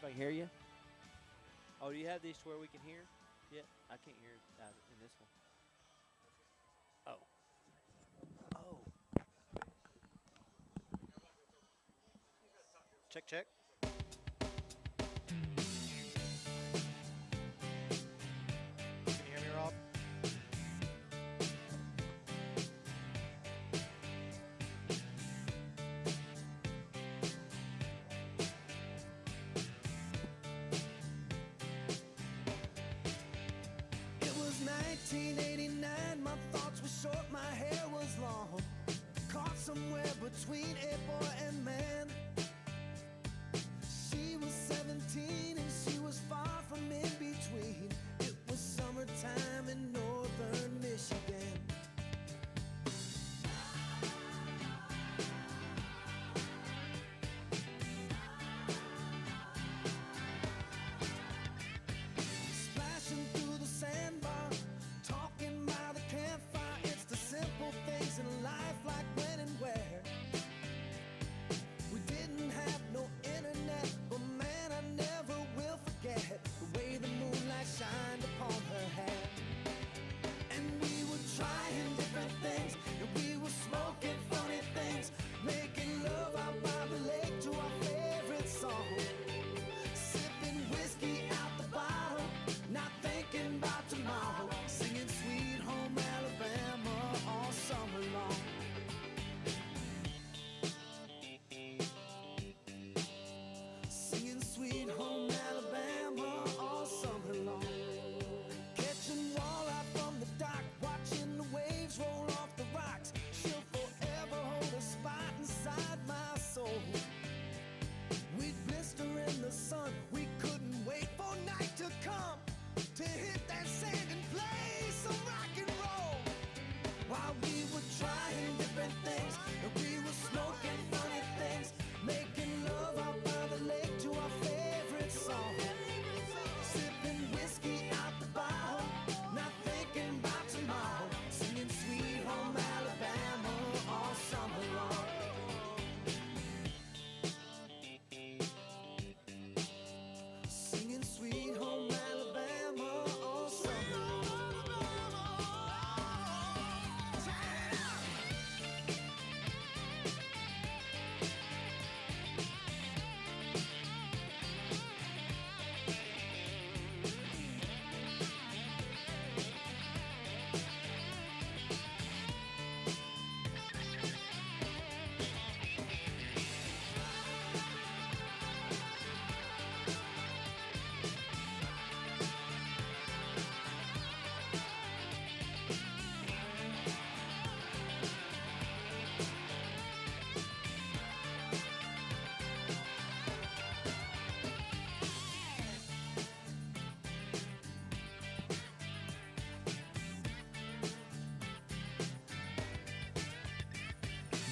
I can hear you. Oh, do you have these to where we can hear? Yeah, I can't hear in this one. Oh. Oh. Check, check. Can you hear me, Rob? It was 1989, my thoughts were short, my hair was long. Caught somewhere between a boy and man. She was 17 and she was far from in between. It was summertime in northern Michigan. Splashing through the sandbar, talking by the campfire. It's the simple things in life, like when and where. We didn't have no internet, but man, I never will forget the way the moonlight shined upon her hair. And we were trying different things, and we were smoking funny things, making love out by the lake to our favorite song. Sipping whiskey out the bottle, not thinking about tomorrow, singing Sweet Home Alabama all summer long. Singing Sweet Home Alabama all summer long. Catching walleye from the dock, watching the waves roll off the rocks. She'll forever hold a spot inside my soul. We'd blister in the sun, we couldn't wait for night to come to hit that sand and play some rock and roll. While we were trying different things, and we were smoking funny things, making love out by the lake to our favorite song. Sipping whiskey out the bottle, not thinking about tomorrow, singing Sweet Home Alabama all summer long. Singing Sweet Home Alabama all summer long.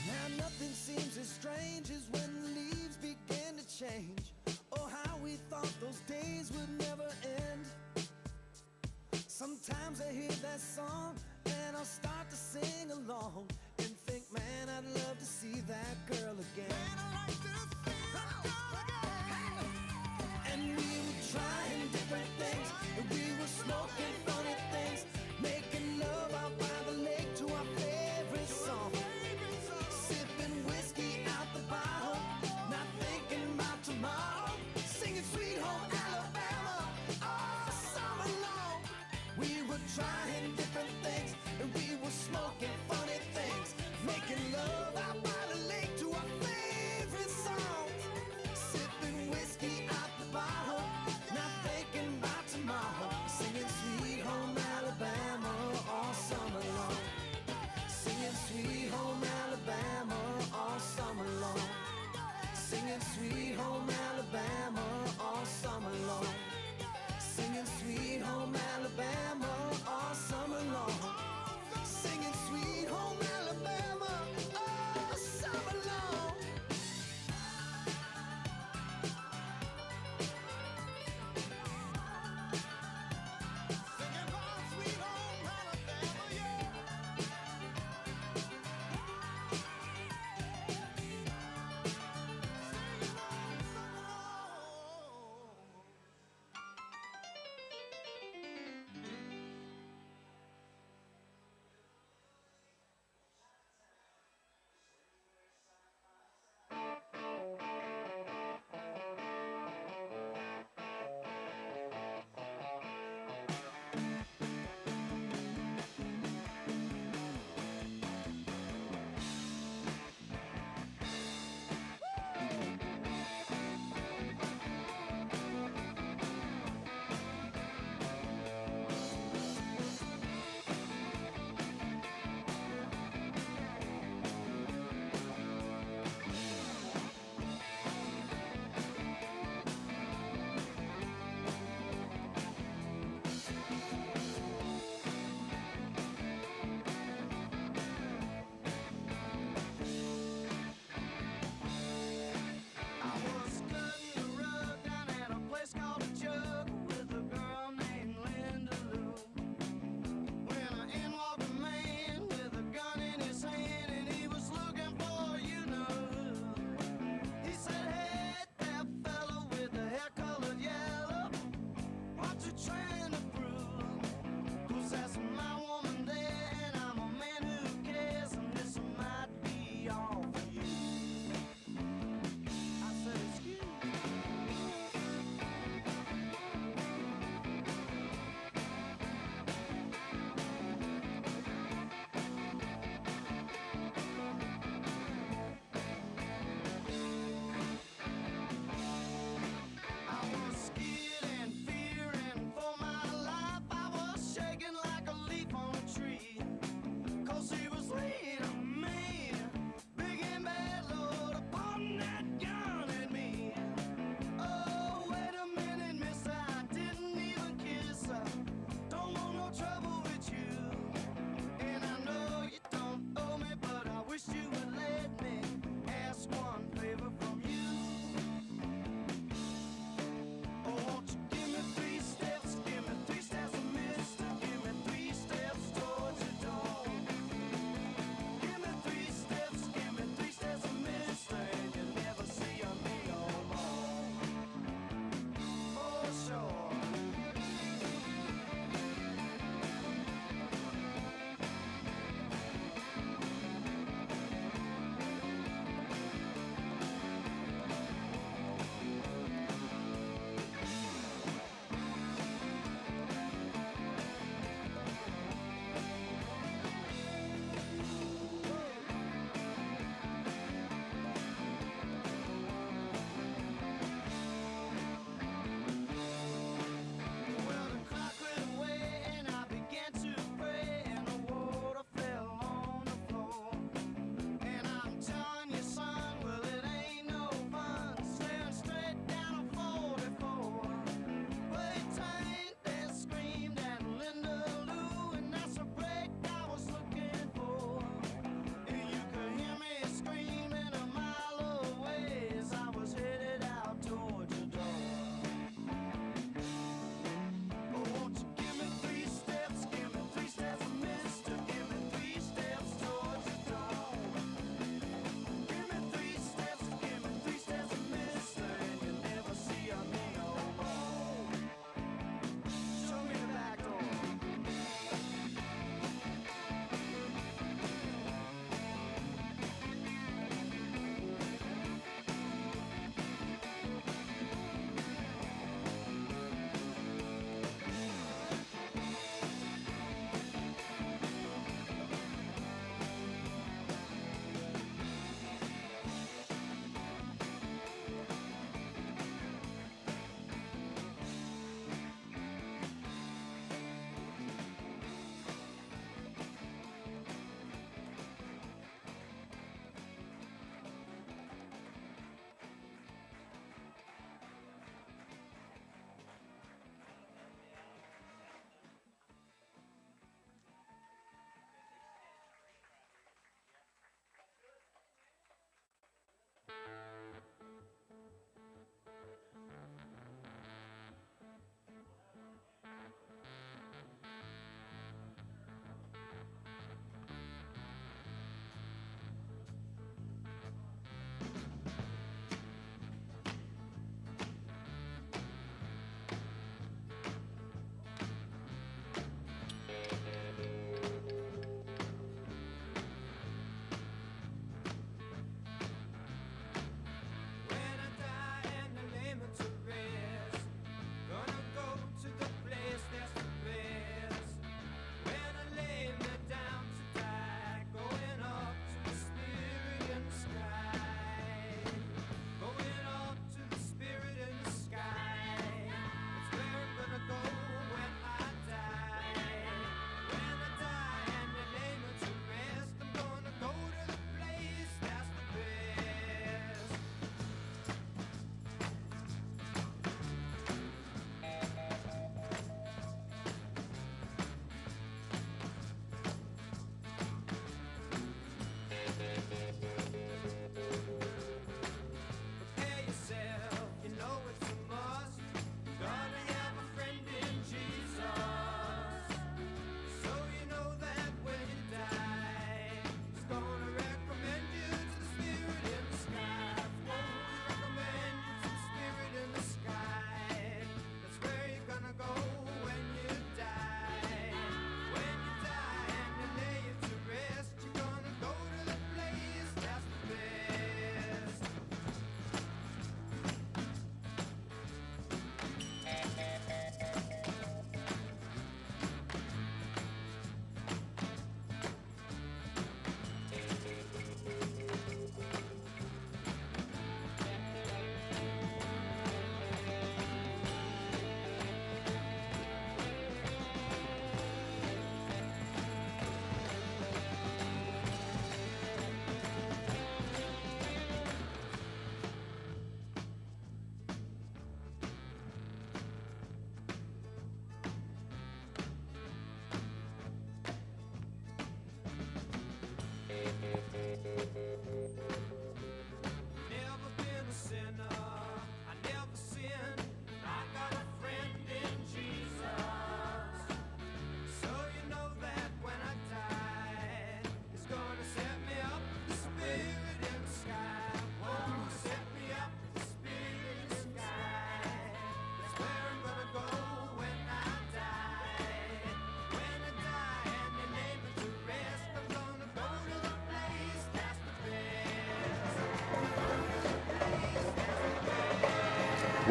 Now nothing seems as strange as when the leaves begin to change. Oh, how we thought those days would never end. Sometimes I hear that song and I'll start to sing along and think, man, I'd love to see that girl again. Man, I'd like to see that girl again. And we were trying different things, and we were smoking funny things, making love out by the lake to our favorite song. Sipping whiskey out the bottle, not thinking about tomorrow, singing Sweet Home Alabama all summer long. We were trying different things, and we were smoking funny things, making love out by the lake to our favorite song.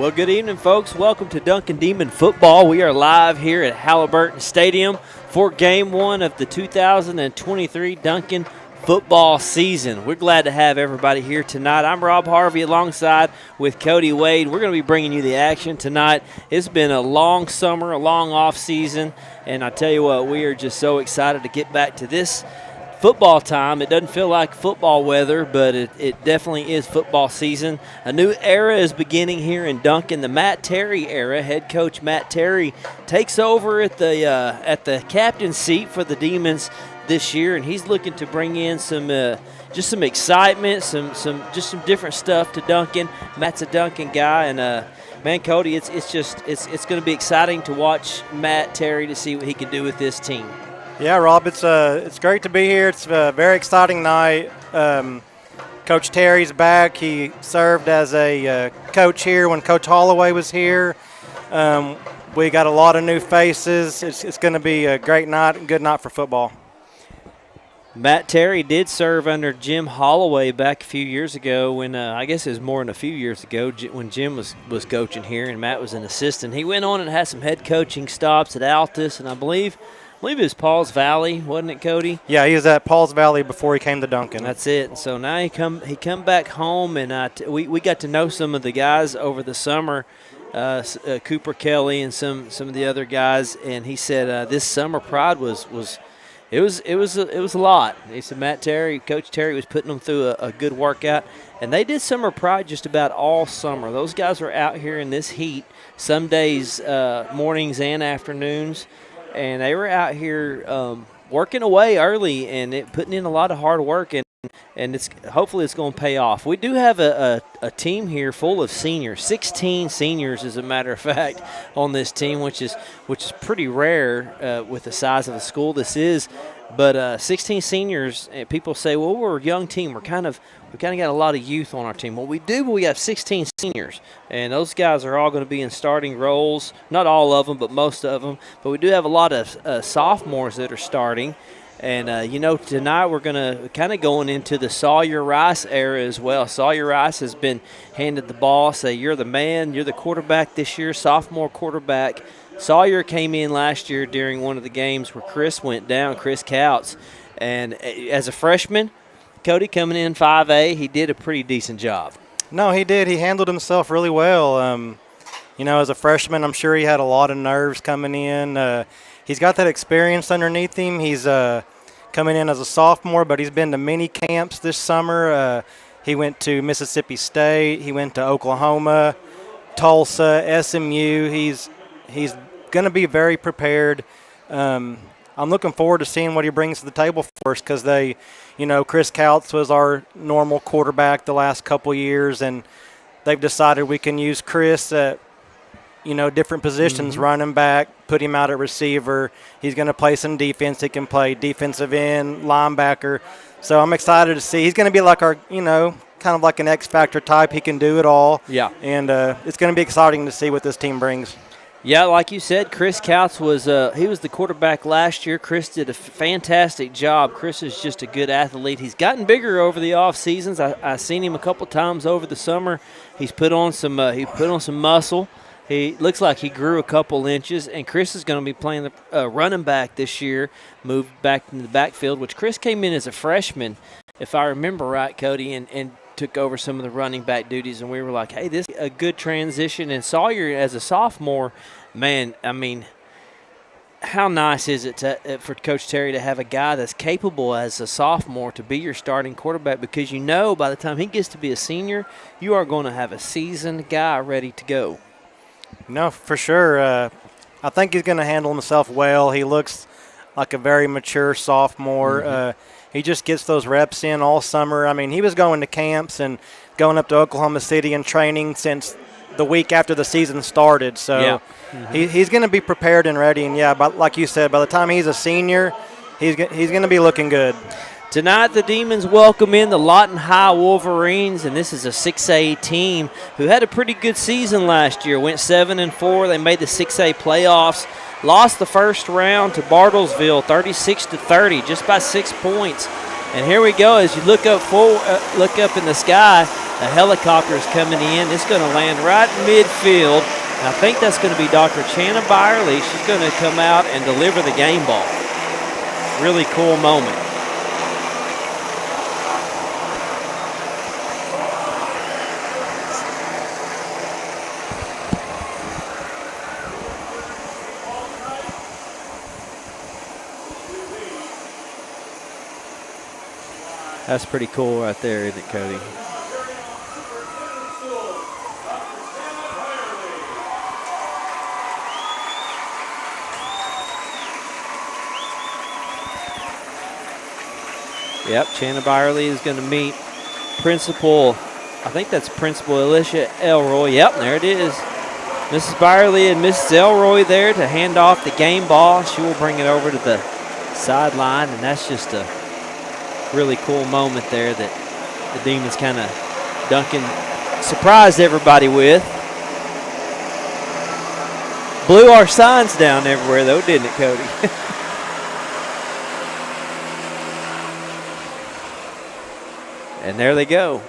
Well, good evening, folks. Welcome to Duncan Demon Football. We are live here at Halliburton Stadium for Game 1 of the 2023 Duncan football season. We're glad to have everybody here tonight. I'm Rob Harvey alongside with Cody Wade. We're going to be bringing you the action tonight. It's been a long summer, a long off season, and I tell you what, we are just so excited to get back to this football time. It doesn't feel like football weather, but it definitely is football season. A new era is beginning here in Duncan, the Matt Terry era. Head coach Matt Terry takes over at the captain's seat for the Demons this year, and he's looking to bring in some excitement, some different stuff to Duncan. Matt's a Duncan guy, and man, Cody, it's going to be exciting to watch Matt Terry to see what he can do with this team. Yeah, Rob, it's great to be here. It's a very exciting night. Coach Terry's back. He served as a coach here when Coach Holloway was here. We got a lot of new faces. It's going to be a great night and good night for football. Matt Terry did serve under Jim Holloway back a few years ago when I guess it was more than a few years ago when Jim was coaching here and Matt was an assistant. He went on and had some head coaching stops at Altus, and I believe it was Paul's Valley, wasn't it, Cody? Yeah, he was at Paul's Valley before he came to Duncan. That's it. And so now he come back home, and we got to know some of the guys over the summer, Cooper Kelly and some of the other guys, and he said this summer pride was a lot. He said Coach Terry was putting them through a good workout, and they did summer pride just about all summer. Those guys were out here in this heat, some days mornings and afternoons. And they were out here working away early and putting in a lot of hard work, and hopefully it's going to pay off. We do have a team here full of seniors, 16 seniors as a matter of fact on this team, which is pretty rare with the size of the school this is. But 16 seniors, and people say, well, we're a young team. We kind of got a lot of youth on our team. Well, we do, but we have 16 seniors, and those guys are all going to be in starting roles. Not all of them, but most of them. But we do have a lot of sophomores that are starting. And, tonight we're going to kind of going into the Sawyer Rice era as well. Sawyer Rice has been handed the ball, say, you're the man, you're the quarterback this year, sophomore quarterback. Sawyer came in last year during one of the games where Chris went down, Chris Couts. And as a freshman, Cody coming in 5A, he did a pretty decent job. No, he did. He handled himself really well. As a freshman, I'm sure he had a lot of nerves coming in. He's got that experience underneath him. He's coming in as a sophomore, but he's been to many camps this summer. He went to Mississippi State. He went to Oklahoma, Tulsa, SMU. He's going to be very prepared. I'm looking forward to seeing what he brings to the table first because Chris Couts was our normal quarterback the last couple years, and they've decided we can use Chris at different positions, running back, put him out at receiver. He's going to play some defense. He can play defensive end, linebacker. So I'm excited to see. He's going to be like our, kind of like an X-Factor type. He can do it all. Yeah. And it's going to be exciting to see what this team brings. Yeah, like you said, Chris Couts was the quarterback last year. Chris did a fantastic job. Chris is just a good athlete. He's gotten bigger over the off seasons. I seen him a couple times over the summer. He's put on some muscle. He looks like he grew a couple inches, and Chris is going to be playing the running back this year, moved back into the backfield, which Chris came in as a freshman, if I remember right, Cody, and took over some of the running back duties, and we were like, hey, this is a good transition. And Sawyer as a sophomore, man, I mean, how nice is it for Coach Terry to have a guy that's capable as a sophomore to be your starting quarterback, because by the time he gets to be a senior, you are going to have a seasoned guy ready to go. No, for sure. I think he's going to handle himself well. He looks like a very mature sophomore. He just gets those reps in all summer. I mean, he was going to camps and going up to Oklahoma City and training since the week after the season started. So he's going to be prepared and ready. And, but like you said, by the time he's a senior, he's going to be looking good. Tonight, the Demons welcome in the Lawton High Wolverines, and this is a 6A team who had a pretty good season last year. Went 7-4. They made the 6A playoffs. Lost the first round to Bartlesville, 36-30, just by 6 points. And here we go. As you look up in the sky, A helicopter is coming in. It's going to land right in midfield. And I think that's going to be Dr. Channa Byerly. She's going to come out and deliver the game ball. Really cool moment. That's pretty cool right there, isn't it, Cody? Yep, Channa Byerly is going to meet Principal, I think that's Principal Alicia Elroy. Yep, there it is. Mrs. Byerly and Mrs. Elroy there to hand off the game ball. She will bring it over to the sideline, and that's just a really cool moment there that the Demons kind of, Duncan surprised everybody with. Blew our signs down everywhere though, didn't it, Cody? And there they go.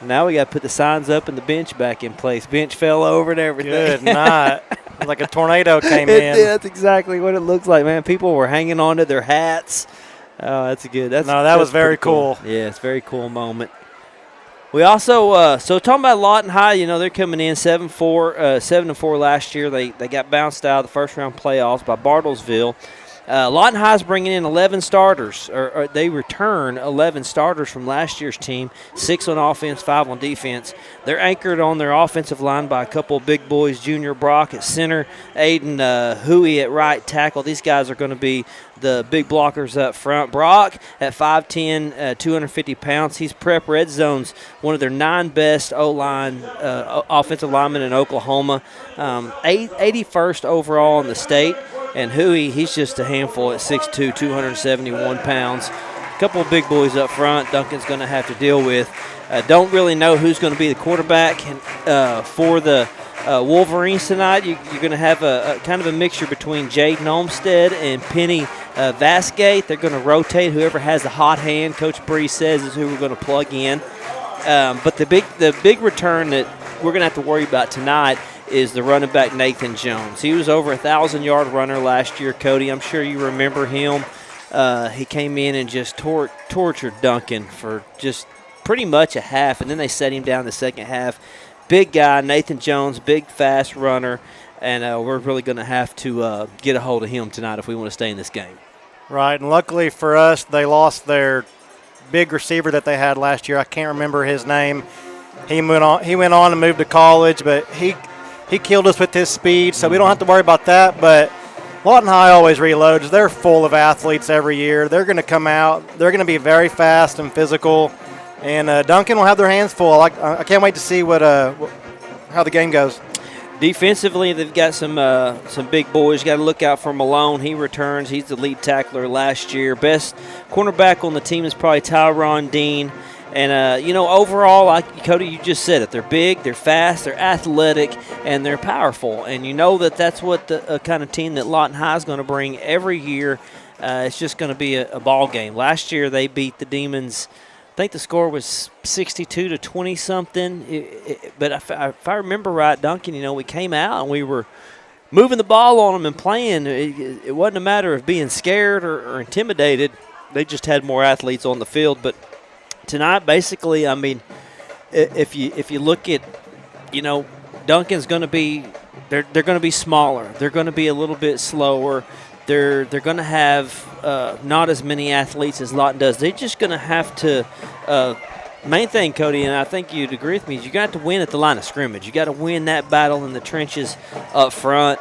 Now we got to put the signs up and the bench back in place. Bench fell over and everything. Good night. Like a tornado came in. That's exactly what it looks like, man. People were hanging on to their hats. Oh, that's good. That was very cool. Yeah, it's a very cool moment. We also, so talking about Lawton High, you know, they're coming in 7-4 last year. They got bounced out of the first round playoffs by Bartlesville. Lawton High's bringing in 11 starters, or they return 11 starters from last year's team, 6 on offense, 5 on defense. They're anchored on their offensive line by a couple of big boys, Junior Brock at center, Aiden Huey at right tackle. These guys are going to be the big blockers up front. Brock at 5'10", 250 pounds. He's Prep Red Zone's one of their 9 best O-line offensive linemen in Oklahoma, 81st overall in the state. And Huey, he's just a handful at 6'2", 271 pounds. A couple of big boys up front Duncan's going to have to deal with. Don't really know who's going to be the quarterback for the Wolverines tonight. You're going to have a kind of a mixture between Jaden Olmstead and Penny Vasgate. They're going to rotate. Whoever has the hot hand, Coach Bree says, is who we're going to plug in. But the big return that we're going to have to worry about tonight is the running back Nathan Jones. He was over 1,000-yard runner last year, Cody. I'm sure you remember him. He came in and just tortured Duncan for just pretty much a half, and then they set him down the second half. Big guy, Nathan Jones, big, fast runner, and we're really going to have to get a hold of him tonight if we want to stay in this game. Right, and luckily for us, they lost their big receiver that they had last year. I can't remember his name. He went on and moved to college, but he killed us with his speed, so we don't have to worry about that. But Lawton High always reloads. They're full of athletes every year. They're going to come out. They're going to be very fast and physical. And Duncan will have their hands full. I can't wait to see how the game goes. Defensively, they've got some big boys. You got to look out for Malone. He returns. He's the lead tackler last year. Best cornerback on the team is probably Tyron Dean. And, overall, like Cody, you just said it. They're big, they're fast, they're athletic, and they're powerful. And you know that's what the kind of team that Lawton High is going to bring every year. It's just going to be a ball game. Last year they beat the Demons. I think the score was 62 to 20-something. But if I remember right, Duncan, we came out and we were moving the ball on them and playing. It wasn't a matter of being scared or intimidated. They just had more athletes on the field. But tonight, basically, I mean, if you look at, Duncan's going to be they're going to be smaller. They're going to be a little bit slower. They're going to have not as many athletes as Lawton does. They're just going to have to. Main thing, Cody, and I think you'd agree with me, is you got to win at the line of scrimmage. You got to win that battle in the trenches up front,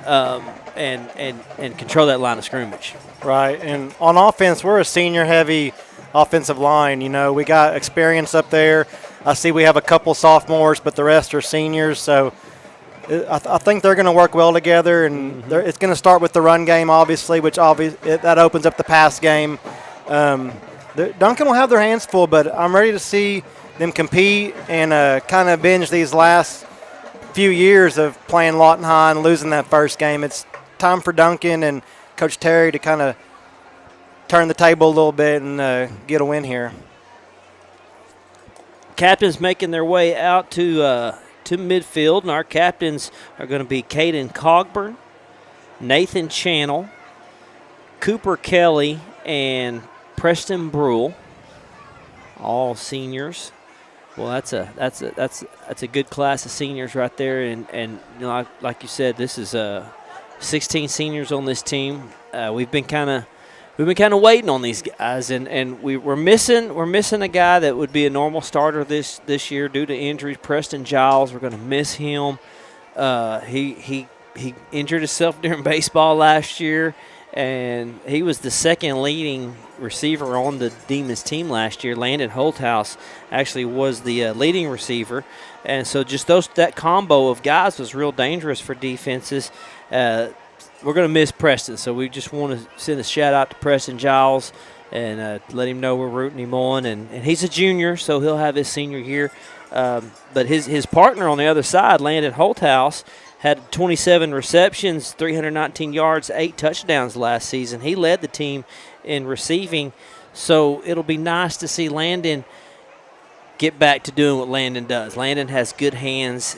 and control that line of scrimmage. Right, and on offense, we're a senior-heavy offensive line. We got experience up there. I see we have a couple sophomores, but the rest are seniors. So I think they're going to work well together, and it's going to start with the run game, obviously, that opens up the pass game. Duncan will have their hands full, but I'm ready to see them compete and kind of binge these last few years of playing Lawton High and losing that first game. It's time for Duncan and Coach Terry to kind of turn the table a little bit and get a win here. captains making their way out to midfield, and our captains are going to be Caden Cogburn, Nathan Channel, Cooper Kelly, and Preston Brule, all seniors. Well, that's a good class of seniors right there, and like you said, this is 16 seniors on this team. We've been kind of waiting on these guys, and we're missing a guy that would be a normal starter this year due to injuries. Preston Giles, we're going to miss him. He injured himself during baseball last year, and he was the second leading receiver on the Demons team last year. Landon Holthouse actually was the leading receiver, and so just that combo of guys was real dangerous for defenses. We're going to miss Preston, so we just want to send a shout-out to Preston Giles and let him know we're rooting him on. And he's a junior, so he'll have his senior year. But his partner on the other side, Landon Holthouse, had 27 receptions, 319 yards, 8 touchdowns last season. He led the team in receiving, so it'll be nice to see Landon get back to doing what Landon does. Landon has good hands,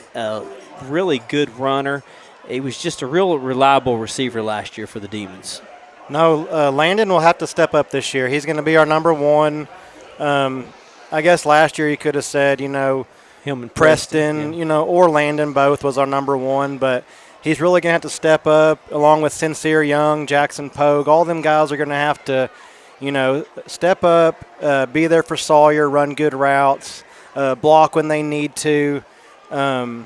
really good runner. He was just a real reliable receiver last year for the Demons. No, Landon will have to step up this year. He's going to be our number one. I guess last year you could have said, him and Preston, yeah. Or Landon both was our number one, but he's really going to have to step up along with Sincere Young, Jackson Pogue. All them guys are going to have to, step up, be there for Sawyer, run good routes, block when they need to. And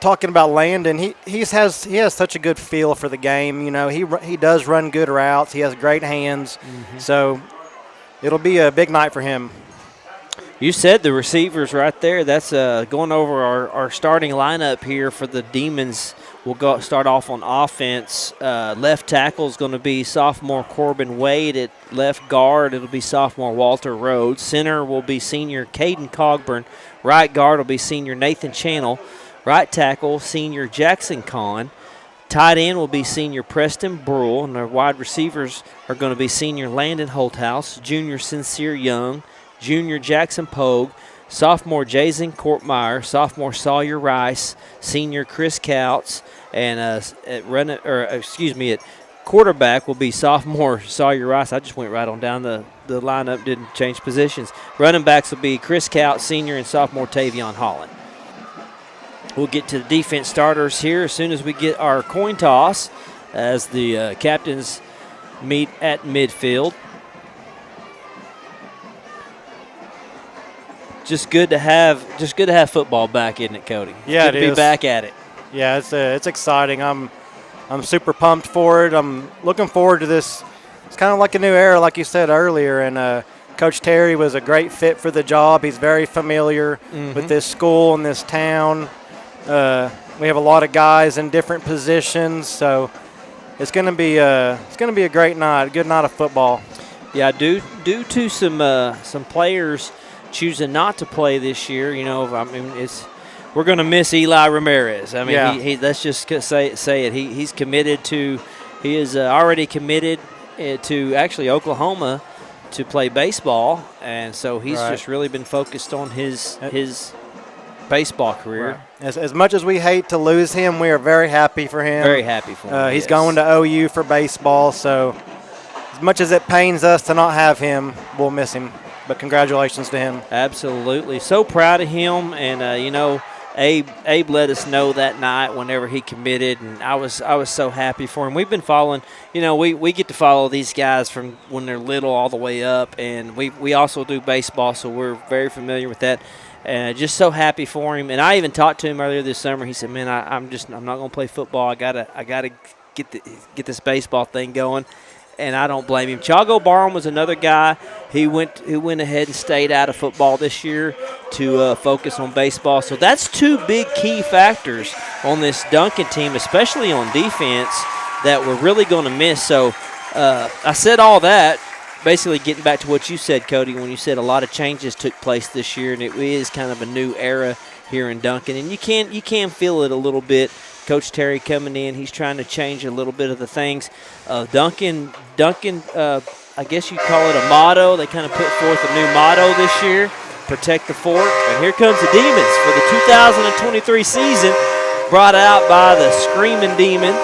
talking about Landon, he has such a good feel for the game. He does run good routes. He has great hands. Mm-hmm. So it'll be a big night for him. You said the receivers right there. That's going over our starting lineup here for the Demons. We'll start off on offense. Left tackle is going to be sophomore Corbin Wade. At left guard, it'll be sophomore Walter Rhodes. Center will be senior Caden Cogburn. Right guard will be senior Nathan Channel. Right tackle, senior Jackson Kahn. Tight end will be senior Preston Brule. And our wide receivers are going to be senior Landon Holthouse, junior Sincere Young, junior Jackson Pogue, sophomore Jason Kortmeyer, sophomore Sawyer Rice, senior Chris Couts, and at quarterback will be sophomore Sawyer Rice. I just went right on down the lineup, didn't change positions. Running backs will be Chris Couts, senior, and sophomore Tavion Holland. We'll get to the defense starters here as soon as we get our coin toss as the captains meet at midfield. Just good to have football back, isn't it, Cody? Yeah, good to be back at it. Yeah, it's exciting. I'm super pumped for it. I'm looking forward to this. It's kind of like a new era, like you said earlier. And Coach Terry was a great fit for the job. He's very familiar with this school and this town. We have a lot of guys in different positions, so it's going to be a great night, a good night of football. Yeah, due to some players choosing not to play this year, we're going to miss Eli Ramirez. He let's just say it. He's committed to. He is already committed to actually Oklahoma to play baseball, and so he's just really been focused on his baseball career. Right. As much as we hate to lose him, we are very happy for him. Very happy for him. He's going to OU for baseball, so as much as it pains us to not have him, we'll miss him. But congratulations to him. Absolutely. So proud of him, and Abe let us know that night whenever he committed, and I was so happy for him. We've been following, we get to follow these guys from when they're little all the way up, and we also do baseball, so we're very familiar with that. And just so happy for him. And I even talked to him earlier this summer. He said, "Man, I'm not going to play football. I gotta get this baseball thing going." And I don't blame him. Chago Barham was another guy. He went ahead and stayed out of football this year to focus on baseball. So that's two big key factors on this Duncan team, especially on defense, that we're really going to miss. So I said all that, basically getting back to what you said, Cody, when you said a lot of changes took place this year, and it is kind of a new era here in Duncan. And you can feel it a little bit. Coach Terry coming in, he's trying to change a little bit of the things. Duncan, I guess you call it a motto. They kind of put forth a new motto this year, protect the fort. And here comes the Demons for the 2023 season, brought out by the Screaming Demon.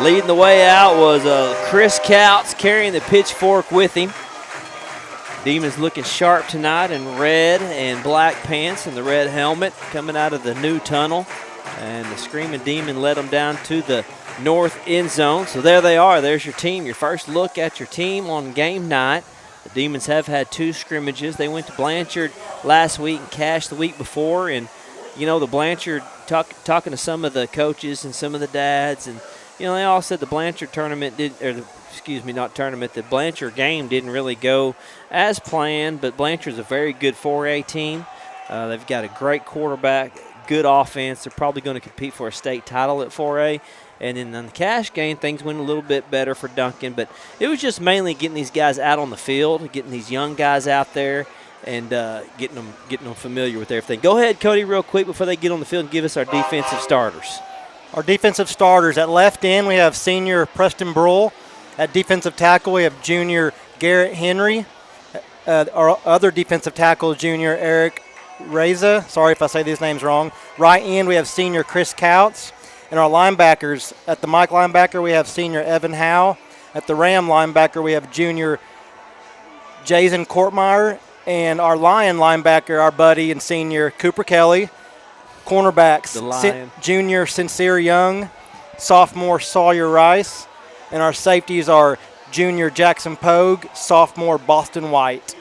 Leading the way out was Chris Couts carrying the pitchfork with him. Demons looking sharp tonight in red and black pants and the red helmet coming out of the new tunnel. And the Screaming Demon led them down to the north end zone. So there they are. There's your team. Your first look at your team on game night. The Demons have had 2 scrimmages. They went to Blanchard last week and Cash the week before. And, you know, the Blanchard, talking to some of the coaches and some of the dads, and, you know, they all said the Blanchard tournament the Blanchard game didn't really go as planned, but Blanchard's a very good 4A team. They've got a great quarterback, good offense. They're probably going to compete for a state title at 4A. And then on the Cash game, things went a little bit better for Duncan, but it was just mainly getting these guys out on the field, getting these young guys out there, and getting them familiar with everything. Go ahead, Cody, real quick before they get on the field and give us our defensive starters. Our defensive starters, at left end, we have senior Preston Brull. At defensive tackle, we have junior Garrett Henry. Our other defensive tackle, junior Eric Reza. Sorry if I say these names wrong. Right end, we have senior Chris Couts. And our linebackers, at the Mike linebacker, we have senior Evan Howe. At the Ram linebacker, we have junior Jason Kortmeyer. And our Lion linebacker, our buddy and senior Cooper Kelly. Cornerbacks, junior Sincere Young, sophomore Sawyer Rice. And our safeties are junior Jackson Pogue, sophomore Boston White.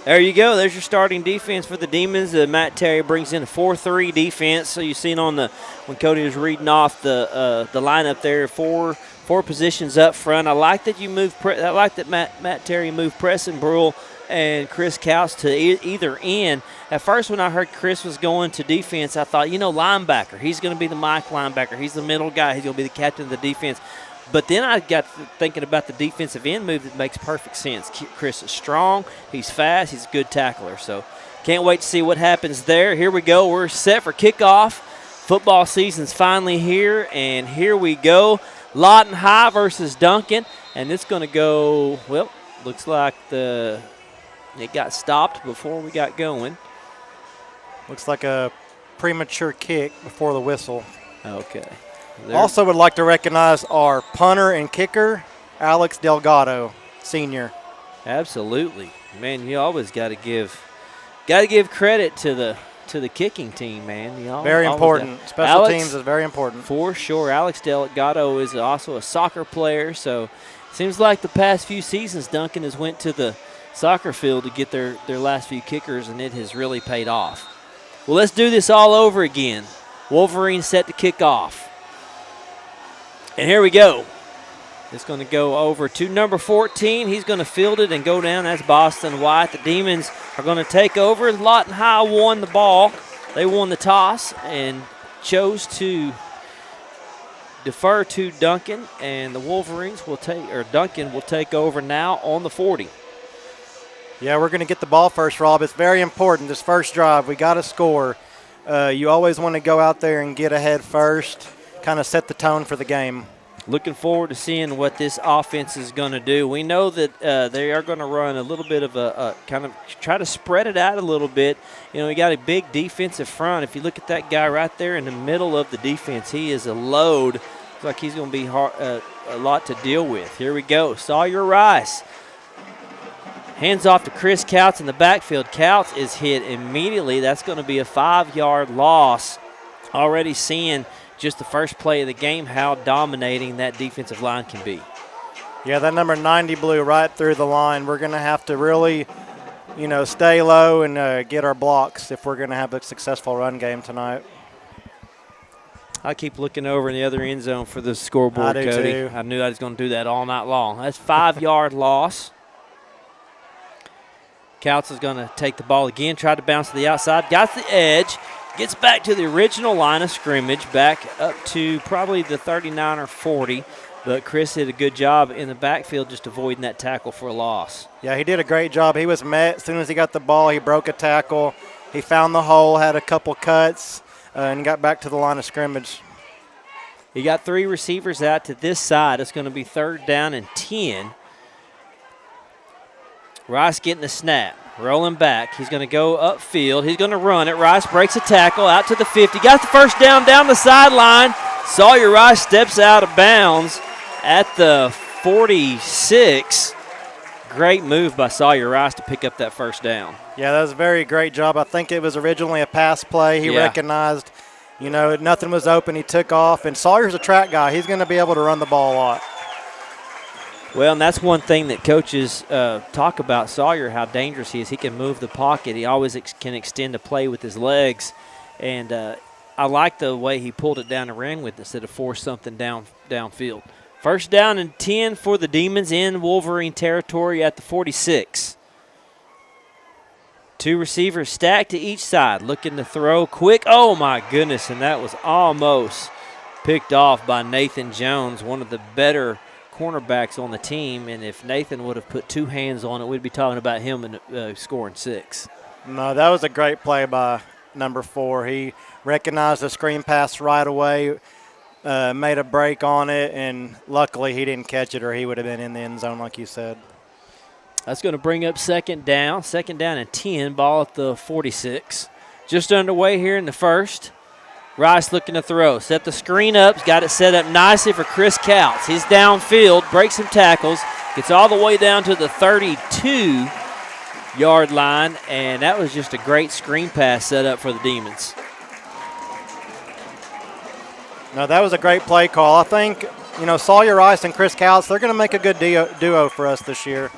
There you go. There's your starting defense for the Demons. Matt Terry brings in a 4-3 defense. So you've seen when Cody was reading off the lineup there, four positions up front. I like that Matt Terry moved Preston Brull and Chris Couch to either end. At first, when I heard Chris was going to defense, I thought, linebacker. He's going to be the Mike linebacker. He's the middle guy. He's going to be the captain of the defense. But then I got thinking about the defensive end move that makes perfect sense. Chris is strong. He's fast. He's a good tackler. So can't wait to see what happens there. Here we go. We're set for kickoff. Football season's finally here, and here we go. Lawton High versus Duncan, and it's going to go, well, looks like it got stopped before we got going. Looks like a premature kick before the whistle. Okay. Also would like to recognize our punter and kicker, Alex Delgado, senior. Absolutely. Man, you always got to give credit to the kicking team, man. Very important. Special teams is very important. For sure. Alex Delgado is also a soccer player, so it seems like the past few seasons Duncan has went to the soccer field to get their last few kickers, and it has really paid off. Well, let's do this all over again. Wolverine set to kick off. And here we go. It's going to go over to number 14. He's going to field it and go down. That's Boston White. The Demons are going to take over. Lawton High won the ball. They won the toss and chose to defer to Duncan. And the Wolverines Duncan will take over now on the 40. Yeah, we're going to get the ball first, Rob. It's very important. This first drive, we got to score. You always want to go out there and get ahead first. Kind of set the tone for the game. Looking forward to seeing what this offense is going to do. We know that they are going to run a little bit of a kind of try to spread it out a little bit. We got a big defensive front. If you look at that guy right there in the middle of the defense, he is a load. Looks like he's going to be a lot to deal with. Here we go. Sawyer Rice. Hands off to Chris Couts in the backfield. Couts is hit immediately. That's going to be a 5-yard loss. Already seeing just the first play of the game, how dominating that defensive line can be. Yeah, that number 90 blew right through the line. We're going to have to really, stay low and get our blocks if we're going to have a successful run game tonight. I keep looking over in the other end zone for the scoreboard, I do Cody. too. I knew I was going to do that all night long. That's 5-yard loss. Couts is going to take the ball again, try to bounce to the outside, got the edge. Gets back to the original line of scrimmage, back up to probably the 39 or 40. But Chris did a good job in the backfield just avoiding that tackle for a loss. Yeah, he did a great job. He was met. As soon as he got the ball, he broke a tackle. He found the hole, had a couple cuts, and got back to the line of scrimmage. He got 3 receivers out to this side. It's going to be 3rd down and 10. Rice getting the snap, rolling back. He's going to go upfield. He's going to run it. Rice breaks a tackle out to the 50. Got the first down the sideline. Sawyer Rice steps out of bounds at the 46. Great move by Sawyer Rice to pick up that first down. Yeah, that was a very great job. I think it was originally a pass play. He recognized, nothing was open. He took off. And Sawyer's a track guy. He's going to be able to run the ball a lot. Well, and that's one thing that coaches talk about Sawyer, how dangerous he is. He can move the pocket. He always can extend the play with his legs. And I like the way he pulled it down the ring with instead of force something downfield. First down and 10 for the Demons in Wolverine territory at the 46. Two receivers stacked to each side, looking to throw quick. Oh, my goodness, and that was almost picked off by Nathan Jones, one of the better cornerbacks on the team. And if Nathan would have put two hands on it, we'd be talking about him and scoring 6. No, that was a great play by number 4. He recognized the screen pass right away, made a break on it, and luckily he didn't catch it or he would have been in the end zone like you said. That's going to bring up second down and 10, ball at the 46. Just underway here in the first. Rice looking to throw. Set the screen up. He's got it set up nicely for Chris Couts. He's downfield, breaks some tackles, gets all the way down to the 32-yard line, and that was just a great screen pass set up for the Demons. No, that was a great play call. I think, Sawyer Rice and Chris Couts, they're going to make a good duo for us this year.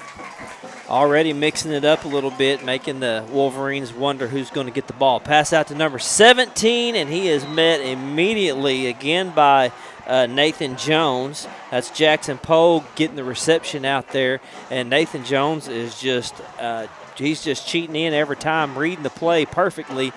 Already mixing it up a little bit, making the Wolverines wonder who's going to get the ball. Pass out to number 17, and he is met immediately again by Nathan Jones. That's Jackson Pogue getting the reception out there, and Nathan Jones is he's just cheating in every time, reading the play perfectly,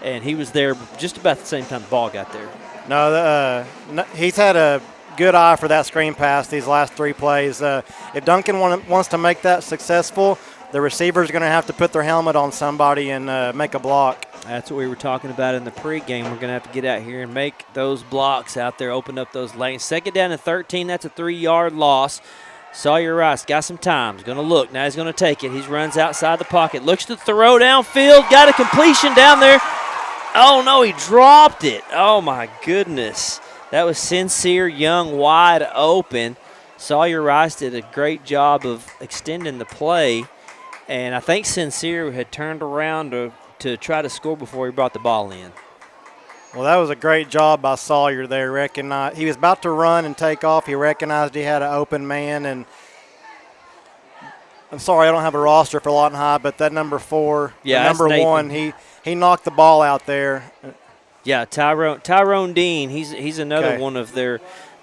and he was there just about the same time the ball got there. No, he's had a good eye for that screen pass these last 3 plays. If Duncan wants to make that successful, the receiver's going to have to put their helmet on somebody and make a block. That's what we were talking about in the pregame. We're going to have to get out here and make those blocks out there, open up those lanes. Second down and 13, that's a 3-yard loss. Sawyer Rice got some time. He's going to look. Now he's going to take it. He runs outside the pocket, looks to throw downfield, got a completion down there. Oh, no, he dropped it. Oh, my goodness. That was Sincere Young wide open. Sawyer Rice did a great job of extending the play, and I think Sincere had turned around to try to score before he brought the ball in. Well, that was a great job by Sawyer there. He was about to run and take off. He recognized he had an open man, and I'm sorry I don't have a roster for Lawton High, but that number 4, number 1, he knocked the ball out there. Yeah, Tyrone Dean. He's another one of their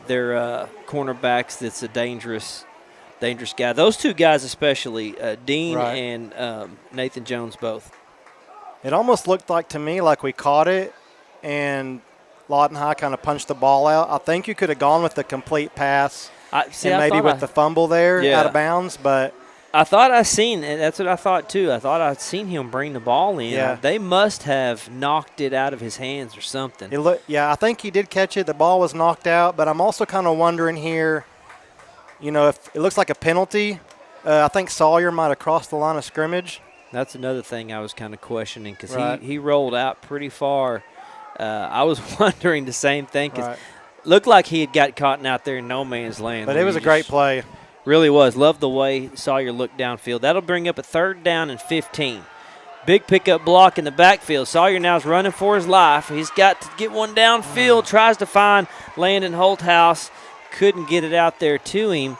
cornerbacks that's a dangerous guy. Those two guys especially, Dean and Nathan Jones both. It almost looked to me like we caught it and Lawton High kind of punched the ball out. I think you could have gone with the complete pass with the fumble there out of bounds, but I thought that's what I thought too. I thought I'd seen him bring the ball in. Yeah. They must have knocked it out of his hands or something. I think he did catch it. The ball was knocked out, but I'm also kind of wondering here, if it looks like a penalty. I think Sawyer might have crossed the line of scrimmage. That's another thing I was kind of questioning because he rolled out pretty far. I was wondering the same thing because looked like he had got caught out there in no man's land. But it was a great play. Really was. Love the way Sawyer looked downfield. That'll bring up a 3rd down and 15. Big pickup block in the backfield. Sawyer now is running for his life. He's got to get one downfield, tries to find Landon Holthouse. Couldn't get it out there to him.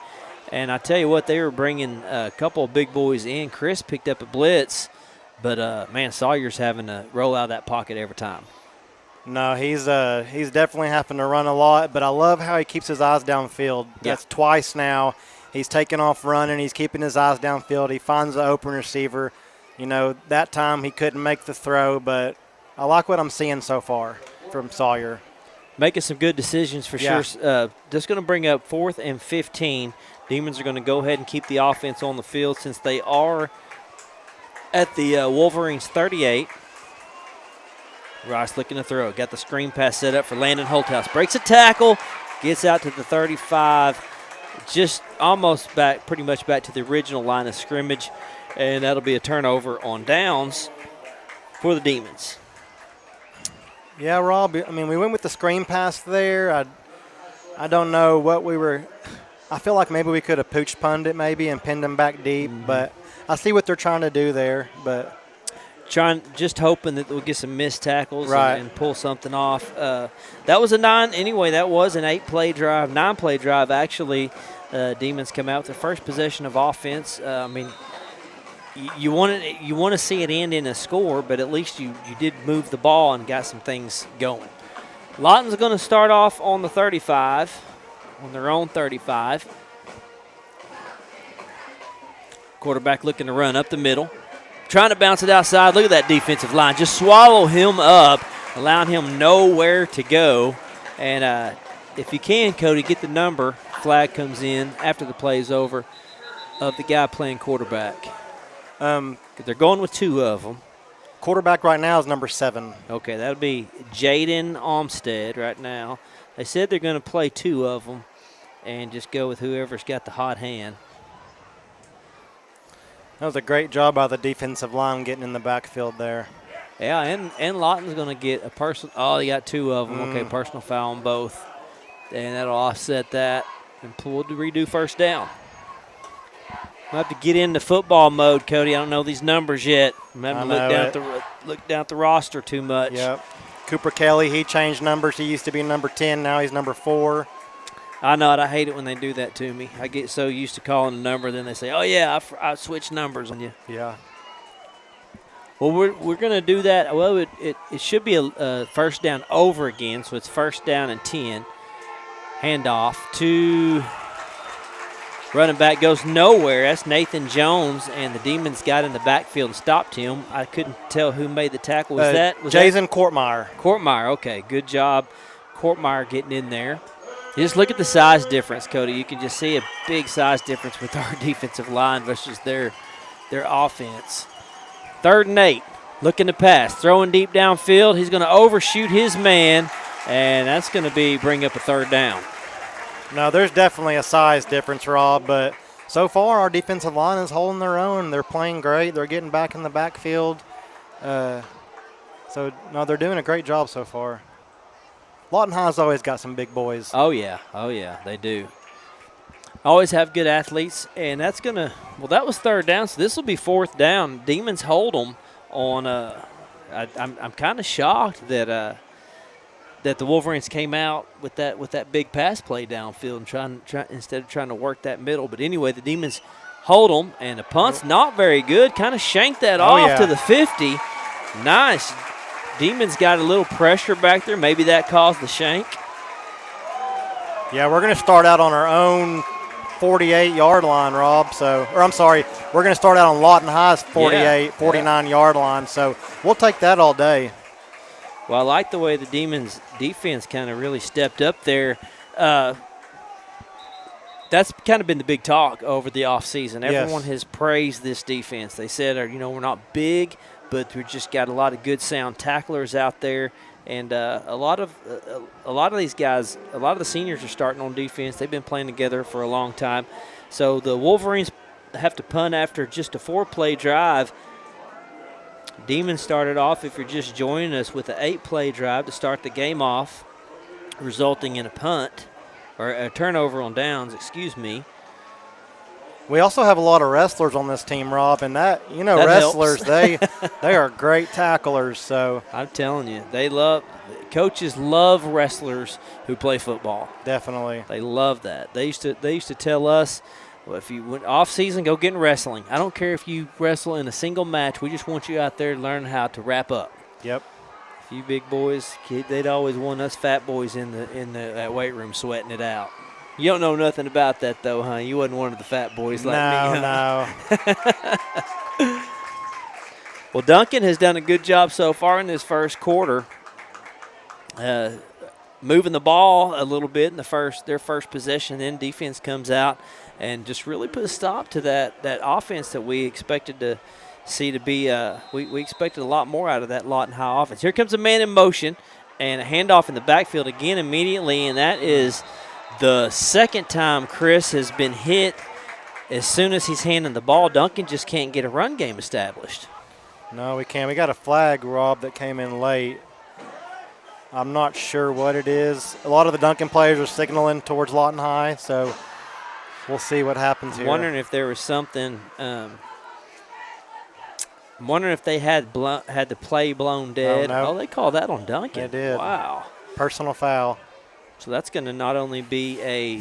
And I tell you what, they were bringing a couple of big boys in. Chris picked up a blitz. But, man, Sawyer's having to roll out of that pocket every time. No, he's definitely having to run a lot. But I love how he keeps his eyes downfield. That's twice now. He's taking off running. He's keeping his eyes downfield. He finds the open receiver. That time he couldn't make the throw, but I like what I'm seeing so far from Sawyer. Making some good decisions for sure. Just going to bring up 4th and 15. Demons are going to go ahead and keep the offense on the field since they are at the Wolverines 38. Rice looking to throw. Got the screen pass set up for Landon Holthouse. Breaks a tackle. Gets out to the 35. Just almost pretty much back to the original line of scrimmage. And that'll be a turnover on downs for the Demons. Yeah, Rob, I mean, we went with the screen pass there. I don't know what we were – I feel like maybe we could have pooch punned it maybe and pinned them back deep. But I see what they're trying to do there. But just hoping that we'll get some missed tackles Right. and pull something off. That was a 8-play drive, 9-play drive actually. Demons come out with their first possession of offense. I mean, you want to see it end in a score, but at least you did move the ball and got some things going. Lawton's going to start off on the 35, on their own 35. Quarterback looking to run up the middle, trying to bounce it outside. Look at that defensive line. Just swallow him up, allowing him nowhere to go. And if you can, Cody, get the number. Flag comes in after the play is over of the guy playing quarterback. They're going with two of them. Quarterback right now is number 7. Okay, that would be Jaden Olmstead right now. They said they're going to play two of them and just go with whoever's got the hot hand. That was a great job by the defensive line getting in the backfield there. Yeah, and Lawton's going to get a personal. Oh, they got two of them. Okay, personal foul on both. And that'll offset that and we'll redo first down. We'll have to get into football mode, Cody. I don't know these numbers yet. I'm having to look down at the roster too much. Yep. Cooper Kelly, he changed numbers. He used to be number 10. Now he's number 4. I know it. I hate it when they do that to me. I get so used to calling a number, then they say, oh, yeah, I switched numbers on you. Yeah. Well, we're going to do that. Well, it should be a first down over again, so it's first down and 10. Handoff to running back, goes nowhere. That's Nathan Jones, and the Demons got in the backfield and stopped him. I couldn't tell who made the tackle. Was Jason Courtmeyer. Courtmeyer, okay. Good job, Courtmeyer, getting in there. You just look at the size difference, Cody. You can just see a big size difference with our defensive line versus their offense. 3rd and 8, looking to pass, throwing deep downfield. He's going to overshoot his man, and that's going to bring up a 3rd down. No, there's definitely a size difference, Rob, but so far our defensive line is holding their own. They're playing great. They're getting back in the backfield. They're doing a great job so far. Lawton High's always got some big boys. Oh, yeah, they do. Always have good athletes, and that's going to – well, that was 3rd down, so this will be 4th down. Demons hold them on I'm kind of shocked that the Wolverines came out with that big pass play downfield and instead of trying to work that middle. But anyway, the Demons hold them, and the punt's not very good. Kind of shanked that off to the 50. Nice. Demons got a little pressure back there. Maybe that caused the shank. Yeah, we're going to start out on our own 48-yard line, Rob. We're going to start out on Lawton High's 49-yard line. So we'll take that all day. Well, I like the way the Demons defense kind of really stepped up there. That's kind of been the big talk over the offseason. Everyone has praised this defense. They said, we're not big, but we just got a lot of good sound tacklers out there. And a lot of these guys, a lot of the seniors are starting on defense. They've been playing together for a long time. So the Wolverines have to punt after just a 4-play drive. Demons started off, if you're just joining us, with an 8-play drive to start the game off, resulting in a punt, or a turnover on downs, excuse me. We also have a lot of wrestlers on this team, Rob, and that wrestlers, they are great tacklers. So I'm telling you, coaches love wrestlers who play football. Definitely. They love that. They used to tell us, well, if you went off season, go get in wrestling. I don't care if you wrestle in a single match. We just want you out there to learn how to wrap up. Yep. A few big boys, they'd always want us fat boys in that weight room sweating it out. You don't know nothing about that, though, huh? You wasn't one of the fat boys like me. No. Well, Duncan has done a good job so far in this first quarter, moving the ball a little bit in their first possession. Then defense comes out and just really put a stop to that offense that we expected to see to be we expected a lot more out of that Lawton High offense. Here comes a man in motion and a handoff in the backfield again immediately, and that is the second time Chris has been hit as soon as he's handing the ball, Duncan just can't get a run game established. No, we can't. We got a flag, Rob, that came in late. I'm not sure what it is. A lot of the Duncan players are signaling towards Lawton High, so we'll see what happens here. I'm wondering if there was something. I'm wondering if they had the play blown dead. no. Oh, they called that on Duncan. They did. Wow. Personal foul. So that's going to not only be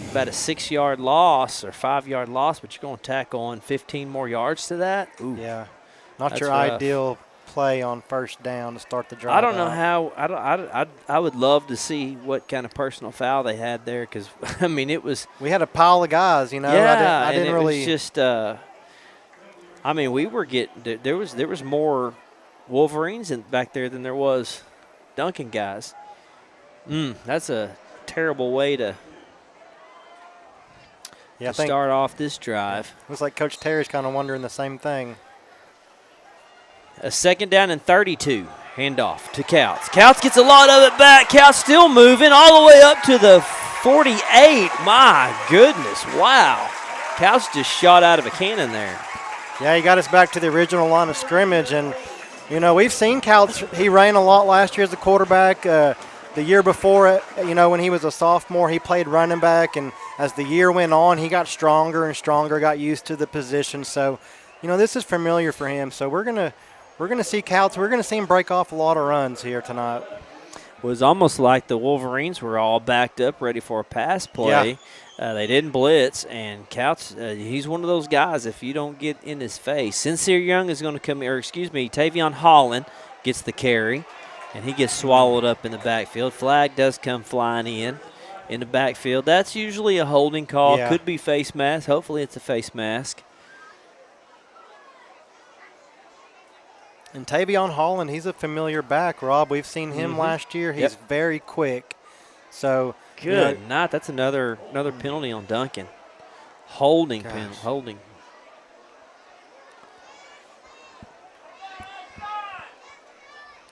about a 6-yard loss or 5-yard loss, but you're going to tack on 15 more yards to that. Ooh. Yeah, not That's your rough. Ideal play on first down to start the drive. I don't know out. how. I would love to see what kind of personal foul they had there, because I mean it was. We had a pile of guys, you know. Yeah, I didn't and it really. was just. I mean, we were getting there was more Wolverines back there than there was Duncan guys. That's a terrible way to start off this drive. Looks like Coach Terry's kind of wondering the same thing. A 2nd down and 32. Handoff to Couts. Couts gets a lot of it back. Couts still moving all the way up to the 48. My goodness, wow. Couts just shot out of a cannon there. Yeah, he got us back to the original line of scrimmage. And, you know, we've seen Couts. He ran a lot last year as a quarterback. The year before, you know, when he was a sophomore, he played running back. And as the year went on, he got stronger and stronger, got used to the position. So, you know, this is familiar for him. So we're going to see Couts. We're going to see him break off a lot of runs here tonight. It was almost like the Wolverines were all backed up, ready for a pass play. Yeah. They didn't blitz, and Couts, he's one of those guys, if you don't get in his face. Sincere Young is going to come, Tavion Holland gets the carry, and he gets swallowed up in the backfield. Flag does come flying in the backfield. That's usually a holding call. Yeah. Could be face mask. Hopefully it's a face mask. And Tavion Holland, he's a familiar back, Rob. We've seen him last year. He's very quick. So good night. That's another penalty on Duncan. Holding penalty. Holding.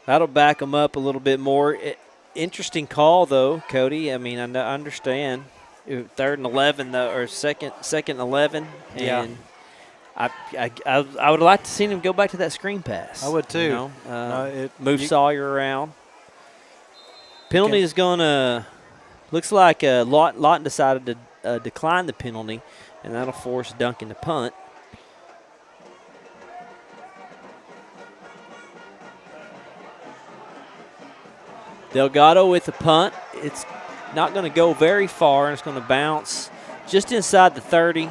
That'll back him up a little bit more. Interesting call though, Cody. I mean, I understand. 3rd and 11 though, or second and 11. And I would like to see him go back to that screen pass. I would too. You know? Move Sawyer around. Penalty is going to – looks like Lawton decided to decline the penalty, and that'll force Duncan to punt. Delgado with the punt. It's not going to go very far, and it's going to bounce just inside the 30.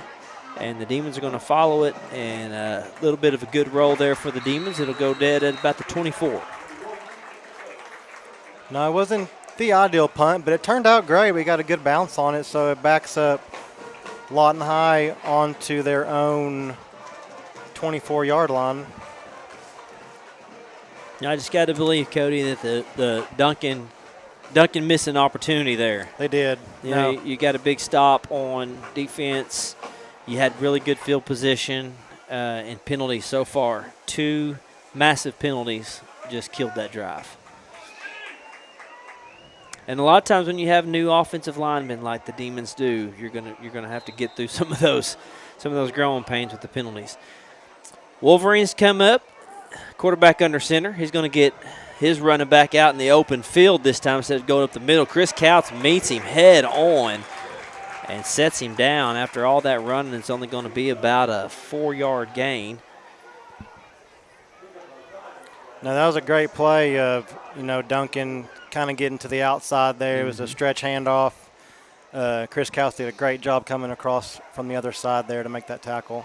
And the Demons are going to follow it, and a little bit of a good roll there for the Demons. It'll go dead at about the 24. No, it wasn't the ideal punt, but it turned out great. We got a good bounce on it, so it backs up Lawton High onto their own 24-yard line. I just got to believe, Cody, that the Duncan missed an opportunity there. They did. You know, you got a big stop on defense. You had really good field position and penalties so far. 2 massive penalties just killed that drive. And a lot of times when you have new offensive linemen like the Demons do, you're gonna have to get through some of those growing pains with the penalties. Wolverines come up, quarterback under center. He's going to get his running back out in the open field this time instead of going up the middle. Chris Couts meets him head on and sets him down. After all that running, it's only going to be about a 4-yard gain. Now, that was a great play of, Duncan kind of getting to the outside there. It was a stretch handoff. Chris Couts did a great job coming across from the other side there to make that tackle.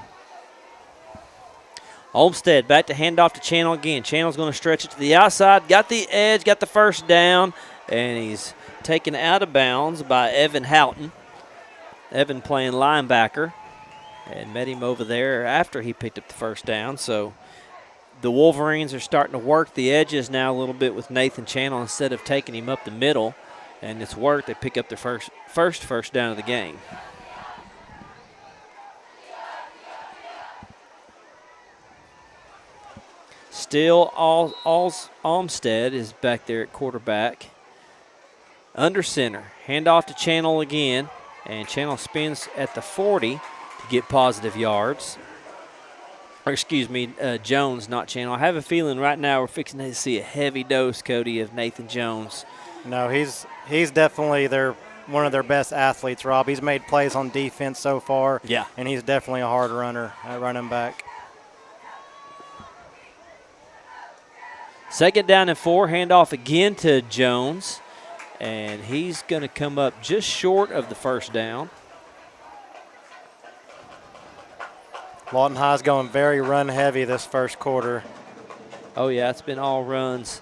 Olmstead back to handoff to Channel again. Channel's going to stretch it to the outside. Got the edge, got the first down, and he's taken out of bounds by Evan Houghton. Evan playing linebacker and met him over there after he picked up the first down. So the Wolverines are starting to work the edges now a little bit with Nathan Channel instead of taking him up the middle, and it's worked. They pick up their first down of the game. Still, Olmstead is back there at quarterback. Under center. Handoff to Channel again. And Channel spins at the 40 to get positive yards. Or excuse me, Jones, not Channel. I have a feeling right now we're fixing to see a heavy dose, Cody, of Nathan Jones. No, he's definitely one of their best athletes, Rob. He's made plays on defense so far. Yeah. And he's definitely a hard runner at running back. 2nd down and 4, handoff again to Jones. And he's going to come up just short of the 1st down. Lawton High's going very run heavy this first quarter. Oh, yeah, it's been all runs.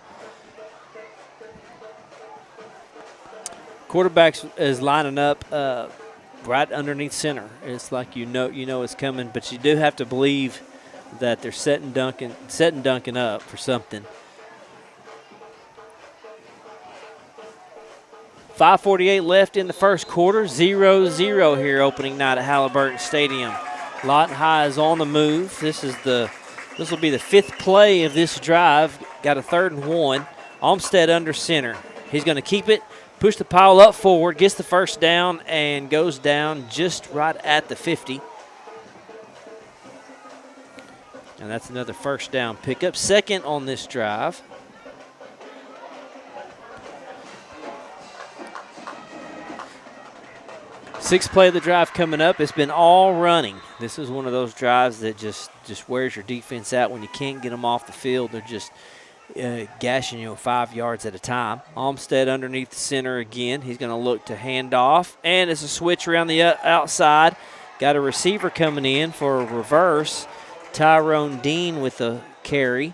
Quarterbacks is lining up right underneath center. It's like you know it's coming, but you do have to believe that they're setting Duncan up for something. 5:48 left in the first quarter. 0-0 here opening night at Halliburton Stadium. Lawton High is on the move. This will be the 5th play of this drive. Got a 3rd and 1. Olmsted under center. He's going to keep it, push the pile up forward, gets the 1st down, and goes down just right at the 50. And that's another 1st down pickup. 2nd on this drive. Sixth play of the drive coming up. It's been all running. This is one of those drives that just wears your defense out when you can't get them off the field. They're just gashing you 5 yards at a time. Olmsted underneath the center again. He's going to look to hand off, and it's a switch around the outside. Got a receiver coming in for a reverse. Tyrone Dean with a carry.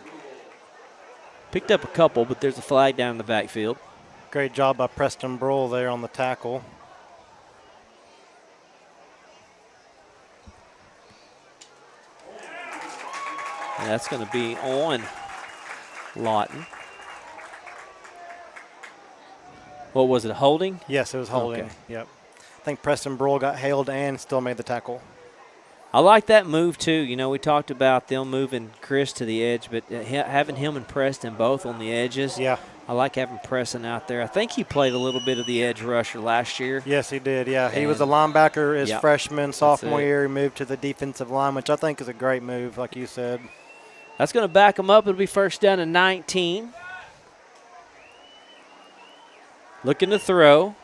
Picked up a couple, but there's a flag down in the backfield. Great job by Preston Broll there on the tackle. And that's going to be on Lawton. What was it, holding? Yes, it was holding. Okay. Yep. I think Preston Broll got hailed and still made the tackle. I like that move, too. You know, we talked about them moving Chris to the edge, but having him and Preston both on the edges. Yeah. I like having Preston out there. I think he played a little bit of the edge rusher last year. Yes, he did. Yeah, he was a linebacker his Yep. freshman, sophomore year. He moved to the defensive line, which I think is a great move, like you said. That's going to back him up. It'll be 1st down and 19. Looking to throw.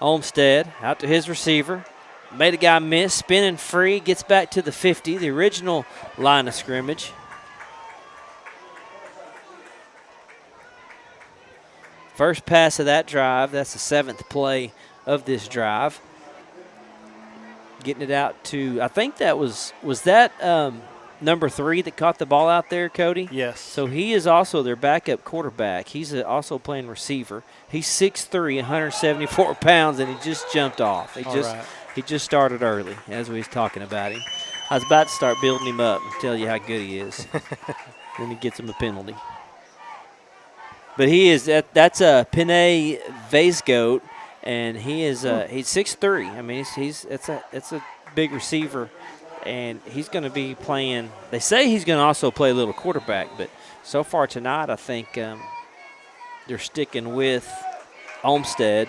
Olmsted out to his receiver. Made a guy miss, spinning free, gets back to the 50, the original line of scrimmage. First pass of that drive. That's the 7th play of this drive. Getting it out to, I think that was that number 3 that caught the ball out there, Cody? Yes. So he is also their backup quarterback. He's also playing receiver. He's 6'3", 174 pounds, and he just jumped off. He just started early, as we was talking about him. I was about to start building him up and tell you how good he is. Then he gets him a penalty. But he is that's a Pinay Vasegoat, and he is he's 6'3". I mean, it's a big receiver, and he's going to be playing. They say he's going to also play a little quarterback, but so far tonight, I think they're sticking with Olmsted.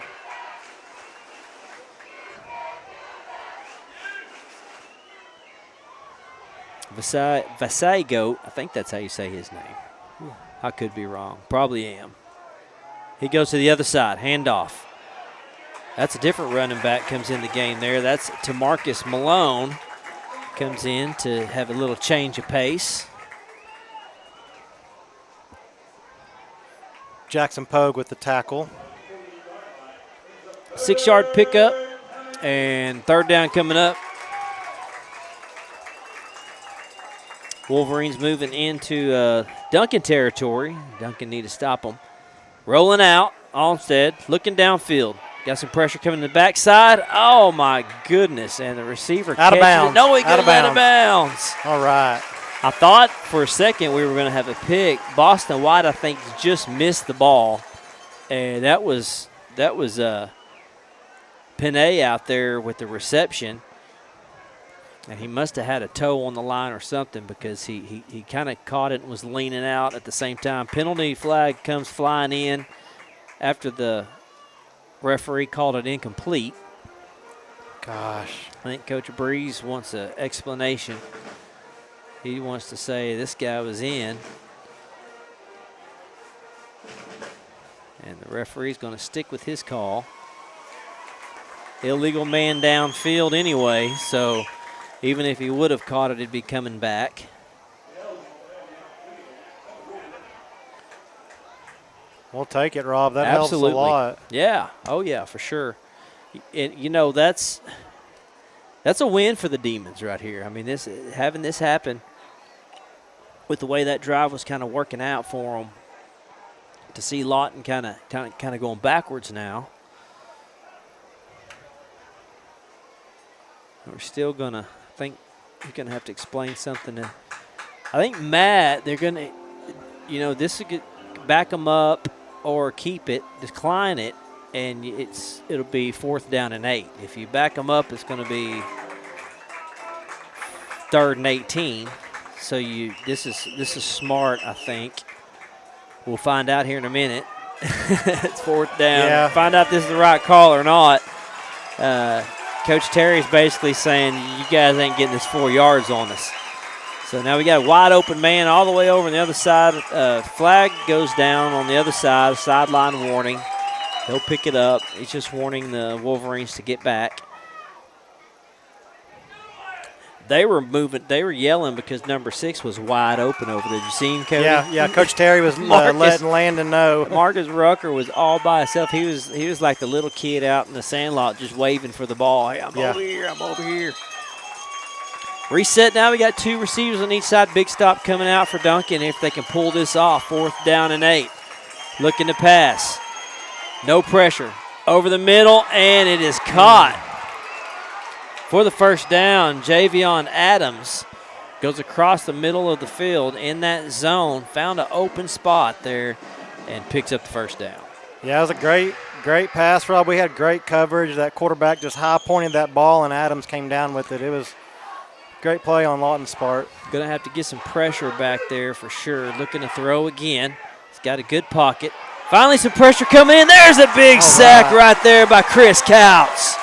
Vasegoat, I think that's how you say his name. I could be wrong. Probably am. He goes to the other side, handoff. That's a different running back comes in the game there. That's Tamarcus Malone. Comes in to have a little change of pace. Jackson Pogue with the tackle. 6-yard pickup, and 3rd down coming up. Wolverines moving into Duncan territory. Duncan need to stop them. Rolling out, Olmsted looking downfield. Got some pressure coming to the backside. Oh, my goodness. And the receiver out of bounds. No, he goes out of bounds. All right. I thought for a second we were going to have a pick. Boston White, I think, just missed the ball. And that was Pinay out there with the reception. And he must have had a toe on the line or something because he kind of caught it and was leaning out at the same time. Penalty flag comes flying in after the referee called it incomplete. Gosh. I think Coach Breeze wants an explanation. He wants to say this guy was in. And the referee's going to stick with his call. Illegal man downfield anyway, so even if he would have caught it, it'd be coming back. We'll take it, Rob. That Absolutely. helps a lot. Yeah. Oh, yeah, for sure. And, you know, that's a win for the Demons right here. I mean, having this happen with the way that drive was kind of working out for them, to see Lawton kind of going backwards now. We're still going to, I think you're going to have to explain something. I think Matt, they're going to, you know, this will back them up or keep it, decline it, and it'll be 4th down and 8. If you back them up, it's going to be 3rd and 18. So this is smart, I think. We'll find out here in a minute. It's 4th down. Yeah. Find out if this is the right call or not. Coach Terry's basically saying, you guys ain't getting this 4 yards on us. So now we got a wide open man all the way over on the other side. Flag goes down on the other side, sideline warning. He'll pick it up. He's just warning the Wolverines to get back. They were moving. They were yelling because number 6 was wide open over there. Did you see him, Cody? Yeah. Coach Terry was letting Landon know. Marcus Rucker was all by himself. He was like the little kid out in the sandlot just waving for the ball. Hey, I'm over here. I'm over here. Reset now. We got 2 receivers on each side. Big stop coming out for Duncan if they can pull this off. 4th down and 8. Looking to pass. No pressure. Over the middle, and it is caught. For the first down, Javion Adams goes across the middle of the field in that zone, found an open spot there, and picks up the first down. Yeah, it was a great pass, Rob. We had great coverage. That quarterback just high-pointed that ball, and Adams came down with it. It was a great play on Lawton's part. Going to have to get some pressure back there for sure. Looking to throw again. He's got a good pocket. Finally some pressure coming in. There's a big sack right there by Chris Couts.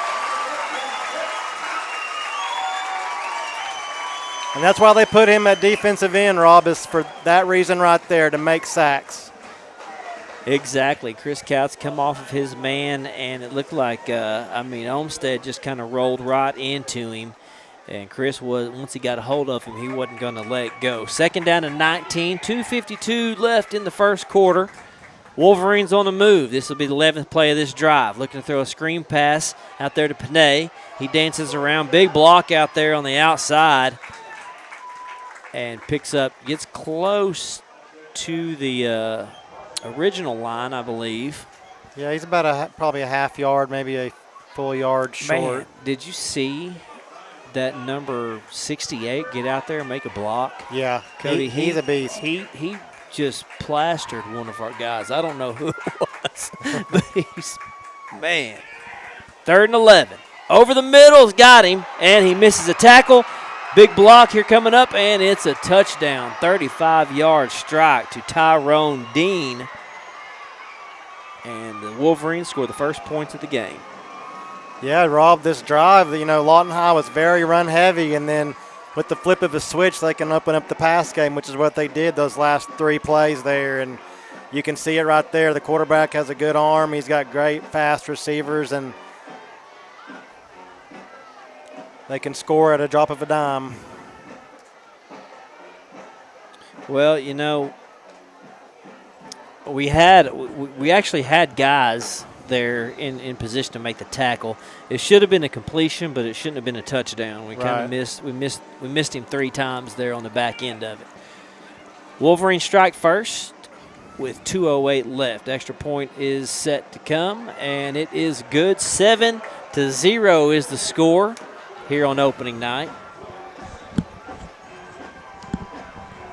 And that's why they put him at defensive end, Rob, is for that reason right there, to make sacks. Exactly. Chris Couts come off of his man, and it looked like, Olmsted just kind of rolled right into him. And Chris once he got a hold of him, he wasn't going to let go. 2nd down and 19, 2:52 left in the first quarter. Wolverines on the move. This will be the 11th play of this drive. Looking to throw a screen pass out there to Panay. He dances around. Big block out there on the outside. And gets close to the original line, I believe. Yeah, he's about probably a half yard, maybe a full yard short. Man, did you see that number 68 get out there and make a block? Yeah, Cody, he's a beast. He just plastered one of our guys. I don't know who it was, but man. 3rd and 11. Over the middle's got him, and he misses a tackle. Big block here coming up, and it's a touchdown. 35-yard strike to Tyrone Dean. And the Wolverines score the first points of the game. Yeah, Rob, this drive, Lawton High was very run-heavy, and then with the flip of a switch, they can open up the pass game, which is what they did those last 3 plays there. And you can see it right there. The quarterback has a good arm. He's got great, fast receivers, and they can score at a drop of a dime. Well, we actually had guys there in position to make the tackle. It should have been a completion, but it shouldn't have been a touchdown. We kind of missed him 3 times there on the back end of it. Wolverine strike first with 2:08 left. Extra point is set to come, and it is good. 7-0 is the score here on opening night.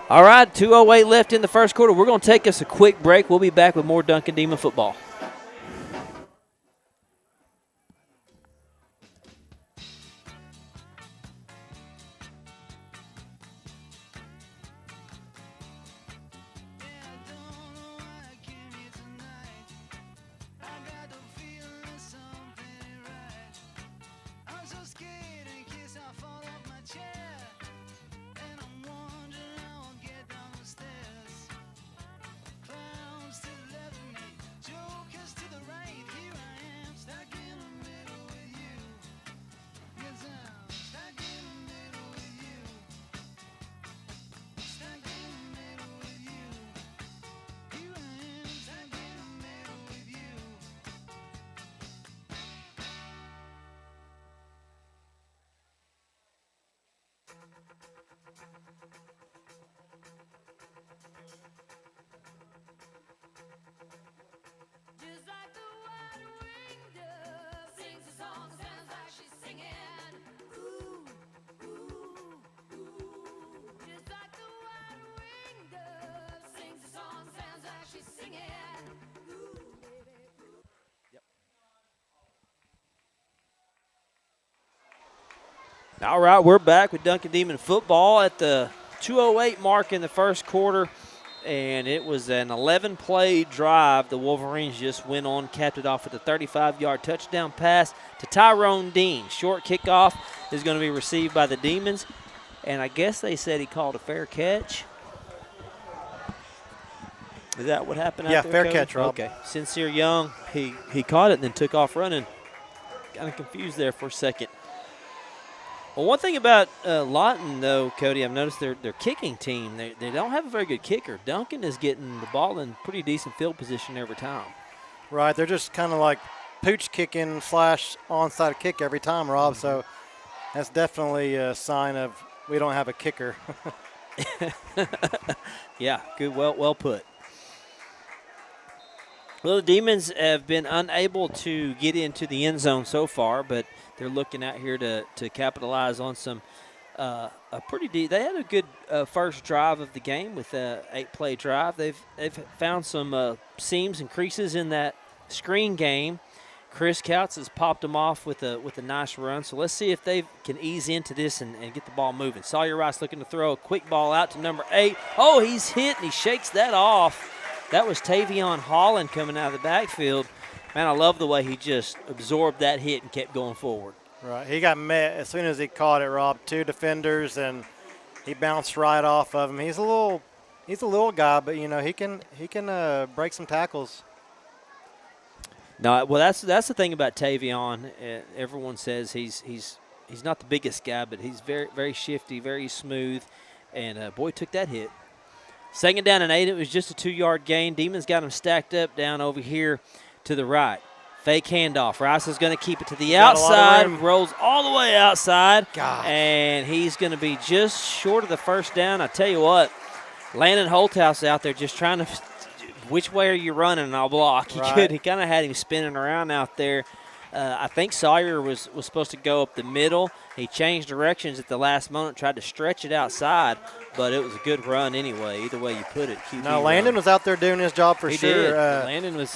All right, 2:08 left in the first quarter. We're going to take us a quick break. We'll be back with more Duncan Demon football. I'm so All right, we're back with Duncan Demon football at the 2:08 mark in the first quarter, and it was an 11-play drive. The Wolverines just went on, capped it off with a 35-yard touchdown pass to Tyrone Dean. Short kickoff is going to be received by the Demons, and I guess they said he called a fair catch. Is that what happened out Yeah, there, fair Cody? catch, Rob. Okay. Sincere Young, he caught it and then took off running. Kind of confused there for a second. Well, one thing about Lawton, though, Cody, I've noticed their kicking team, they don't have a very good kicker. Duncan is getting the ball in pretty decent field position every time. Right, they're just kind of like pooch kicking / onside kick every time, Rob. So that's definitely a sign of we don't have a kicker. Yeah, good, well put. Well, the Demons have been unable to get into the end zone so far, but they're looking out here to capitalize on some a pretty deep. They had a good first drive of the game with an 8-play drive. They've found some seams and creases in that screen game. Chris Couts has popped them off with a nice run. So let's see if they can ease into this and get the ball moving. Sawyer Rice looking to throw a quick ball out to number 8. Oh, he's hit and he shakes that off. That was Tavion Holland coming out of the backfield. Man, I love the way he just absorbed that hit and kept going forward. Right, he got met as soon as he caught it, Rob. 2 defenders, and he bounced right off of him. He's a little guy, but you know he can break some tackles. No, well that's the thing about Tavion. Everyone says he's not the biggest guy, but he's very very shifty, very smooth, and boy took that hit. 2nd down and 8. It was just a 2-yard gain. Demons got him stacked up down over here to the right. Fake handoff. Rice is going to keep it to the outside. Rolls all the way outside. Gosh. And he's going to be just short of the first down. I tell you what, Landon Holthouse out there just trying to, which way are you running and I'll block. He Right. He kind of had him spinning around out there. I think Sawyer was supposed to go up the middle. He changed directions at the last moment, tried to stretch it outside, but it was a good run anyway, either way you put it. QB No, Landon run. was out there doing his job for He sure. did. Landon was.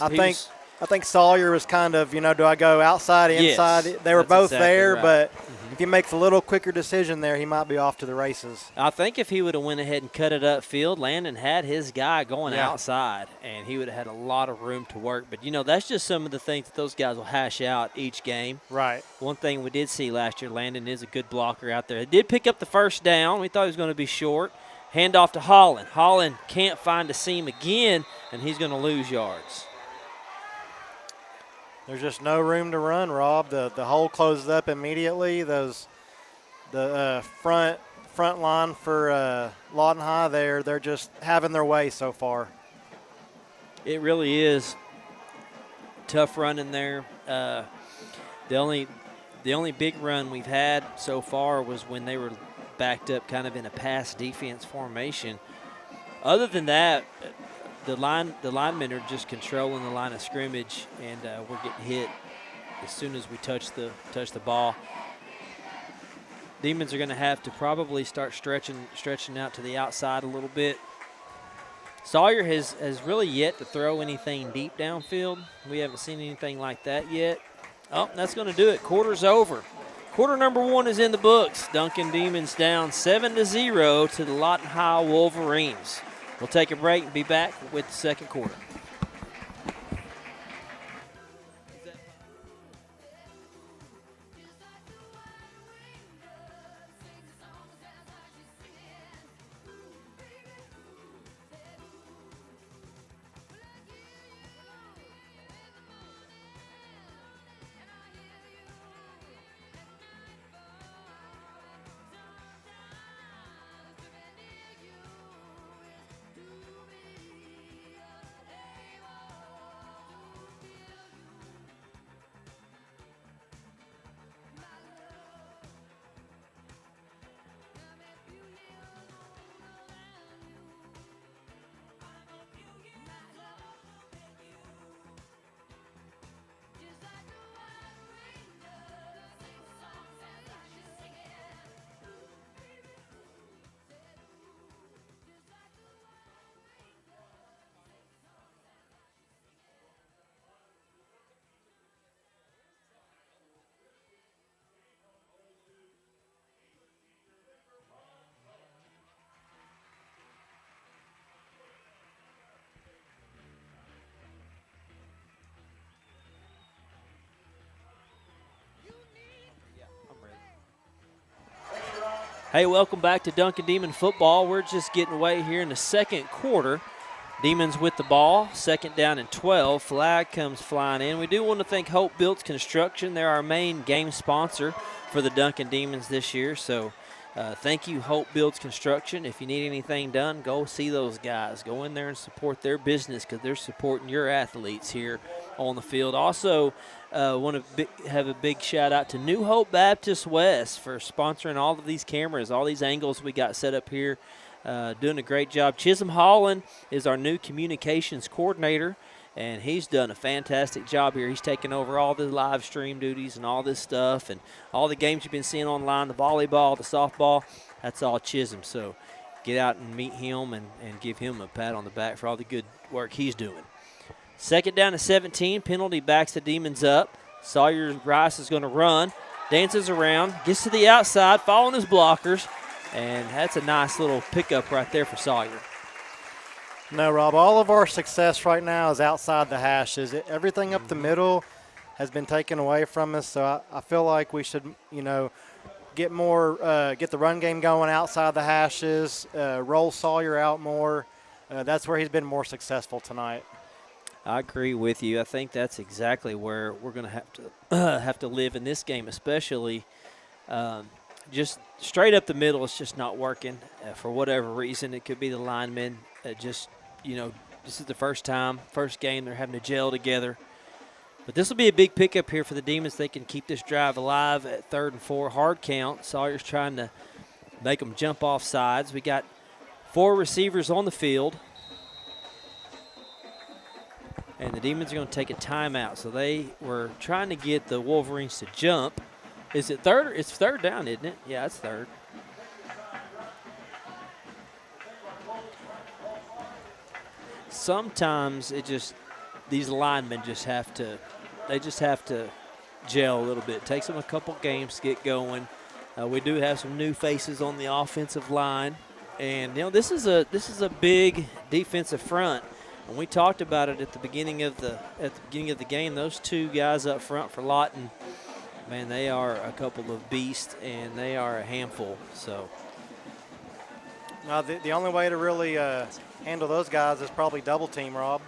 I think Sawyer was kind of, do I go outside, inside? Yes, they were that's both exactly there, right. but if he makes a little quicker decision there, he might be off to the races. I think if he would have went ahead and cut it upfield, Landon had his guy going Yeah. outside, and he would have had a lot of room to work. But, that's just some of the things that those guys will hash out each game. Right. One thing we did see last year, Landon is a good blocker out there. He did pick up the first down. We thought he was going to be short. Handoff to Holland. Holland can't find a seam again, and he's going to lose yards. There's just no room to run, Rob. The hole closes up immediately. The front line for Lawton High they're just having their way so far. It really is tough running there. The only big run we've had so far was when they were backed up kind of in a pass defense formation. Other than that, the linemen are just controlling the line of scrimmage, and we're getting hit as soon as we touch the ball. Demons are going to have to probably start stretching out to the outside a little bit. Sawyer has really yet to throw anything deep downfield. We haven't seen anything like that yet. Oh, that's going to do it. Quarter's over. Quarter number 1 is in the books. Duncan Demons down 7-0 to the Lawton High Wolverines. We'll take a break and be back with the second quarter. Hey, welcome back to Duncan Demon football. We're just getting away here in the second quarter. Demons with the ball, second down and 12. Flag comes flying in. We do want to thank Hope Builds Construction. They're our main game sponsor for the Duncan Demons this year. So thank you, Hope Builds Construction. If you need anything done, go see those guys. Go in there and support their business because they're supporting your athletes here on the field. Also, want to have a big shout out to New Hope Baptist West for sponsoring all of these cameras, all these angles we got set up here. Doing a great job. Chisholm Holland is our new communications coordinator, and he's done a fantastic job here. He's taken over all the live stream duties and all this stuff, and all the games you've been seeing online, the volleyball, the softball, that's all Chisholm. So get out and meet him and give him a pat on the back for all the good work he's doing. Second down to 17. Penalty backs the Demons up. Sawyer Rice is going to run, dances around, gets to the outside, following his blockers. And that's a nice little pickup right there for Sawyer. No, Rob, all of our success right now is outside the hashes. Everything up the middle has been taken away from us, so I feel like we should, get the run game going outside the hashes, roll Sawyer out more. That's where he's been more successful tonight. I agree with you. I think that's exactly where we're going to have to live in this game, especially just straight up the middle. It's just not working for whatever reason. It could be the linemen. This is the first game they're having to gel together. But this will be a big pickup here for the Demons. They can keep this drive alive at 3rd and 4. Hard count. Sawyer's trying to make them jump off sides. We got 4 receivers on the field. And the Demons are going to take a timeout. So they were trying to get the Wolverines to jump. Is it third? It's third down, isn't it? Yeah, it's third. Sometimes these linemen just have to gel a little bit. It takes them a couple games to get going. We do have some new faces on the offensive line, and this is a big defensive front. And we talked about it at the beginning of the game. Those 2 guys up front for Lawton, man, they are a couple of beasts, and they are a handful. So, the only way to really handle those guys is probably double team, Rob.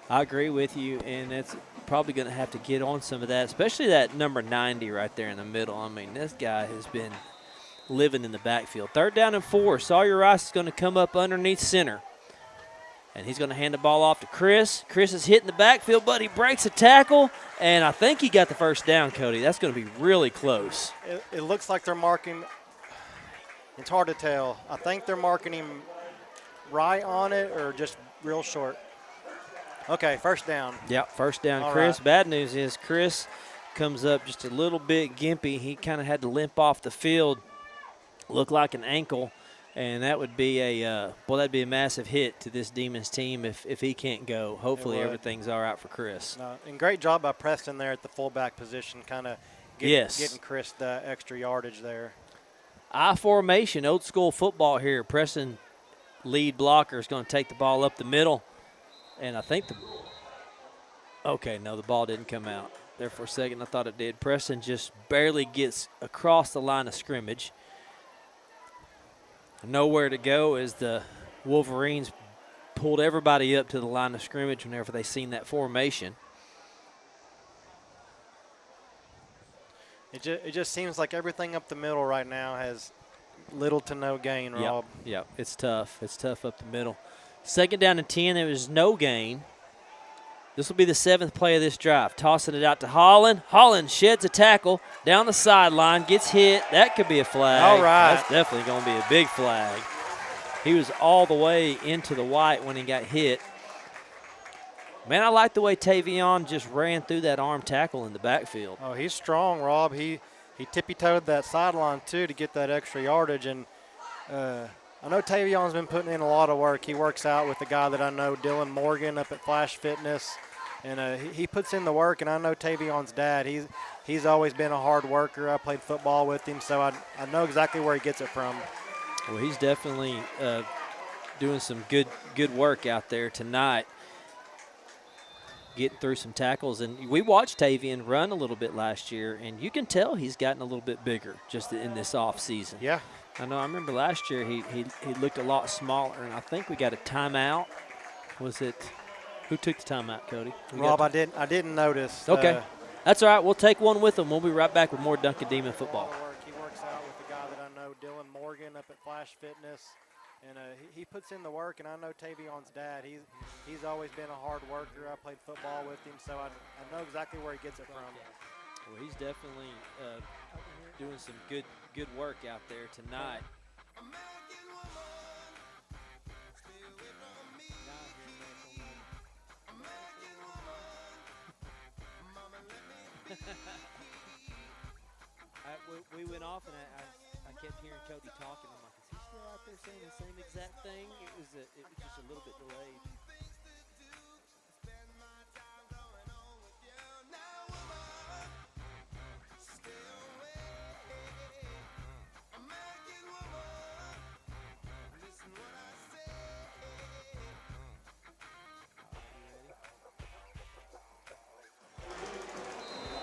I agree with you, and it's probably going to have to get on some of that, especially that number 90 right there in the middle. I mean, this guy has been living in the backfield. 3rd down and 4. Sawyer Rice is going to come up underneath center. And he's going to hand the ball off to Chris. Chris is hitting the backfield, but he breaks a tackle, and I think he got the first down, Cody. That's going to be really close. It looks like they're marking. It's hard to tell. I think they're marking him right on it or just real short. Okay, first down. Yep, first down, All Chris. right. Bad news is Chris comes up just a little bit gimpy. He kind of had to limp off the field, look like an ankle. And that would be that'd be a massive hit to this Demons team if he can't go. Hopefully everything's all right for Chris. And great job by Preston there at the fullback position, kind of getting Chris the extra yardage there. I formation, old school football here. Preston, lead blocker, is going to take the ball up the middle. And I think the ball didn't come out. There for a second I thought it did. Preston just barely gets across the line of scrimmage. Nowhere to go as the Wolverines pulled everybody up to the line of scrimmage whenever they seen that formation. It just seems like everything up the middle right now has little to no gain, Rob. Yep, it's tough. It's tough up the middle. 2nd down and 10, there was no gain. This will be the 7th play of this drive. Tossing it out to Holland. Holland sheds a tackle down the sideline, gets hit. That could be a flag. All right. That's definitely going to be a big flag. He was all the way into the white when he got hit. Man, I like the way Tavion just ran through that arm tackle in the backfield. Oh, he's strong, Rob. He tippy-toed that sideline, too, to get that extra yardage. And I know Tavion's been putting in a lot of work. He works out with a guy that I know, Dylan Morgan, up at Flash Fitness. And he puts in the work, and I know Tavion's dad. He's always been a hard worker. I played football with him, so I know exactly where he gets it from. Well, he's definitely doing some good work out there tonight. getting through some tackles. And we watched Tavian run a little bit last year, and you can tell he's gotten a little bit bigger just in this off season. Yeah. I know. I remember last year he looked a lot smaller, and I think we got a timeout. Was it who took the timeout, Cody? Rob, I didn't notice. Okay, that's all right. We'll take one with him. We'll be right back with more Duncan Demon football. He works out with the guy that I know, Dylan Morgan, up at Flash Fitness, and he puts in the work. And I know Tavion's dad. He's always been a hard worker. I played football with him, so I know exactly where he gets it from. Well, he's definitely doing some good work out there tonight. We went off, and I kept hearing Cody talking. I'm like, is he still out there saying the same exact thing? It was just a little bit delayed.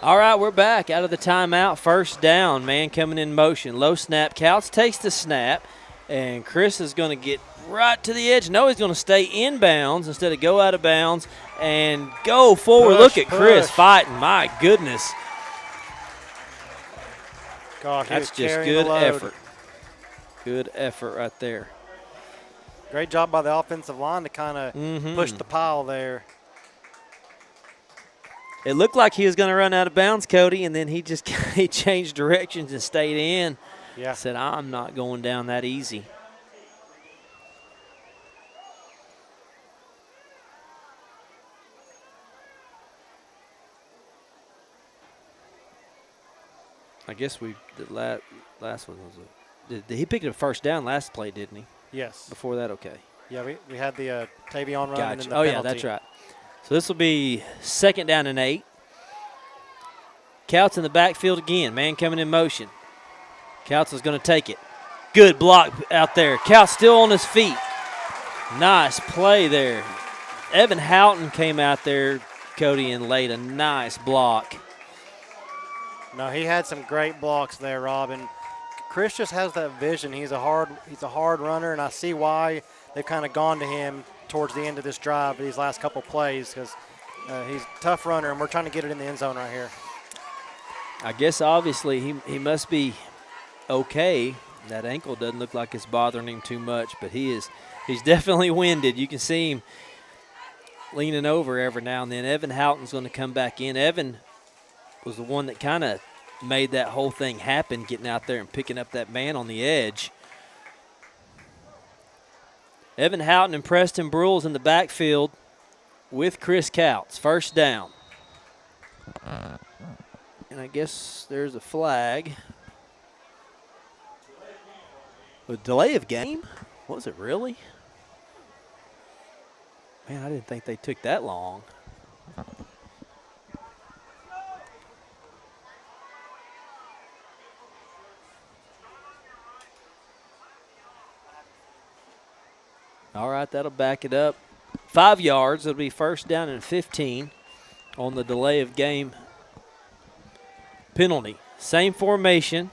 All right, we're back out of the timeout. First down, man coming in motion. Low snap. Couch takes the snap, and Chris is going to get right to the edge. No, he's going to stay in bounds instead of go out of bounds and go forward. Look at Chris fighting. My goodness. Gosh, that's just good effort. Good effort right there. Great job by the offensive line to kind of push the pile there. It looked like he was going to run out of bounds, Cody, and then he changed directions and stayed in. Yeah. Said, I'm not going down that easy. I guess the last one was he picked up a first down last play, didn't he? Yes. Before that, okay. Yeah, we had the Tavion run and then the penalty. penalty. Yeah, that's right. So this will be 2nd down and 8. Couts in the backfield again. Man coming in motion. Couts is going to take it. Good block out there. Couts still on his feet. Nice play there. Evan Houghton came out there, Cody, and laid a nice block. No, he had some great blocks there, Rob. And Chris just has that vision. He's a hard runner, and I see why they've kind of gone to him towards the end of this drive, these last couple plays, because he's a tough runner, and we're trying to get it in the end zone right here. I guess obviously he must be okay. That ankle doesn't look like it's bothering him too much, but he's definitely winded. You can see him leaning over every now and then. Evan Houghton's going to come back in. Evan was the one that kind of made that whole thing happen, getting out there and picking up that man on the edge. Evan Houghton and Preston Brules in the backfield with Chris Couts. First down. And I guess there's a flag. A delay of game? Was it really? Man, I didn't think they took that long. All right, that'll back it up. 5 yards. It'll be 1st down and 15 on the delay of game penalty. Same formation.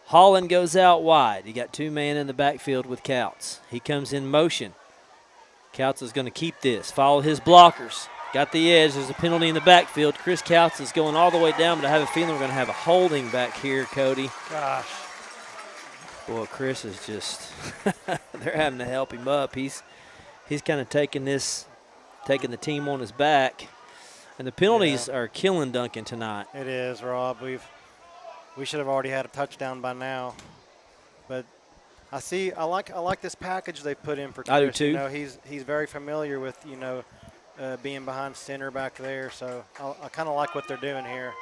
Holland goes out wide. You got 2 men in the backfield with Couts. He comes in motion. Couts is going to keep this. Follow his blockers. Got the edge. There's a penalty in the backfield. Chris Couts is going all the way down, but I have a feeling we're going to have a holding back here, Cody. Gosh. Boy, Chris is just they're having to help him up. He's kind of taking the team on his back. And the penalties are killing Duncan tonight. It is, Rob. We should have already had a touchdown by now. But I like this package they put in for Chris. I do too. You know, he's very familiar with, being behind center back there. So I kind of like what they're doing here.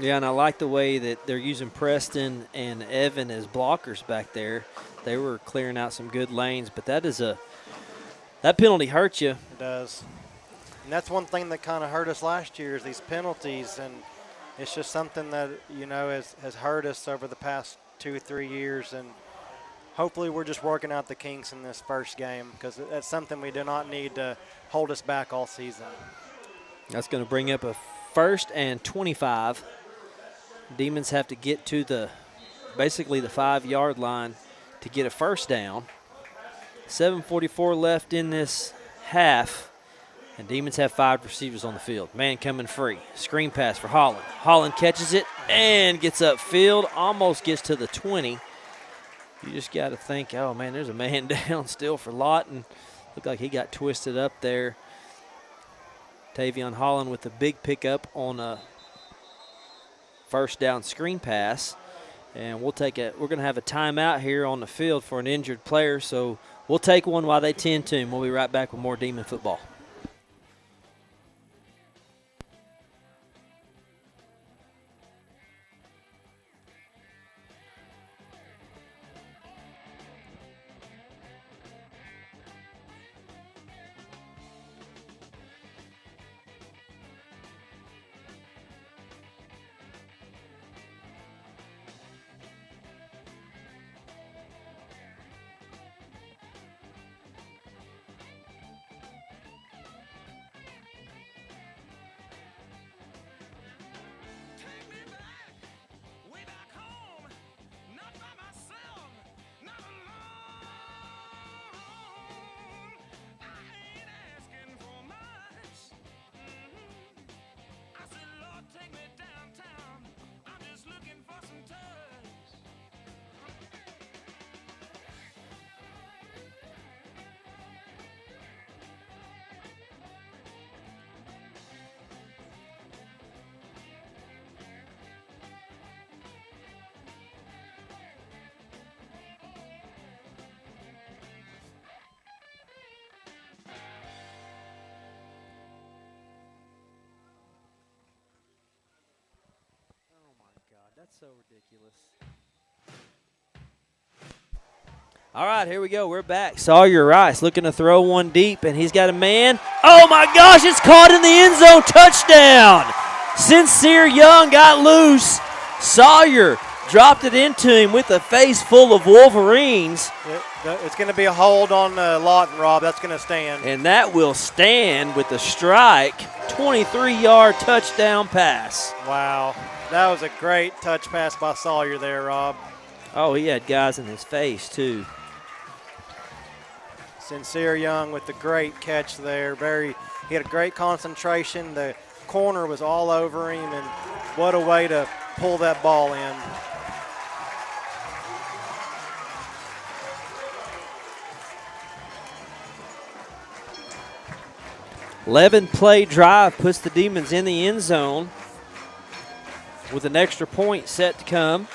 Yeah, and I like the way that they're using Preston and Evan as blockers back there. They were clearing out some good lanes, but that penalty hurts you. It does. And that's one thing that kind of hurt us last year is these penalties, and it's just something that, has hurt us over the past 2 or 3 years. And hopefully we're just working out the kinks in this first game because that's something we do not need to hold us back all season. That's going to bring up a 1st and 25. Demons have to get to basically the 5-yard line to get a first down. 7:44 left in this half, and Demons have 5 receivers on the field. Man coming free. Screen pass for Holland. Holland catches it and gets upfield, almost gets to the 20. You just got to think, oh, man, there's a man down still for Lawton. Looked like he got twisted up there. Tavion Holland with the big pickup on a first down screen pass. And we're going to have a timeout here on the field for an injured player, so we'll take one while they tend to him. We'll be right back with more Demon football. Take me back, way back home, not by myself, not alone. I ain't asking for much. I said, Lord, take me downtown. I'm just looking for some touch. Oh, my God. That's so ridiculous. All right, here we go. We're back. Sawyer Rice looking to throw one deep, and he's got a man. Oh, my gosh, it's caught in the end zone. Touchdown. Sincere Young got loose. Sawyer dropped it into him with a face full of Wolverines. It's going to be a hold on Lawton, Rob. That's going to stand. And that will stand with the strike. 23-yard touchdown pass. Wow. That was a great touch pass by Sawyer there, Rob. Oh, he had guys in his face, too. Sincere Young with the great catch there. He had a great concentration. The corner was all over him, and what a way to pull that ball in. Play drive puts the Demons in the end zone with an extra point set to come.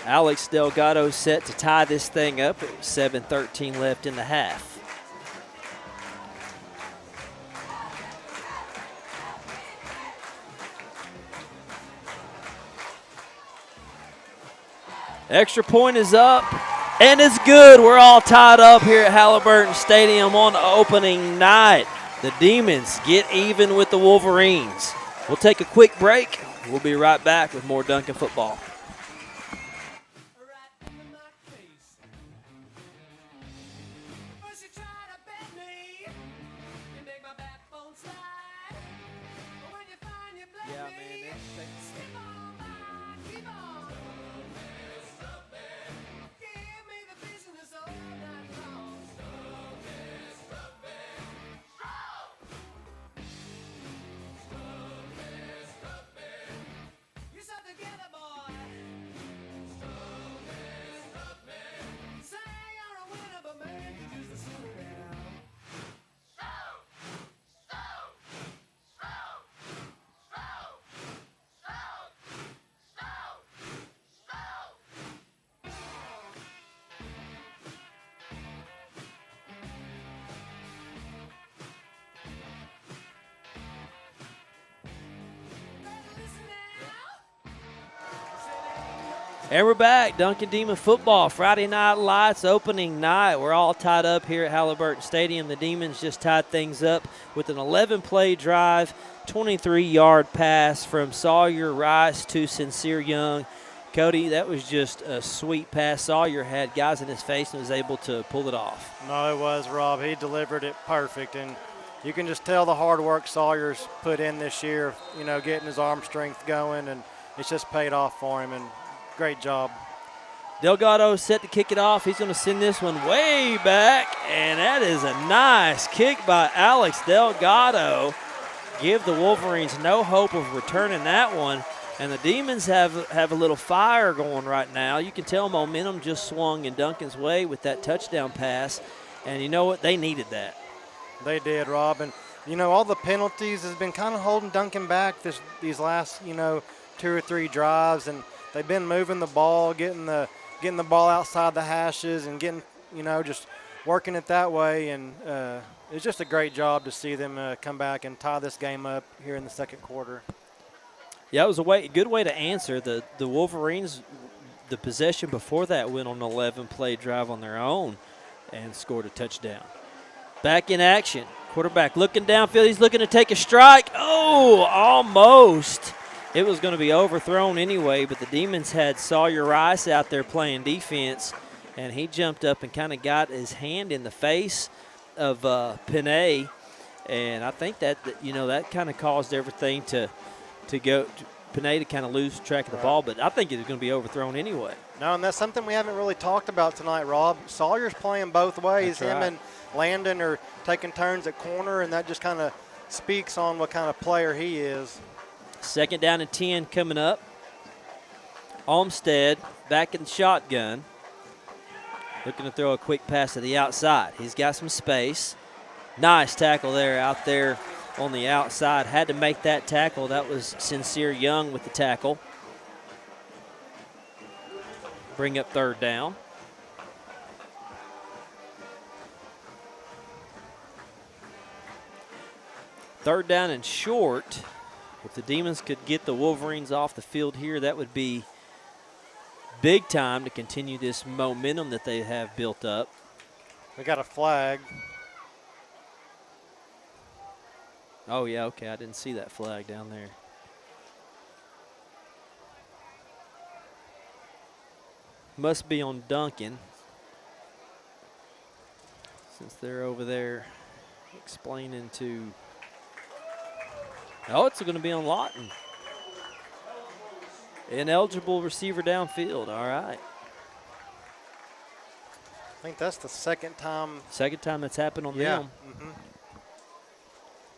Alex Delgado set to tie this thing up. It was 7:13 left in the half. Extra point is up, and it's good. We're all tied up here at Halliburton Stadium on opening night. The Demons get even with the Wolverines. We'll take a quick break. We'll be right back with more Duncan football. Right in my face. First you try to bend me, you make my backbone slide. But when you find you blame me, keep on by, keep on. Give me the business all night long. You stuck together, boy. And we're back. Duncan Demon football. Friday night lights, opening night. We're all tied up here at Halliburton Stadium. The Demons just tied things up with an 11-play drive, 23-yard pass from Sawyer Rice to Sincere Young. Cody, that was just a sweet pass. Sawyer had guys in his face and was able to pull it off. No, it was, Rob. He delivered it perfect. And you can just tell the hard work Sawyer's put in this year, getting his arm strength going, and it's just paid off for him. And great job. Delgado set to kick it off. He's going to send this one way back, and that is a nice kick by Alex Delgado. Give the Wolverines no hope of returning that one, and the Demons have a little fire going right now. You can tell momentum just swung in Duncan's way with that touchdown pass, and you know what? They needed that. They did, Rob, and all the penalties has been kind of holding Duncan back these last 2 or 3 drives, and they've been moving the ball, getting the ball outside the hashes, and getting just working it that way. And it's just a great job to see them come back and tie this game up here in the second quarter. Yeah, it was a good way to answer. The Wolverines, the possession before that, went on an 11-play drive on their own and scored a touchdown. Back in action, quarterback looking downfield. He's looking to take a strike. Oh, almost. It was going to be overthrown anyway, but the Demons had Sawyer Rice out there playing defense, and he jumped up and kind of got his hand in the face of Pinay, and I think that kind of caused everything to go Pinay to kind of lose track of the ball, but I think it was going to be overthrown anyway. No, and that's something we haven't really talked about tonight, Rob. Sawyer's playing both ways. That's right. Him and Landon are taking turns at corner, and that just kind of speaks on what kind of player he is. 2nd down and 10 coming up. Olmstead back in the shotgun. Looking to throw a quick pass to the outside. He's got some space. Nice tackle there out there on the outside. Had to make that tackle. That was Sincere Young with the tackle. Bring up 3rd down. Third down and short. If the Demons could get the Wolverines off the field here, that would be big time to continue this momentum that they have built up. We got a flag. Oh, yeah, okay. I didn't see that flag down there. Must be on Duncan, since they're over there explaining to... Oh, it's going to be on Lawton. Ineligible receiver downfield. All right. I think that's the second time. Second time that's happened on yeah. them. Mm-hmm.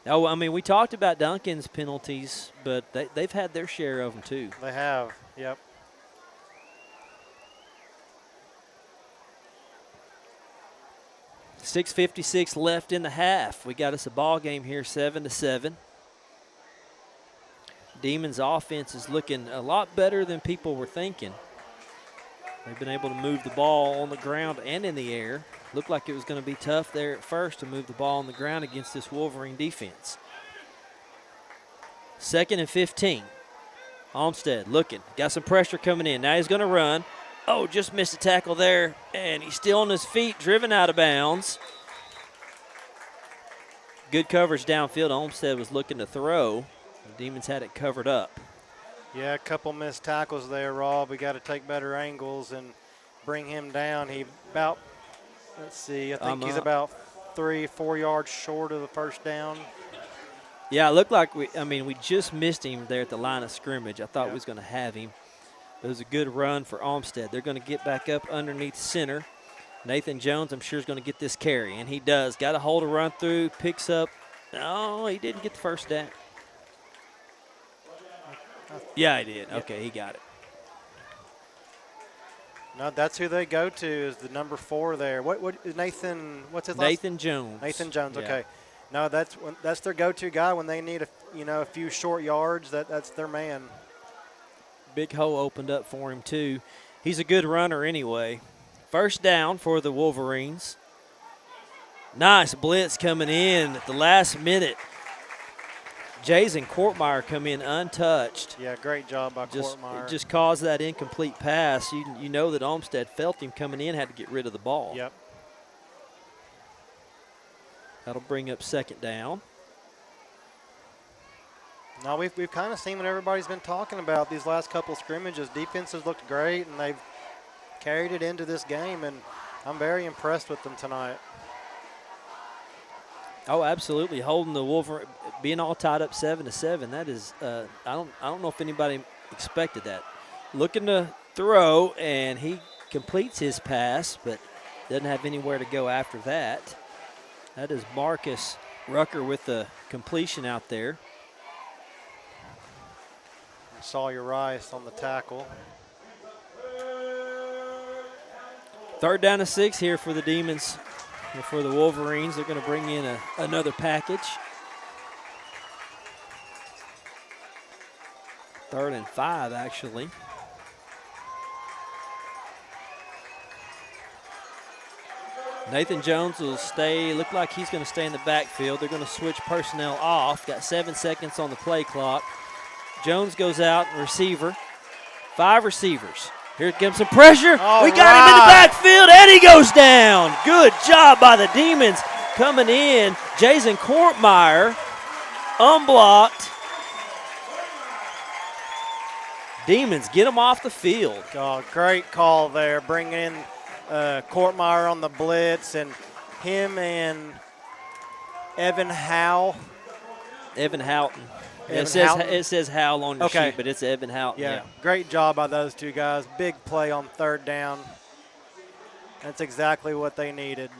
No, I mean, we talked about Duncan's penalties, but they've had their share of them too. They have, yep. .656 left in the half. We got us a ball game here, 7-7. Demons offense is looking a lot better than people were thinking. They've been able to move the ball on the ground and in the air. Looked like it was going to be tough there at first to move the ball on the ground against this Wolverine defense. 2nd and 15. Olmstead looking. Got some pressure coming in. Now he's going to run. Oh, just missed a tackle there. And he's still on his feet, driven out of bounds. Good coverage downfield. Olmstead was looking to throw. The Demons had it covered up. Yeah, a couple missed tackles there, Rob. We got to take better angles and bring him down. He about, let's see, I think he's about 3-4 yards short of the first down. Yeah, it looked like we just missed him there at the line of scrimmage. I thought we was going to have him. It was a good run for Olmstead. They're going to get back up underneath center. Nathan Jones, I'm sure, is going to get this carry, and he does. Got a hold of run through, picks up. No, he didn't get the first down. Yeah, he did. Okay, he got it. No, that's who they go to is the number 4 there. What is Nathan? What's his Nathan last? Jones. Nathan Jones. Yeah. Okay. No, that's their go-to guy when they need a few short yards. That's their man. Big hole opened up for him too. He's a good runner anyway. First down for the Wolverines. Nice blitz coming in at the last minute. Jason Courtmeyer come in untouched. Yeah, great job by Courtmeyer. Just caused that incomplete pass. You know that Olmsted felt him coming in, had to get rid of the ball. Yep. That'll bring up second down. Now we've kind of seen what everybody's been talking about these last couple of scrimmages. Defenses looked great, and they've carried it into this game, and I'm very impressed with them tonight. Oh, absolutely. Holding the Wolverine, being all tied up 7-7. That is, I don't know if anybody expected that. Looking to throw, and he completes his pass, but doesn't have anywhere to go after that. That is Marcus Rucker with the completion out there. Sawyer Rice on the tackle. 3rd down and 6 here for the Demons. And for the Wolverines, they're going to bring in another package. 3rd and 5, actually. Nathan Jones will stay, look like he's going to stay in the backfield. They're going to switch personnel off. Got 7 seconds on the play clock. Jones goes out, receiver. 5 receivers. Here comes some pressure. We got him in the backfield, and he goes down. Good job by the Demons coming in. Jason Courtmeyer, unblocked. Demons get him off the field. Oh, great call there, bringing in Courtmeyer on the blitz, and him and Evan Howell. Evan Houghton. Evan It says Howell on your Okay. sheet, but it's Evan Houghton. Yeah, great job by those two guys. Big play on 3rd down. That's exactly what they needed.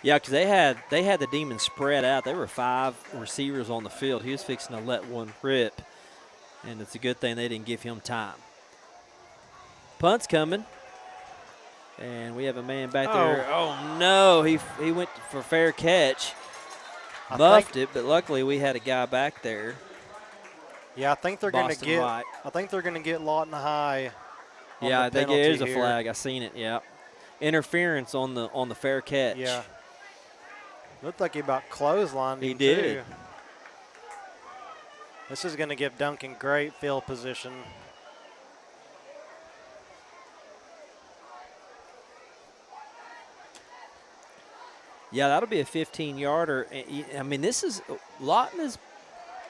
Yeah, because they had the Demons spread out. There were 5 receivers on the field. He was fixing to let one rip, and it's a good thing they didn't give him time. Punt's coming, and we have a man back there. Oh no, he went for fair catch, muffed it, but luckily we had a guy back there. Yeah, I think they're going to Boston get. White. I think they're going to get Lawton High. Yeah, the there's a penalty flag. I seen it. Yeah, interference on the fair catch. Yeah. Looked like he about clotheslined He him, did. too. This is going to give Duncan great field position. Yeah, that'll be a 15-yarder. I mean, this is Lawton is.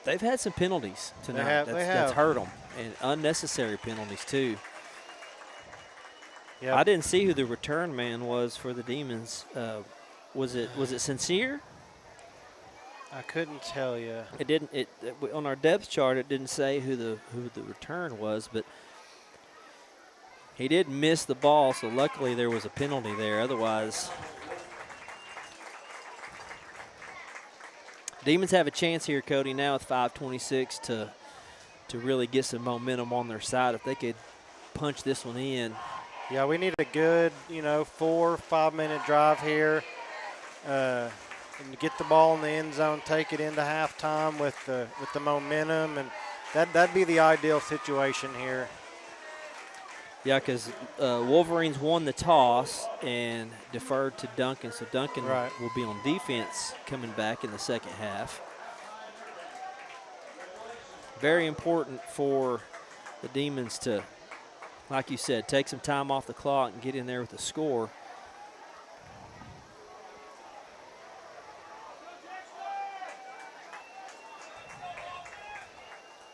They've had some penalties tonight. That's hurt them, and unnecessary penalties too. Yep. I didn't see who the return man was for the Demons. Was it Sincere? I couldn't tell you. It didn't. On our depth chart, it didn't say who the return was, but he did miss the ball. So luckily there was a penalty there. Otherwise, Demons have a chance here, Cody. Now with 5:26 to really get some momentum on their side. If they could punch this one in. Yeah, we need a good, 4 or 5 minute drive here. And get the ball in the end zone, take it into halftime with the momentum, and that'd be the ideal situation here. Yeah, because Wolverines won the toss and deferred to Duncan, so Duncan will be on defense coming back in the second half. Very important for the Demons to, like you said, take some time off the clock and get in there with a score.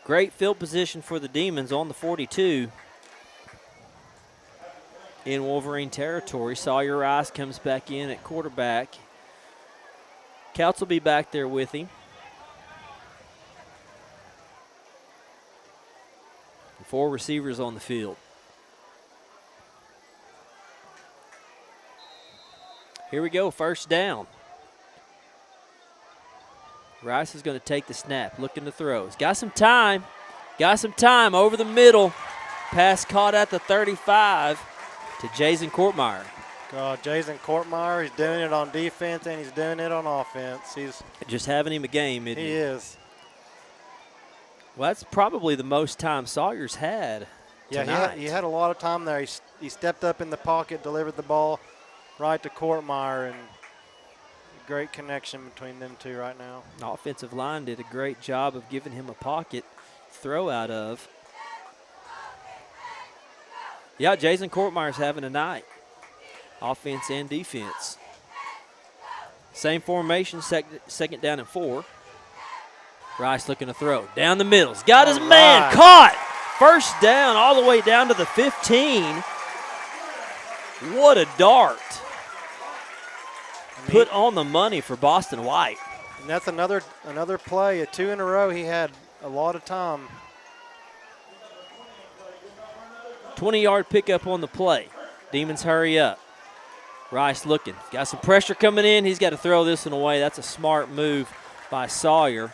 Great field position for the Demons on the 42 in Wolverine territory. Sawyer Rice comes back in at quarterback. Couts will be back there with him. 4 receivers on the field. Here we go, first down. Rice is going to take the snap, looking to throw. He's got some time. Over the middle. Pass caught at the 35 to Jason Courtmeyer. God, Jason Courtmeyer, he's doing it on defense and he's doing it on offense. He's just having him a game, isn't he? He is. Well, that's probably the most time Sawyer's had tonight. Yeah, he had a lot of time there. He stepped up in the pocket, delivered the ball right to Courtmeyer, and great connection between them two right now. Offensive line did a great job of giving him a pocket throw out of. Yeah, Jason Courtmeyer's having a night, offense and defense. Same formation, second down and 4. Rice looking to throw. Down the middle. He's got his man caught. First down all the way down to the 15. What a dart. Put on the money for Boston White. And that's another play, a 2 in a row. He had a lot of time. 20-yard pickup on the play. Demons hurry up. Rice looking. Got some pressure coming in. He's got to throw this one away. That's a smart move by Sawyer.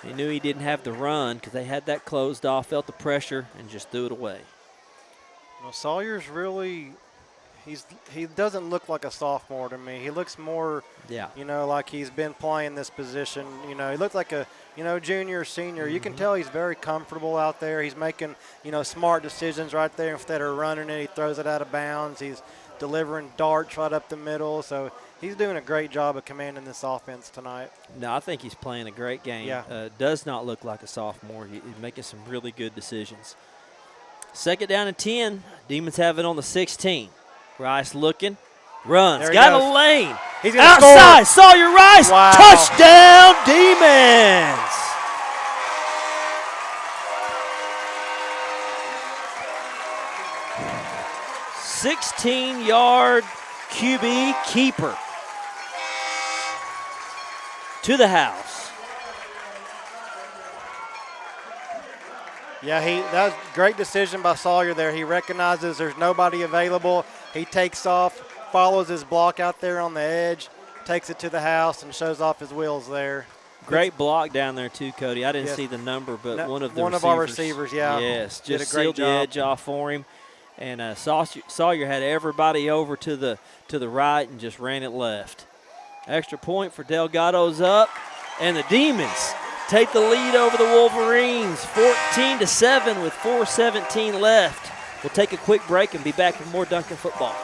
He knew he didn't have the run because they had that closed off, felt the pressure, and just threw it away. Well, Sawyer's really he doesn't look like a sophomore to me. He looks more, like he's been playing this position. He looks like a, junior or senior. You can tell he's very comfortable out there. He's making, smart decisions right there. Instead of running it, he throws it out of bounds. He's delivering darts right up the middle. So he's doing a great job of commanding this offense tonight. No, I think he's playing a great game. Yeah. Does not look like a sophomore. He's making some really good decisions. Second down and 10. Demons have it on the 16. Rice looking. Runs. Got a lane. He's gonna outside. Score. Sawyer Rice. Wow. Touchdown, Demons. $16-yard QB keeper to the house. Yeah, that was a great decision by Sawyer there. He recognizes there's nobody available. He takes off, follows his block out there on the edge, takes it to the house, and shows off his wheels there. Great block down there too, Cody. I didn't see the number, but one of our receivers, yeah. Yes, did just a great sealed the edge off for him. And Sawyer had everybody over to the right and just ran it left. Extra point for Delgado's up, and the Demons take the lead over the Wolverines, 14-7 with 4:17 left. We'll take a quick break and be back with more Duncan football.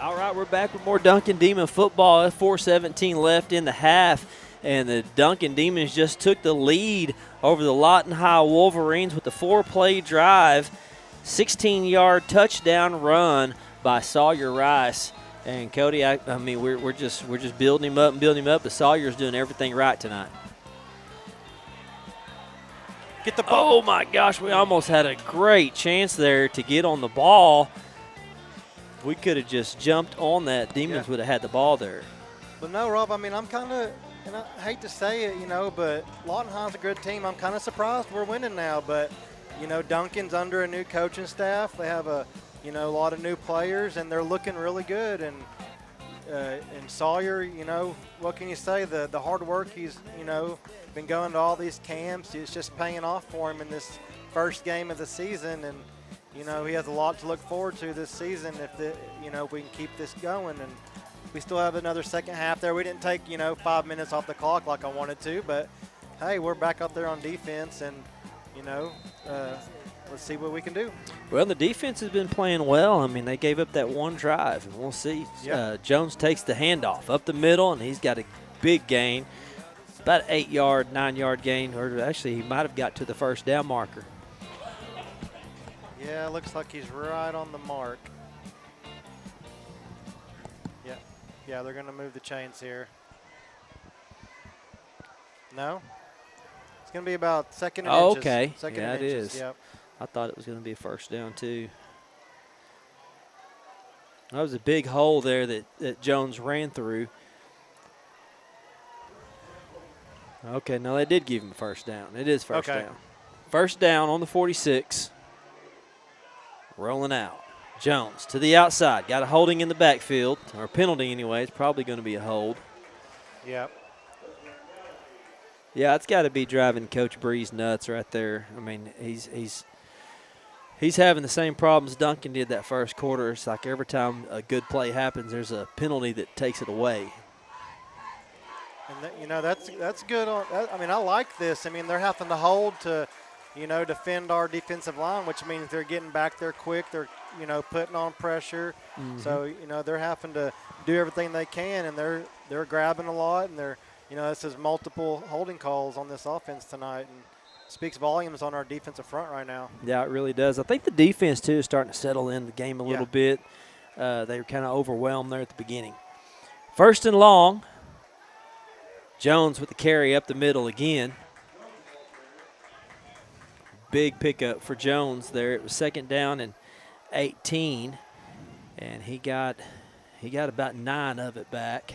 All right, we're back with more Duncan Demon football. 4:17 left in the half, and the Duncan Demons just took the lead over the Lawton High Wolverines with the 4-play drive, 16-yard touchdown run by Sawyer Rice. And Cody, I mean, we're just building him up and building him up. But Sawyer's doing everything right tonight. Get the ball. Oh my gosh, we almost had a great chance there to get on the ball. We could have just jumped on that. Demons would have had the ball there. But no, Rob, I mean, I'm kind of, and I hate to say it, but Lawton High's a good team. I'm kind of surprised we're winning now. But, Duncan's under a new coaching staff. They have a lot of new players, and they're looking really good. And Sawyer, what can you say? The hard work he's, been going to all these camps, it's just paying off for him in this first game of the season. And, he has a lot to look forward to this season if we can keep this going. And we still have another second half there. We didn't take, 5 minutes off the clock like I wanted to, but hey, we're back up there on defense, and, let's see what we can do. Well, the defense has been playing well. I mean, they gave up that one drive, and we'll see. Yeah. Jones takes the handoff up the middle, and he's got a big gain, about 8-yard, 9-yard gain, or actually he might have got to the first down marker. Yeah, looks like he's right on the mark. Yeah, they're going to move the chains here. No? It's going to be about second and inches. Okay. Second yeah, and it inches. is. Yep. I thought it was going to be a first down, too. That was a big hole there that Jones ran through. Okay, no, they did give him a first down. It is first down. First down on the 46. Rolling out. Jones to the outside. Got a holding in the backfield, or a penalty anyway. It's probably going to be a hold. Yep. Yeah, it's got to be driving Coach Breeze nuts right there. I mean, he's having the same problems Duncan did that first quarter. It's like every time a good play happens, there's a penalty that takes it away. And that's good. I mean, I like this. I mean, they're having to hold to, defend our defensive line, which means they're getting back there quick. They're, putting on pressure. Mm-hmm. So, they're having to do everything they can, and they're grabbing a lot, and they're, this is multiple holding calls on this offense tonight, and speaks volumes on our defensive front right now. Yeah, it really does. I think the defense, too, is starting to settle in the game a little bit. They were kind of overwhelmed there at the beginning. First and long. Jones with the carry up the middle again. Big pickup for Jones there. It was second down and 18, and he got about 9 of it back.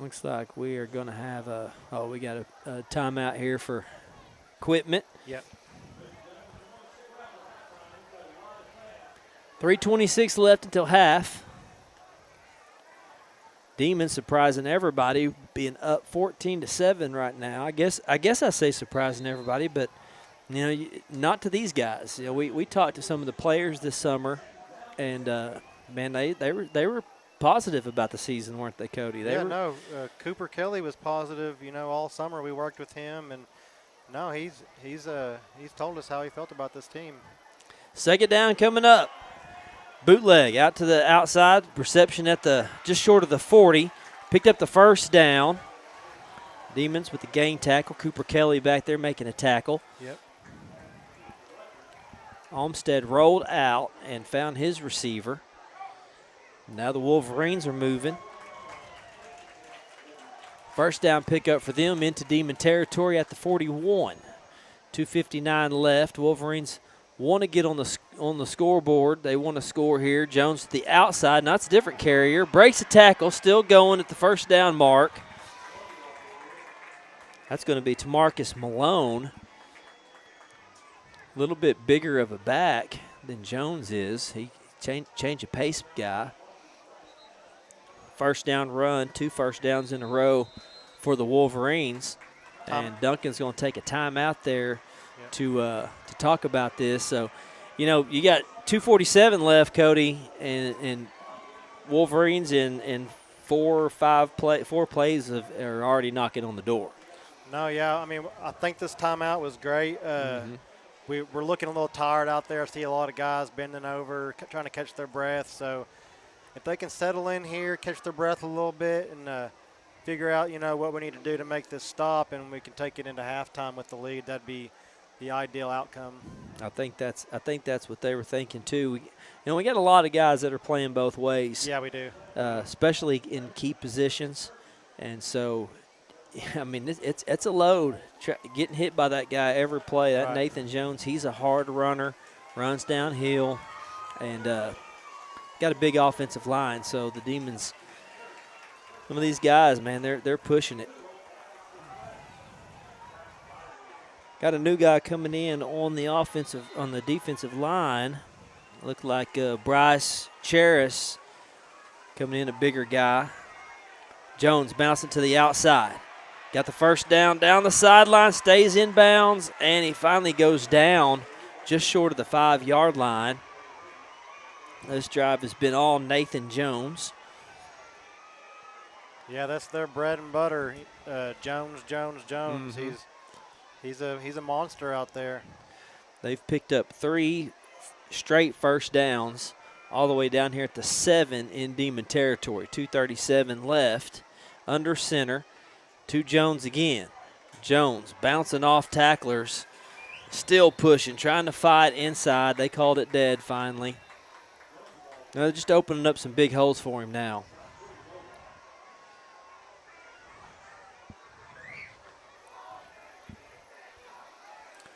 Looks like we are going to have we got a timeout here for equipment. Yep. 3:26 left until half. Demons surprising everybody, being up 14-7 right now. I guess I say surprising everybody, but not to these guys. We talked to some of the players this summer, and man, they were positive about the season, weren't they, Cody? Cooper Kelly was positive. All summer we worked with him, and no, he's told us how he felt about this team. Second down coming up. Bootleg out to the outside. Reception at just short of the 40. Picked up the first down. Demons with the gain tackle. Cooper Kelly back there making a tackle. Yep. Olmstead rolled out and found his receiver. Now the Wolverines are moving. First down pickup for them into Demon territory at the 41. 2:59 left. Wolverines want to get on the scoreboard. They want to score here. Jones to the outside. Now it's a different carrier. Breaks a tackle. Still going at the first down mark. That's going to be Tamarcus Malone. A little bit bigger of a back than Jones is. He change of pace guy. First down run. 2 first downs in a row for the Wolverines. And Duncan's going to take a timeout there to talk about this. So, you got 2:47 left, Cody, and Wolverines in 4 plays are already knocking on the door. No, yeah, I mean, I think this timeout was great. We're looking a little tired out there. I see a lot of guys bending over, trying to catch their breath. So if they can settle in here, catch their breath a little bit, and figure out, what we need to do to make this stop, and we can take it into halftime with the lead, that'd be the ideal outcome. I think that's what they were thinking too. We got a lot of guys that are playing both ways. Yeah, we do. Especially in key positions, and so, I mean, it's a load. Getting hit by that guy every play. That Nathan Jones, he's a hard runner, runs downhill, and got a big offensive line. So the Demons, some of these guys, man, they're pushing it. Got a new guy coming in on the defensive line. Looked like Bryce Charis coming in, a bigger guy. Jones bouncing to the outside. Got the first down the sideline, stays in bounds, and he finally goes down just short of the 5-yard line. This drive has been all Nathan Jones. Yeah, that's their bread and butter. Jones. Mm-hmm. He's a monster out there. They've picked up 3 straight first downs all the way down here at the 7 in Demon territory. 2:37 left. Under center to Jones again. Jones bouncing off tacklers, still pushing, trying to fight inside. They called it dead finally. They're just opening up some big holes for him now.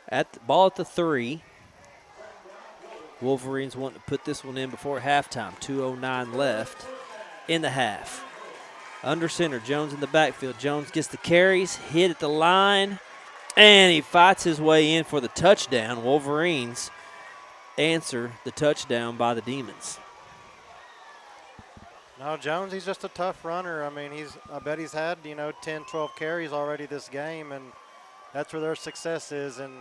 At the ball at the 3. Wolverines want to put this one in before halftime. 2:09 left in the half. Under center, Jones in the backfield. Jones gets the carries, hit at the line, and he fights his way in for the touchdown. Wolverines answer the touchdown by the Demons. No, Jones, he's just a tough runner. I mean, I bet he's had, 10, 12 carries already this game, and that's where their success is. And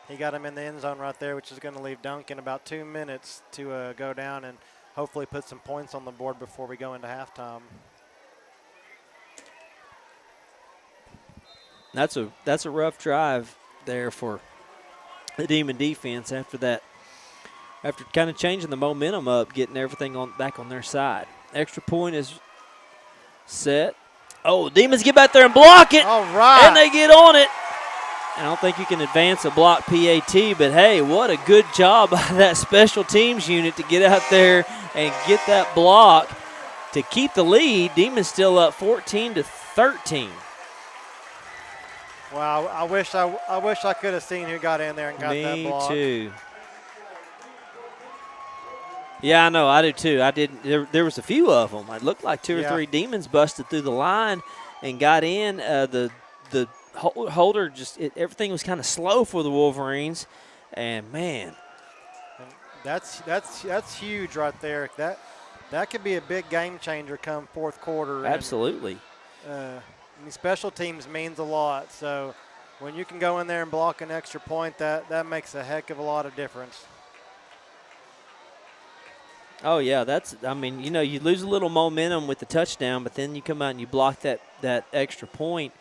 he got him in the end zone right there, which is going to leave Duncan about 2 minutes to go down and hopefully put some points on the board before we go into halftime. That's a rough drive there for the Demon defense after that. After kind of changing the momentum up, getting everything back on their side. Extra point is set. Oh, Demons get back there and block it. All right. And they get on it. I don't think you can advance a block PAT, but hey, what a good job by that special teams unit to get out there and get that block to keep the lead. Demons still up 14-13. Wow, I wish I could have seen who got in there and got that block. Me too. Yeah, I know. I do too. I didn't. There was a few of them. It looked like 2 or 3 Demons busted through the line and got in. The holder everything was kind of slow for the Wolverines, and man, that's huge right there. That could be a big game changer come fourth quarter. Absolutely. Special teams means a lot. So when you can go in there and block an extra point, that makes a heck of a lot of difference. Oh, yeah, you lose a little momentum with the touchdown, but then you come out and you block that extra point.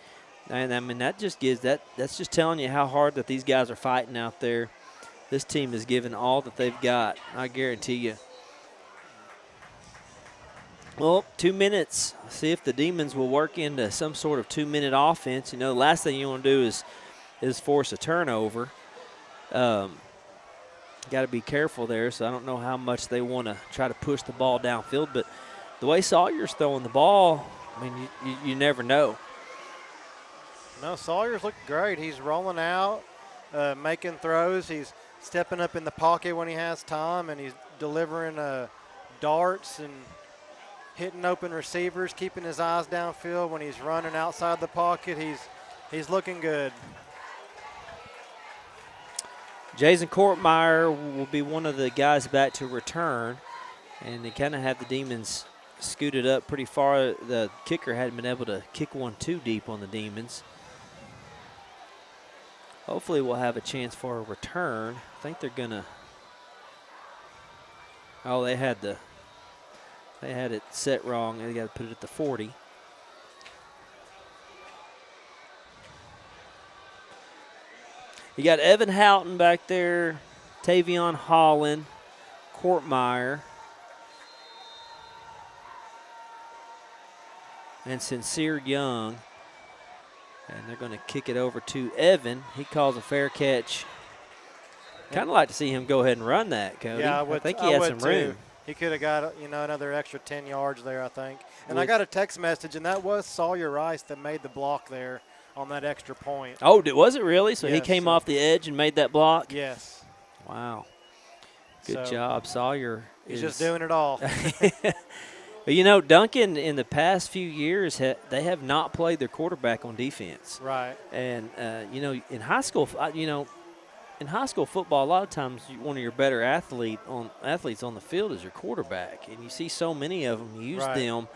And, that's just telling you how hard that these guys are fighting out there. This team is giving all that they've got, I guarantee you. Well, 2 minutes. See if the Demons will work into some sort of 2-minute offense. The last thing you want to do is force a turnover. Got to be careful there, so I don't know how much they want to try to push the ball downfield. But the way Sawyer's throwing the ball, you never know. No, Sawyer's looked great. He's rolling out, making throws. He's stepping up in the pocket when he has time, and he's delivering darts and hitting open receivers, keeping his eyes downfield. When he's running outside the pocket, he's looking good. Jason Kortmeyer will be one of the guys back to return, and they kind of have the Demons scooted up pretty far. The kicker hadn't been able to kick one too deep on the Demons. Hopefully we'll have a chance for a return. I think they're going to – oh, they had it set wrong. They got to put it at the 40. You got Evan Houghton back there, Tavion Holland, Kortmeyer, and Sincere Young. And they're going to kick it over to Evan. He calls a fair catch. Kind of like to see him go ahead and run that, Cody. Yeah, I think he had some room. He could have got another extra 10 yards there, I think. And With, I got a text message, and that was Sawyer Rice that made the block there on that extra point. Oh, was it really? So yes, he came off the edge and made that block? Yes. Wow. Good job. Sawyer He's just doing it all. Duncan in the past few years, they have not played their quarterback on defense. Right. And, in high school, in high school football, a lot of times one of your better athletes on the field is your quarterback. And you see so many of them use them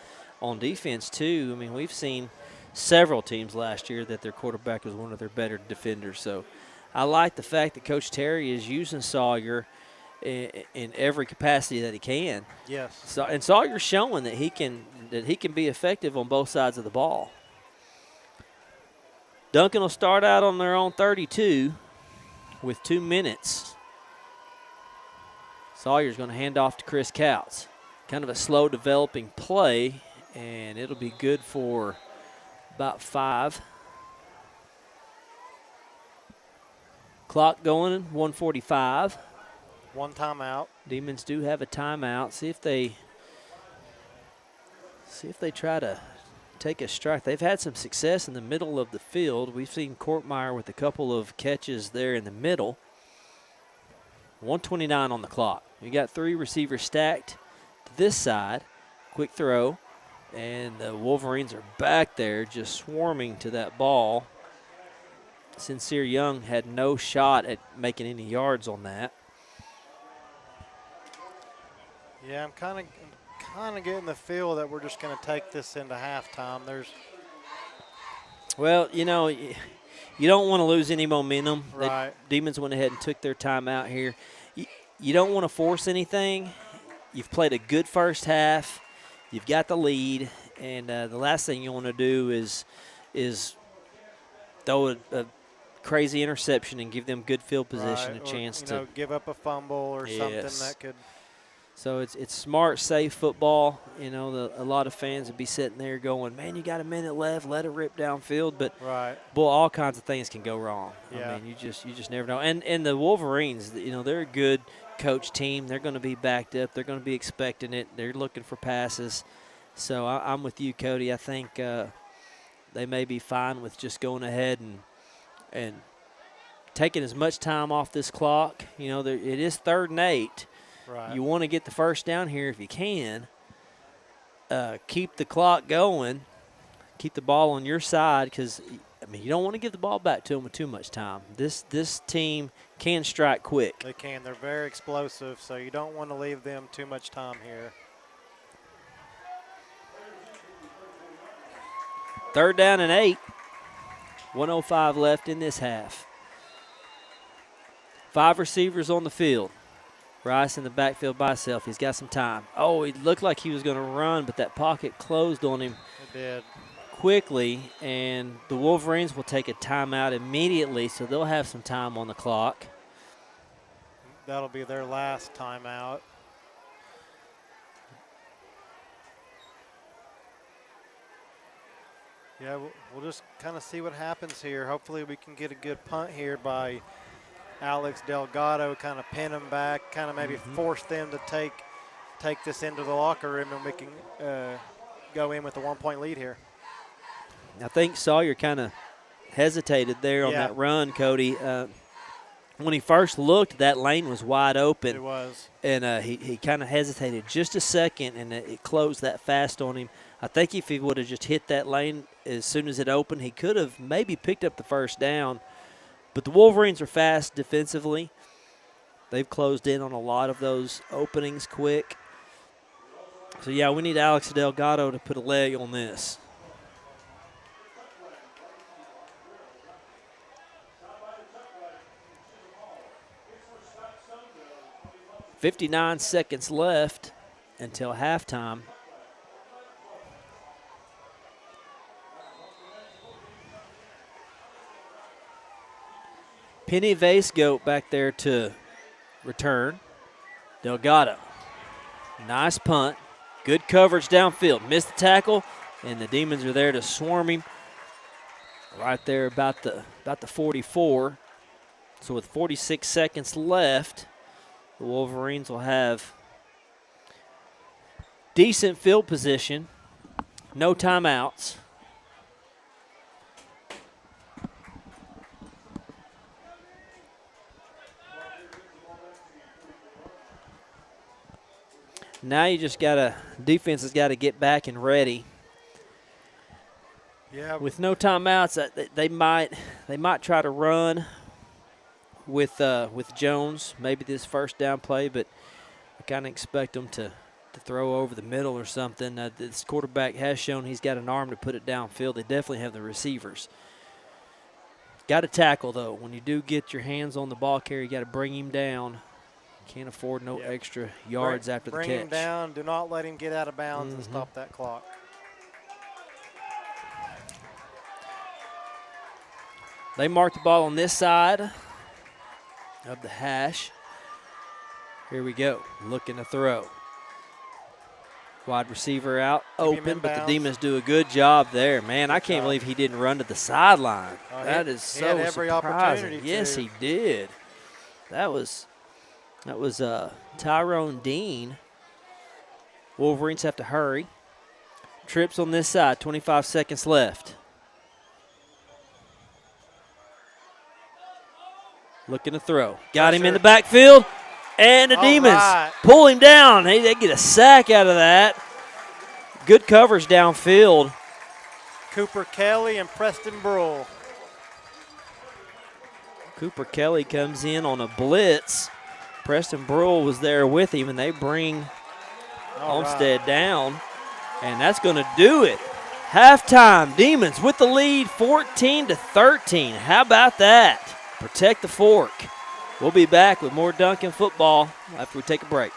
on defense too. We've seen several teams last year that their quarterback was one of their better defenders. So I like the fact that Coach Terry is using Sawyer in every capacity that he can. Yes. So, and Sawyer's showing that he can be effective on both sides of the ball. Duncan will start out on their own 32 with 2 minutes. Sawyer's going to hand off to Chris Couts. Kind of a slow developing play, and it'll be good for about 5. Clock going, 1:45. 1 timeout. Demons do have a timeout. See if they try to take a strike. They've had some success in the middle of the field. We've seen Kortmeyer with a couple of catches there in the middle. 1:29 on the clock. We got 3 receivers stacked to this side. Quick throw, and the Wolverines are back there just swarming to that ball. Sincere Young had no shot at making any yards on that. Yeah, I'm kind of getting the feel that we're just going to take this into halftime. Well, you don't want to lose any momentum. Right. Demons went ahead and took their time out here. You don't want to force anything. You've played a good first half. You've got the lead, and the last thing you want to do is throw a crazy interception and give them good field position, right. a chance to give up a fumble or something that could. So it's smart, safe football. A lot of fans would be sitting there going, man, you got a minute left, let it rip downfield. But, right. boy, all kinds of things can go wrong. Yeah. I mean, you just never know. And the Wolverines, they're a good coach team. They're going to be backed up. They're going to be expecting it. They're looking for passes. So I'm with you, Cody. I think they may be fine with just going ahead and taking as much time off this clock. It is 3rd and 8. Right. You want to get the first down here if you can. Keep the clock going. Keep the ball on your side because, you don't want to give the ball back to them with too much time. This team can strike quick. They can. They're very explosive, so you don't want to leave them too much time here. 3rd down and 8. 1:05 left in this half. 5 receivers on the field. Rice in the backfield by himself. He's got some time. Oh, he looked like he was going to run, but that pocket closed on him It did. quickly, and the Wolverines will take a timeout immediately, so they'll have some time on the clock. That'll be their last timeout. Yeah, we'll just kind of see what happens here. Hopefully we can get a good punt here by Alex Delgado, kind of pin them back, kind of maybe force them to take this into the locker room, and we can go in with a 1-point lead here. I think Sawyer kind of hesitated there on that run, Cody. When he first looked, that lane was wide open. It was. And he kind of hesitated just a second, and it closed that fast on him. I think if he would have just hit that lane as soon as it opened, he could have maybe picked up the first down. But the Wolverines are fast defensively. They've closed in on a lot of those openings quick. So, yeah, we need Alex Delgado to put a leg on this. .59 seconds left until halftime. Penny Vasegoat back there to return. Delgado. Nice punt. Good coverage downfield. Missed the tackle, and the Demons are there to swarm him right there about the 44. So with 46 seconds left, the Wolverines will have decent field position. No timeouts. Now you just defense has got to get back and ready. Yeah. With no timeouts, they might try to run with Jones, maybe this first down play, but I kind of expect them to throw over the middle or something. This quarterback has shown he's got an arm to put it downfield. They definitely have the receivers. Got to tackle, though. When you do get your hands on the ball carrier, you got to bring him down. Can't afford no extra yards after the catch. Bring him down. Do not let him get out of bounds and stop that clock. They mark the ball on this side of the hash. Here we go. Looking to throw. Wide receiver out open, but the Demons do a good job there. Man, I can't believe he didn't run to the sideline. That is so surprising. He had every opportunity to. Yes, he did. That was Tyrone Dean. Wolverines have to hurry. Trips on this side, 25 seconds left. Looking to throw. Got him in the backfield. And the Demons pull him down. Hey, they get a sack out of that. Good coverage downfield. Cooper Kelly and Preston Brull. Cooper Kelly comes in on a blitz. Preston Brull was there with him, and they bring Olmsted down. And that's going to do it. Halftime, Demons with the lead, 14-13. How about that? Protect the fork. We'll be back with more Duncan football after we take a break.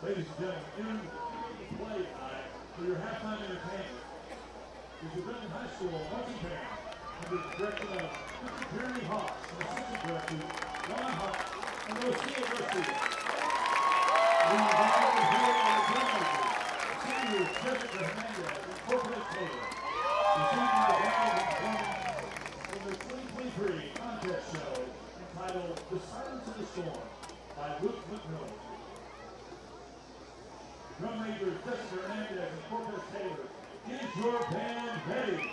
Ladies and gentlemen, in play tonight for your halftime entertainment is the Duncan High School marching band under the direction of Mr. Jeremy Hawks and assistant director Lawton High and Rocio Garcia. We invite you here on the drum major, senior Jessica Hernandez and Corporate Taylor, receiving the band and performing from the 2023 contest show entitled The Silence of the Storm by Luke McMillan. Drum major Jessica Hernandez and Corpus Taylor, get your band ready.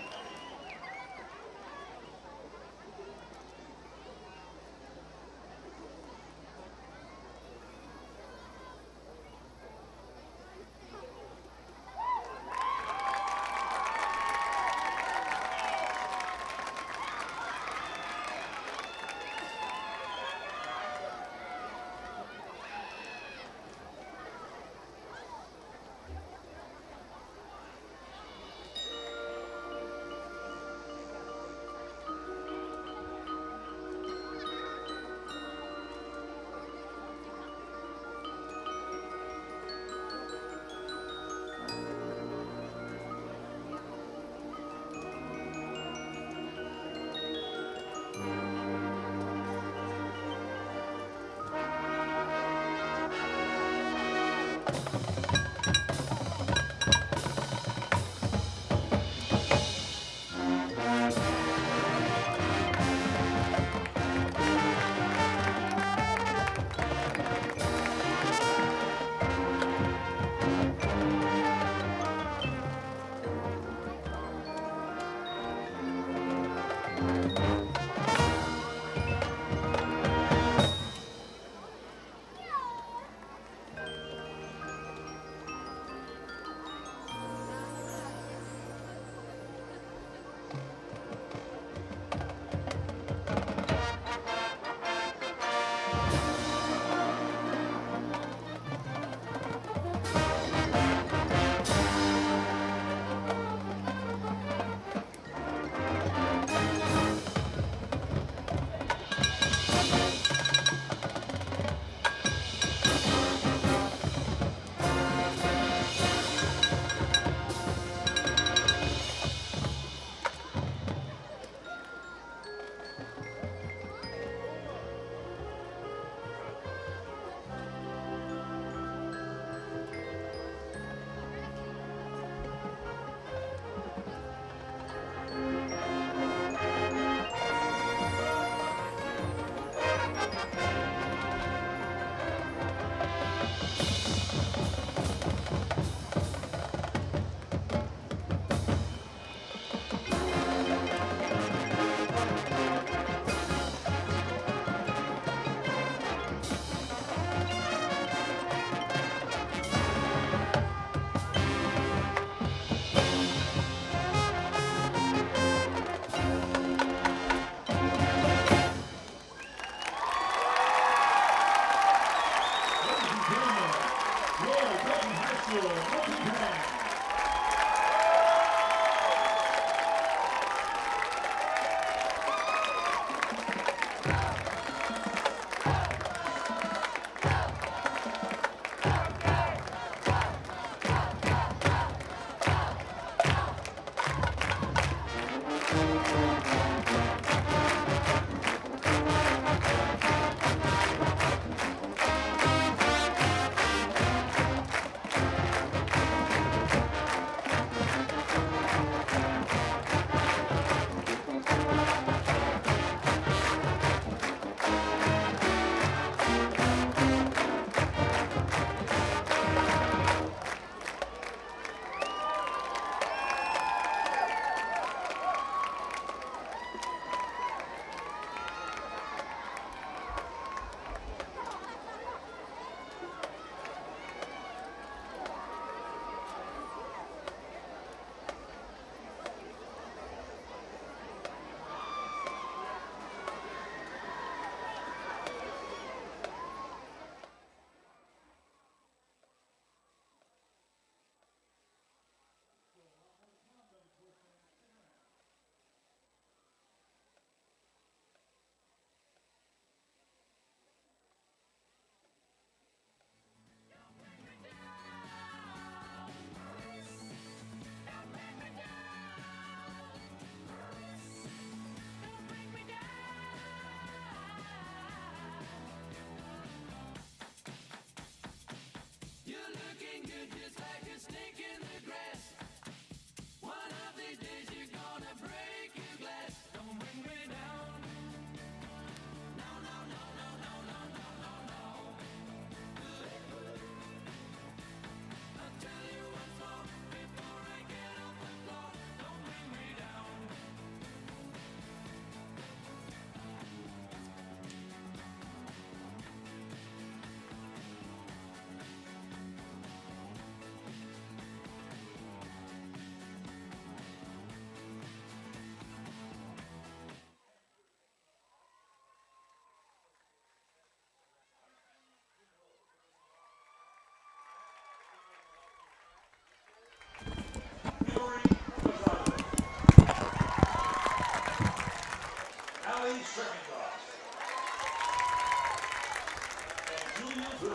Wilson.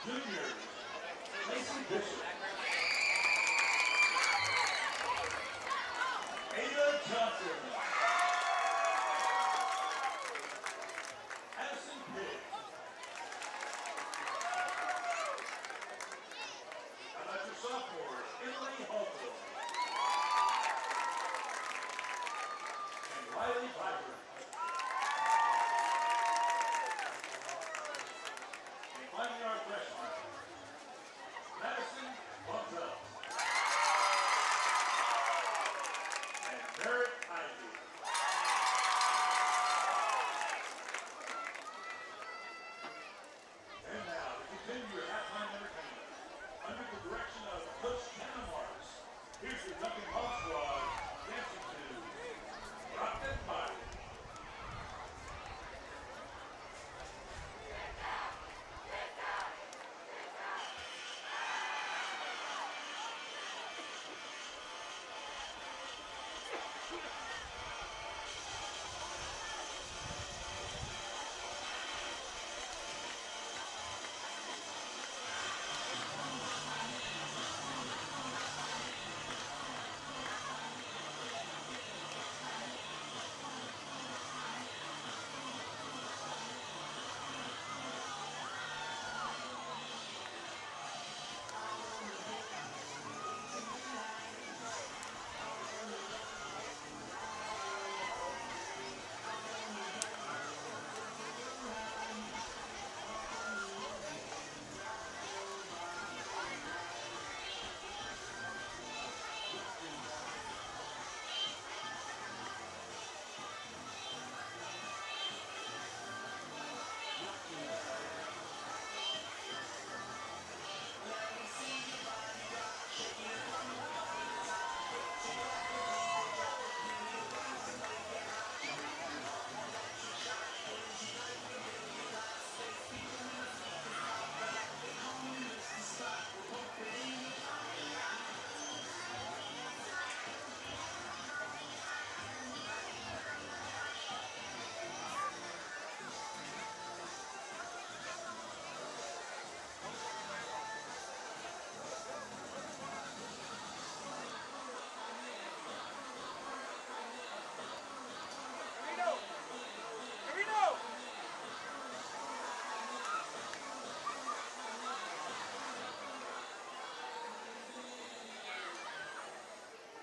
Juniors, Mason Bishop. Ada Johnson. Addison Pitt. How about your sophomores, Emily Halter and Riley Piper. And finally our freshman, Madison Montel and Merritt Ivy. And now, to continue your halftime entertainment, under the direction of Coach Shannon Marks, here's the Duncan Hall squad dancing to Rock That Body.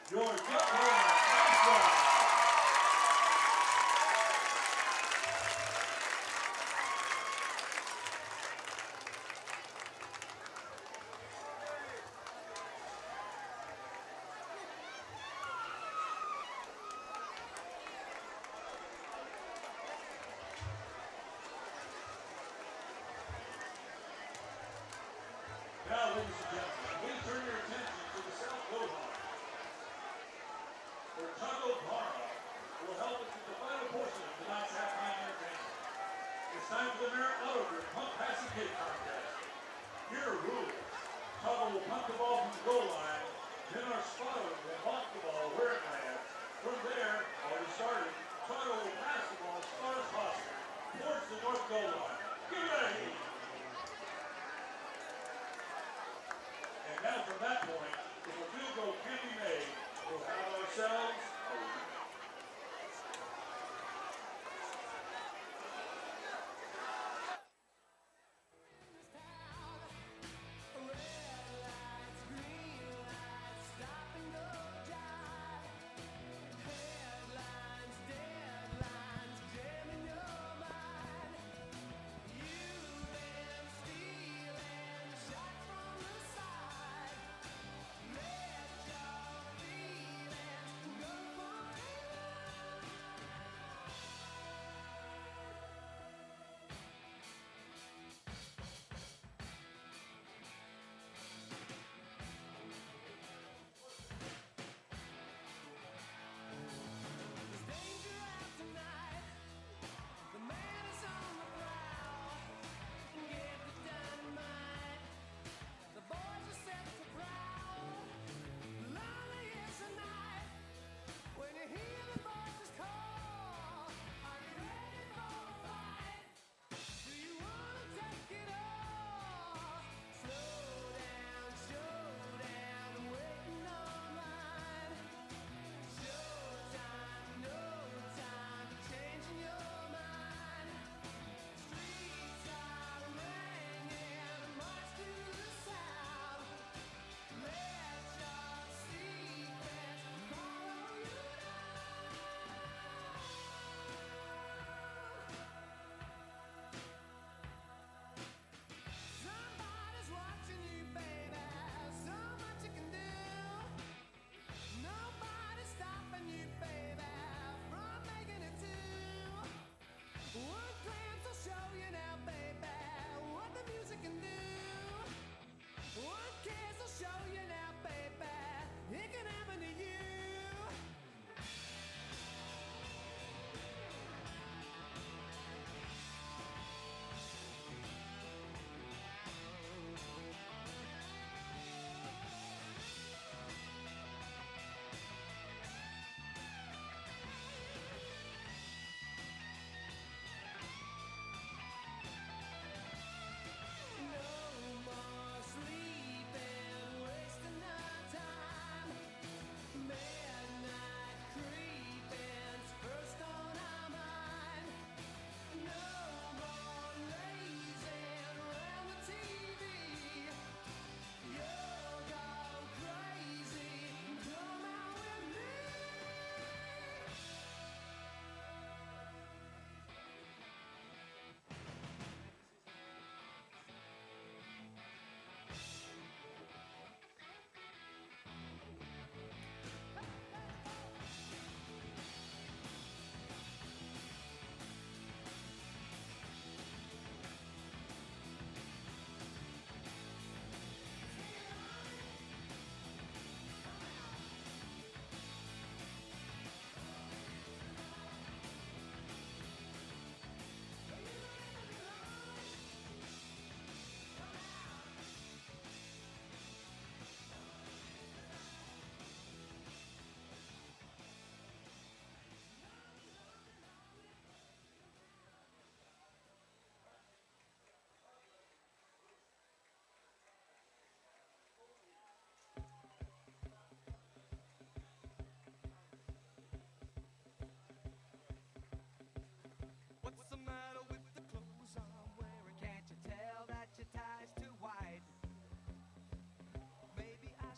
Your Duncan Hall. Now, ladies and gentlemen, please turn your attention to the South Goal Line, where Taco Parma will help us with the final portion of tonight's halftime entertainment. It's time for the Merritt Auto Group Pump Passing Cake Contest. Here are rules. Taco will pump the ball from the goal line, then our spotter will block the ball where it lands. From there, already started, Taco will pass the ball as far as possible towards the north goal line. Get ready! And now from that point, if a field goal can be made, we'll have ourselves a win. Headlines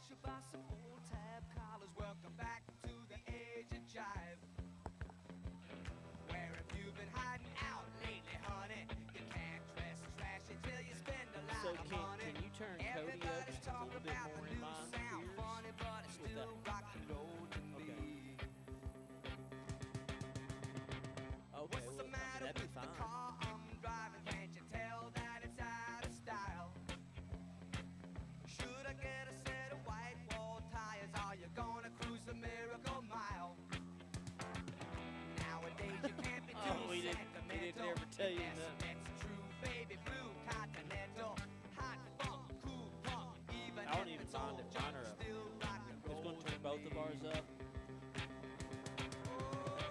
you buy some old tab collars. Welcome back to the age of jive. Where have you been hiding out lately, honey? You can't dress trashy till you spend a lot So of can money. you turn Cody up Everybody's just a little talking bit about more the in new my sound, ears? funny, but it's With still that. rock and roll to me. Okay, What's the matter that'd be with the fine. car I'm driving? Can't you tell that it's out of style? Should I get a set of white wall tires? Are you gonna cruise the Miracle Mile? Nowadays you can't be too Oh, he didn't sentimental. ever tell you Yes, that. it's true, baby blue, continental, hot funk, cool punk, even I don't if even it's mind old it. junk, Mine are up. still rock and It's roll going to turn to both of me. ours up.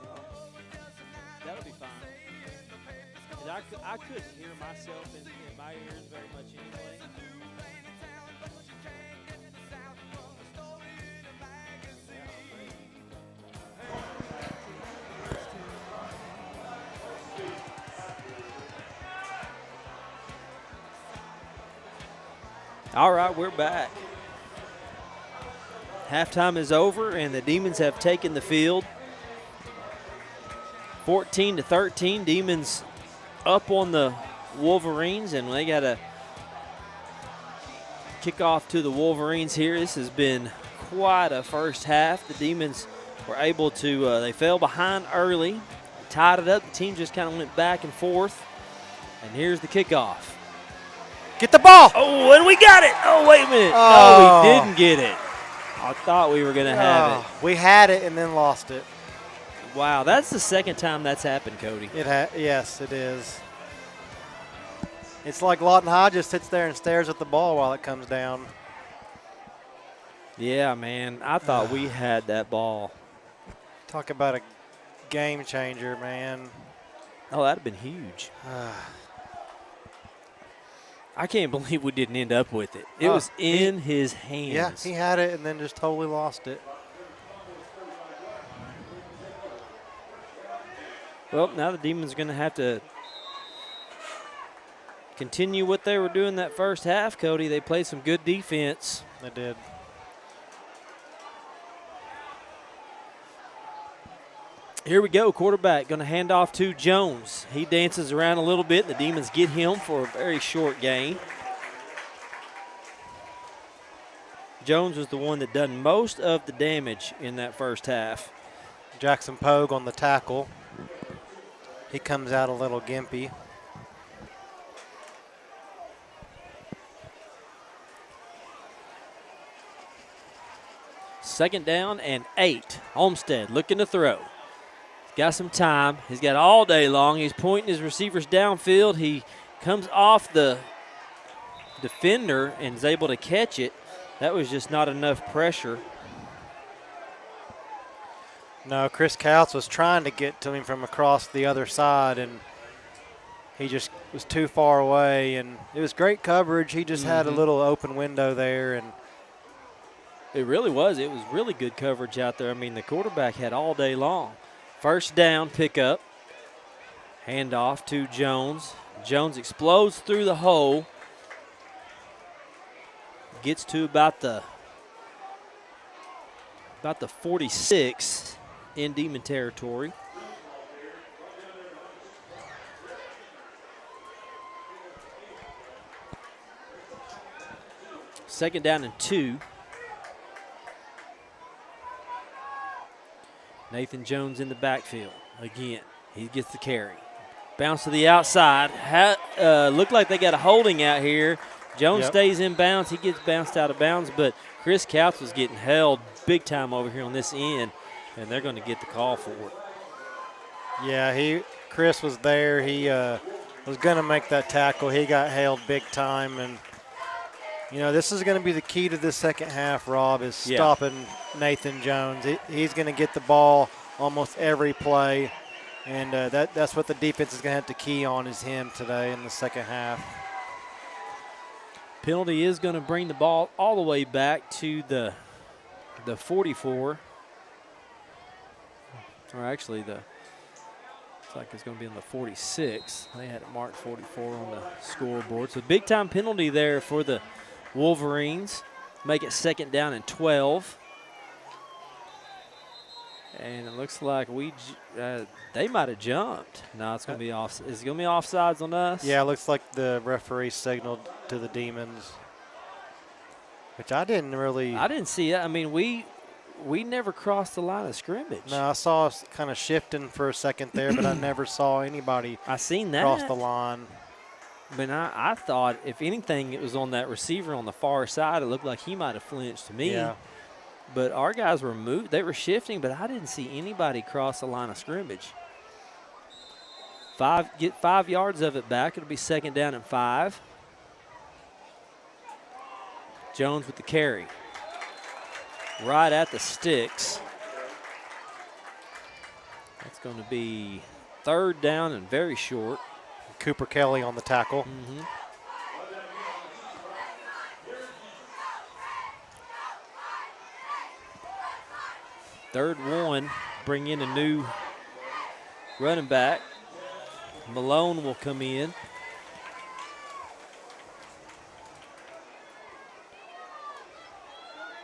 Oh, it doesn't matter That'll be what fine. they say in the papers, 'cause 'Cause I couldn't hear myself in my ears very much anyway. it's a new lane in town, but you can't get the sound from a story in a magazine. All right, we're back. Halftime is over, and the Demons have taken the field. 14-13, Demons up on the Wolverines, and they got a kickoff to the Wolverines here. This has been quite a first half. The Demons were able to, they fell behind early, tied it up. The team just kind of went back and forth, and here's the kickoff. Get the ball. Oh, and we got it. Oh, wait a minute. Oh. No, we didn't get it. I thought we were going to have it. We had it and then lost it. Wow, that's the second time that's happened, Cody. Yes, it is. It's like Lawton High just sits there and stares at the ball while it comes down. Yeah, man. I thought we had that ball. Talk about a game changer, man. Oh, that'd have been huge. I can't believe we didn't end up with it. It was in his hands. Yeah, he had it and then just totally lost it. Well, now the Demons are going to have to continue what they were doing that first half, Cody. They played some good defense. They did. Here we go. Quarterback going to hand off to Jones. He dances around a little bit. The Demons get him for a very short gain. Jones was the one that done most of the damage in that first half. Jackson Pogue on the tackle. He comes out a little gimpy. Second down and 8. Olmsted looking to throw. Got some time. He's got all day long. He's pointing his receivers downfield. He comes off the defender and is able to catch it. That was just not enough pressure. No, Chris Couts was trying to get to him from across the other side, and he just was too far away. And it was great coverage. He just had a little open window there, and it really was. It was really good coverage out there. I mean, the quarterback had all day long. First down pickup. Handoff to Jones. Jones explodes through the hole. Gets to about the 46 in Demon territory. Second down and 2. Nathan Jones in the backfield. Again, he gets the carry. Bounce to the outside. Looked like they got a holding out here. Jones stays in bounds. He gets bounced out of bounds, but Chris Couts was getting held big time over here on this end, and they're going to get the call for it. yeah, Chris was there. He was going to make that tackle. He got held big time, and you know, this is going to be the key to this second half, Rob, is stopping Nathan Jones. He's going to get the ball almost every play, and that's what the defense is going to have to key on is him today in the second half. Penalty is going to bring the ball all the way back to the 44. Or actually, looks like it's going to be on the 46. They had it marked 44 on the scoreboard. So big-time penalty there for the Wolverines. make it 2nd down and 12. And it looks like they might have jumped. No, it's going to be off. Is it going to be offsides on us? Yeah, it looks like the referee signaled to the Demons, which I didn't see it. I mean, we never crossed the line of scrimmage. No, I saw us kind of shifting for a second there, but I never saw anybody I seen that. cross the line. But I thought, if anything, it was on that receiver on the far side. It looked like he might have flinched to me. Yeah. But our guys were moved. They were shifting, but I didn't see anybody cross the line of scrimmage. Get 5 yards of it back. It'll be 2nd down and 5. Jones with the carry. Right at the sticks. That's going to be 3rd down and very short. Cooper Kelly on the tackle. Mm-hmm. Third one, bring in a new running back. Malone will come in.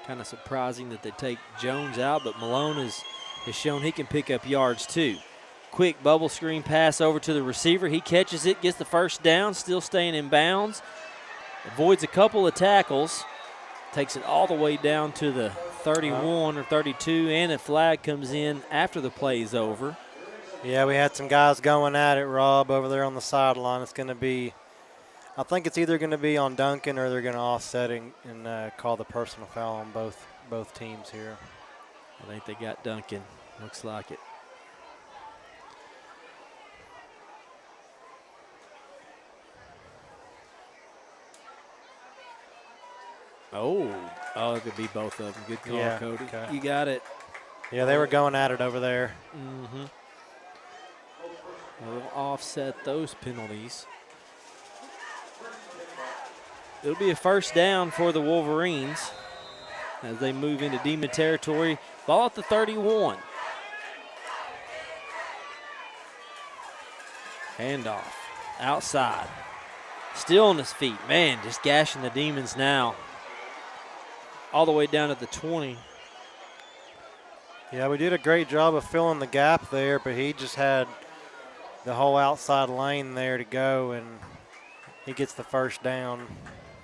Kind of surprising that they take Jones out, but Malone has shown he can pick up yards too. Quick bubble screen pass over to the receiver. He catches it, gets the 1st down, still staying in bounds. Avoids a couple of tackles. Takes it all the way down to the 31 or 32, and a flag comes in after the play's over. Yeah, we had some guys going at it, Rob, over there on the sideline. It's going to be, I think it's either going to be on Duncan or they're going to offset and call the personal foul on both teams here. I think they got Duncan. Looks like it. Oh, it could be both of them. Good call, Yeah, Cody. okay. You got it. Yeah, they were going at it over there. Mm-hmm. We'll offset those penalties. It'll be a 1st down for the Wolverines as they move into Demon territory. Ball at the 31. Handoff. Outside. Still on his feet. Man, just gashing the Demons now. All the way down at the 20. Yeah, we did a great job of filling the gap there, but he just had the whole outside lane there to go, and he gets the 1st down.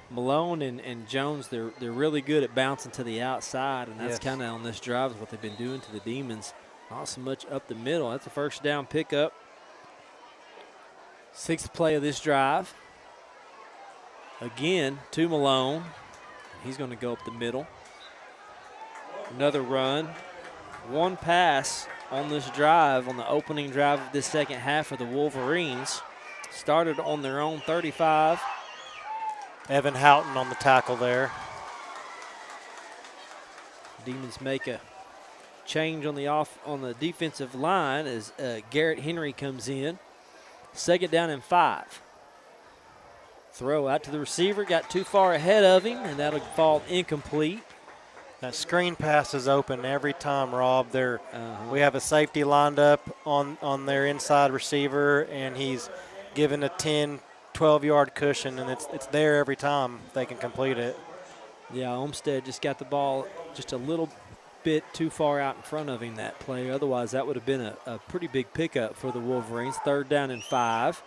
Malone and Jones, they're really good at bouncing to the outside, and that's kind of on this drive is what they've been doing to the Demons. Not so much up the middle. That's a 1st down pickup. 6th play of this drive. Again, to Malone. He's going to go up the middle. Another run. One pass on this drive, on the opening drive of this 2nd half of the Wolverines. Started on their own 35. Evan Houghton on the tackle there. Demons make a change on the defensive line as Garrett Henry comes in. 2nd down and 5. Throw out to the receiver, got too far ahead of him, and that'll fall incomplete. That screen pass is open every time, Rob. We have a safety lined up on their inside receiver, and he's given a 10, 12-yard cushion, and it's there every time they can complete it. Yeah, Olmsted just got the ball just a little bit too far out in front of him that play. Otherwise, that would have been a pretty big pickup for the Wolverines. 3rd down and 5.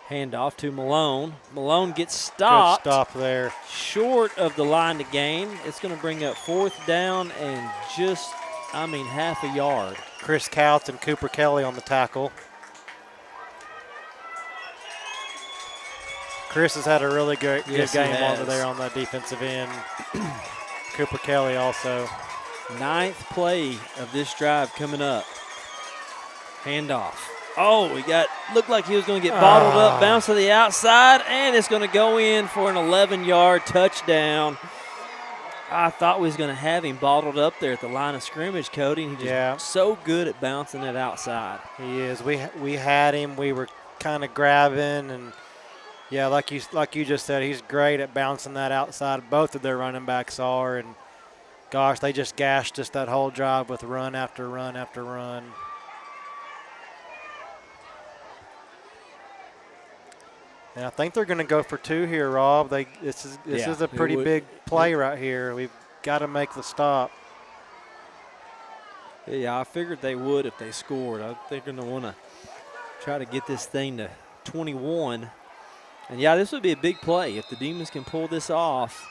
Handoff to Malone. Malone gets stopped. Good stop there. Short of the line to gain. It's going to bring up 4th down and just, half a yard. Chris Couts and Cooper Kelly on the tackle. Chris has had a really good game over there on the defensive end. Cooper Kelly also. 9th play of this drive coming up. Handoff. Oh, looked like he was going to get bottled up, bounce to the outside, and it's going to go in for an 11-yard touchdown. I thought we was going to have him bottled up there at the line of scrimmage, Cody. He's just so good at bouncing it outside. He is. We had him. We were kind of grabbing, and like you just said, he's great at bouncing that outside. Both of their running backs are, and gosh, they just gashed us that whole drive with run after run after run. And I think they're going to go for 2 here, Rob. This is a pretty big play right here. We've got to make the stop. Yeah, I figured they would if they scored. I think they're going to want to try to get this thing to 21. And, yeah, this would be a big play if the Demons can pull this off.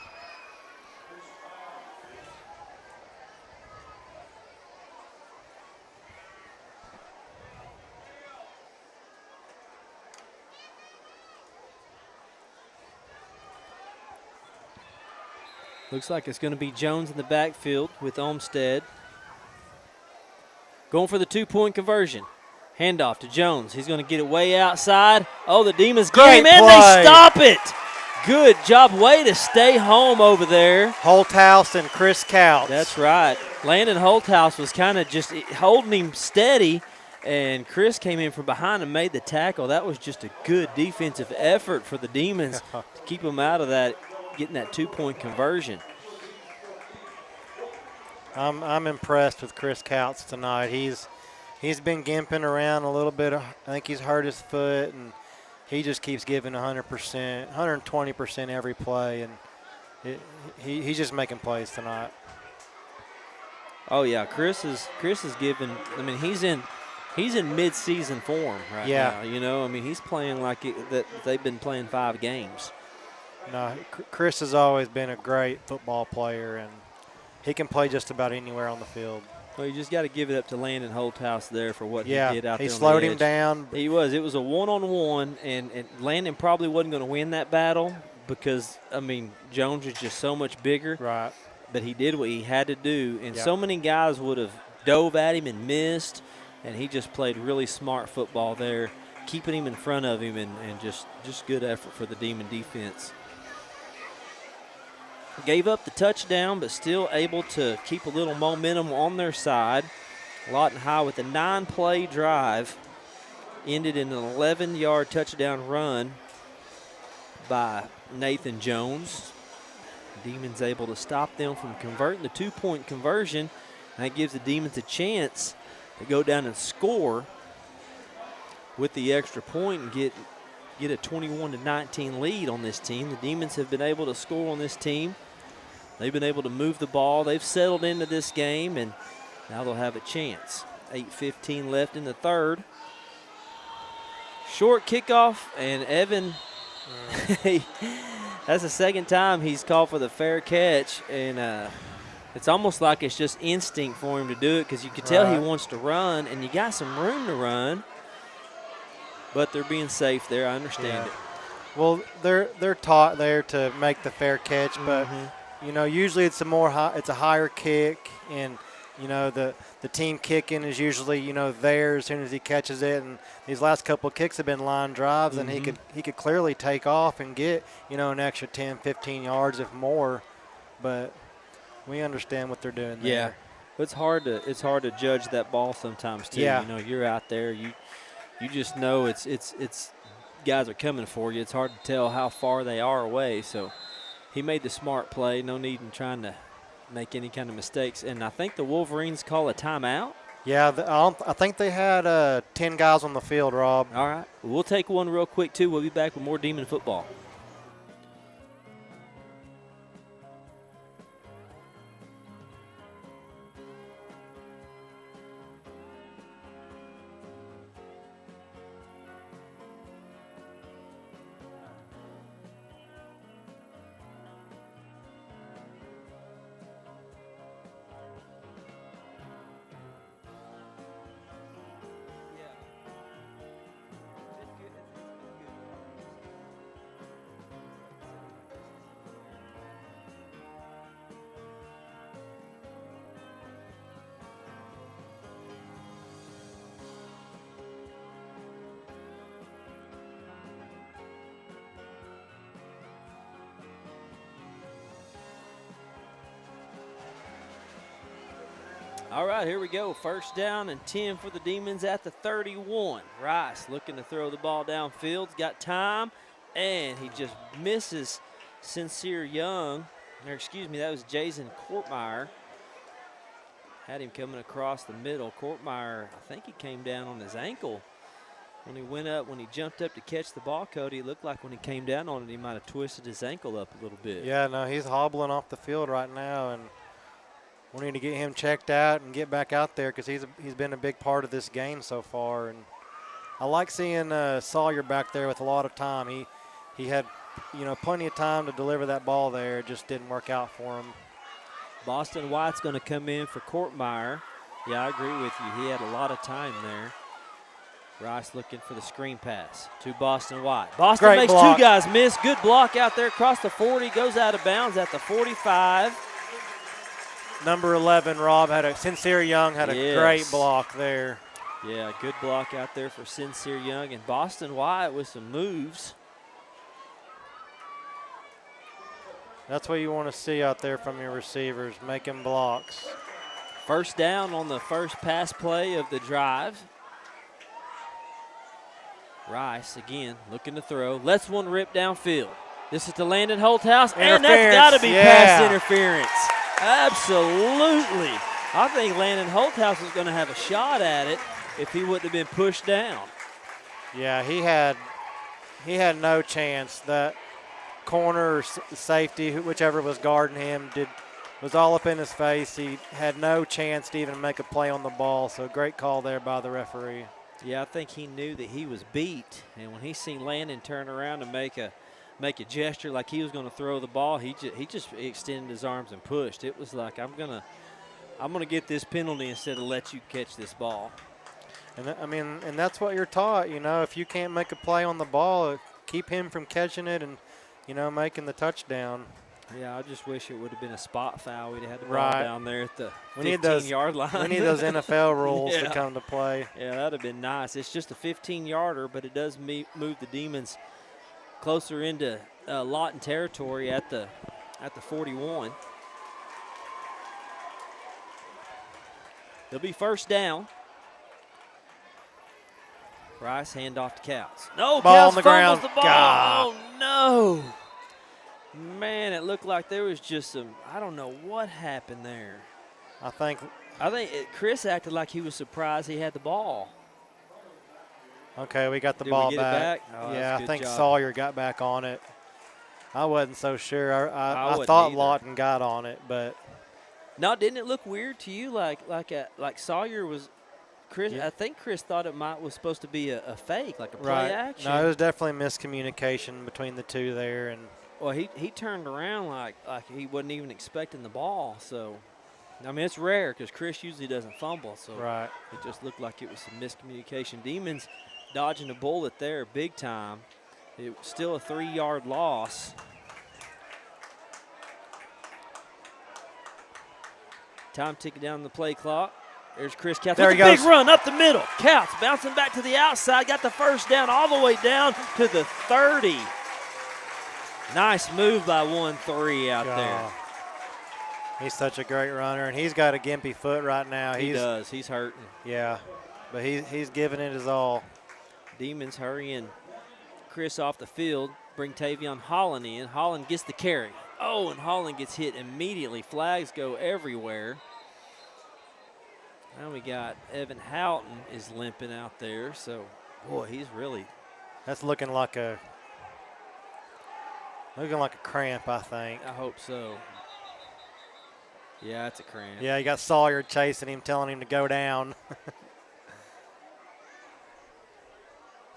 Looks like it's going to be Jones in the backfield with Olmstead. Going for the 2-point conversion. Handoff to Jones. He's going to get it way outside. Oh, the Demons get him, and they stop it. Good job. Way to stay home over there. Holthouse and Chris Couch. That's right. Landon Holthouse was kind of just holding him steady, and Chris came in from behind and made the tackle. That was just a good defensive effort for the Demons to keep them out of that, getting that 2-point conversion. I'm impressed with Chris Couch tonight. He's been gimping around a little bit. I think he's hurt his foot, and he just keeps giving 100%, 120% every play, and he's just making plays tonight. Oh yeah, Chris is giving. I mean, he's in mid-season form right now. You know, I mean, he's playing like that they've been playing 5 games. No, Chris has always been a great football player, and he can play just about anywhere on the field. Well, you just got to give it up to Landon Holthouse there for what he did out there. He slowed him down. He was. It was a one-on-one, and Landon probably wasn't going to win that battle because, I mean, Jones is just so much bigger. Right. But he did what he had to do, and so many guys would have dove at him and missed, and he just played really smart football there, keeping him in front of him, and just good effort for the Demon defense. Gave up the touchdown, but still able to keep a little momentum on their side. Lawton High with a 9-play drive ended in an 11-yard touchdown run by Nathan Jones. Demons able to stop them from converting the 2-point conversion, and that gives the Demons a chance to go down and score with the extra point and get a 21-19 lead on this team. The Demons have been able to score on this team. They've been able to move the ball. They've settled into this game, and now they'll have a chance. 8:15 left in the third. Short kickoff, and Evan, that's the second time he's called for the fair catch, and it's almost like it's just instinct for him to do it because you can tell he wants to run, and you got some room to run, but they're being safe there. I understand it. Well, they're taught there to make the fair catch, but you know, usually it's a higher kick, and you know the team kicking is usually, you know, there as soon as he catches it. And these last couple of kicks have been line drives, and he could clearly take off and get, you know, an extra 10, 15 yards if more. But we understand what they're doing there. Yeah, it's hard to judge that ball sometimes too. Yeah. You know, you're out there, you just know it's guys are coming for you. It's hard to tell how far they are away. So he made the smart play. No need in trying to make any kind of mistakes. And I think the Wolverines call a timeout. Yeah, I think they had 10 guys on the field, Rob. All right. We'll take one real quick, too. We'll be back with more Demon football. All right, here we go. First down and 10 for the Demons at the 31. Rice looking to throw the ball downfield. Got time, and he just misses Sincere Young. Or excuse me, that was Jason Courtmeyer. Had him coming across the middle. Courtmeyer, I think he came down on his ankle when he went up, when he jumped up to catch the ball, Cody, it looked like when he came down on it, he might have twisted his ankle up a little bit. Yeah, no, he's hobbling off the field right now, and we need to get him checked out and get back out there because he's been a big part of this game so far. And I like seeing Sawyer back there with a lot of time. He had, plenty of time to deliver that ball there. It just didn't work out for him. Boston White's going to come in for Courtmeyer. Yeah, I agree with you. He had a lot of time there. Rice looking for the screen pass to Boston White. Boston Great makes block. 2 guys miss. Good block out there across the 40. Goes out of bounds at the 45. Number 11, Rob, Sincere Young had a great block there. Yeah, good block out there for Sincere Young. And Boston White with some moves. That's what you want to see out there from your receivers, making blocks. First down on the first pass play of the drive. Rice again looking to throw. Lets one rip downfield. This is to Landon Holthouse, and that's got to be pass interference. Absolutely. I think Landon Holthouse was going to have a shot at it if he wouldn't have been pushed down. Yeah, he had no chance. That corner or safety, whichever was guarding him, was all up in his face. He had no chance to even make a play on the ball, so great call there by the referee. Yeah, I think he knew that he was beat, and when he seen Landon turn around and make a gesture like he was going to throw the ball, he just extended his arms and pushed. It was like, I'm gonna get this penalty instead of let you catch this ball. And and that's what you're taught. If you can't make a play on the ball, keep him from catching it and making the touchdown. Yeah, I just wish it would have been a spot foul. We'd have had the ball down there at the 15-yard line. We need those NFL rules to come to play. Yeah, that would have been nice. It's just a 15-yarder, but it does move the Demons closer into Lawton territory at the 41. It'll be first down. Rice handoff to Cows. No, ball Cows on the fumbles ground. the ball. God. Oh, no. Man, it looked like there was just I don't know what happened there. I think Chris acted like he was surprised he had the ball. Okay, we got the Did ball we get back. it back? Oh, yeah, I think job. Sawyer got back on it. I wasn't so sure. I wasn't thought either. Lawton got on it, but now didn't it look weird to you? Like Sawyer was Chris. Yeah. I think Chris thought it was supposed to be a fake, like a play action. No, it was definitely miscommunication between the two there, and well, he turned around like he wasn't even expecting the ball. So, I mean, it's rare because Chris usually doesn't fumble. So it just looked like it was some miscommunication. Demons dodging a bullet there big time. It was still a 3-yard loss. Time ticking down the play clock. There's Chris Couch there with he a big goes. run up the middle. Couch bouncing back to the outside. Got the first down all the way down to the 30. Nice move by 1-3 out there. He's such a great runner, and he's got a gimpy foot right now. He does. He's hurting. Yeah, but he's giving it his all. Demons hurrying Chris off the field. Bring Tavion Holland in. Holland gets the carry. Oh, and Holland gets hit immediately. Flags go everywhere. Now we got Evan Houghton is limping out there. So, boy, he's really. That's looking like a cramp, I think. I hope so. Yeah, it's a cramp. Yeah, you got Sawyer chasing him, telling him to go down.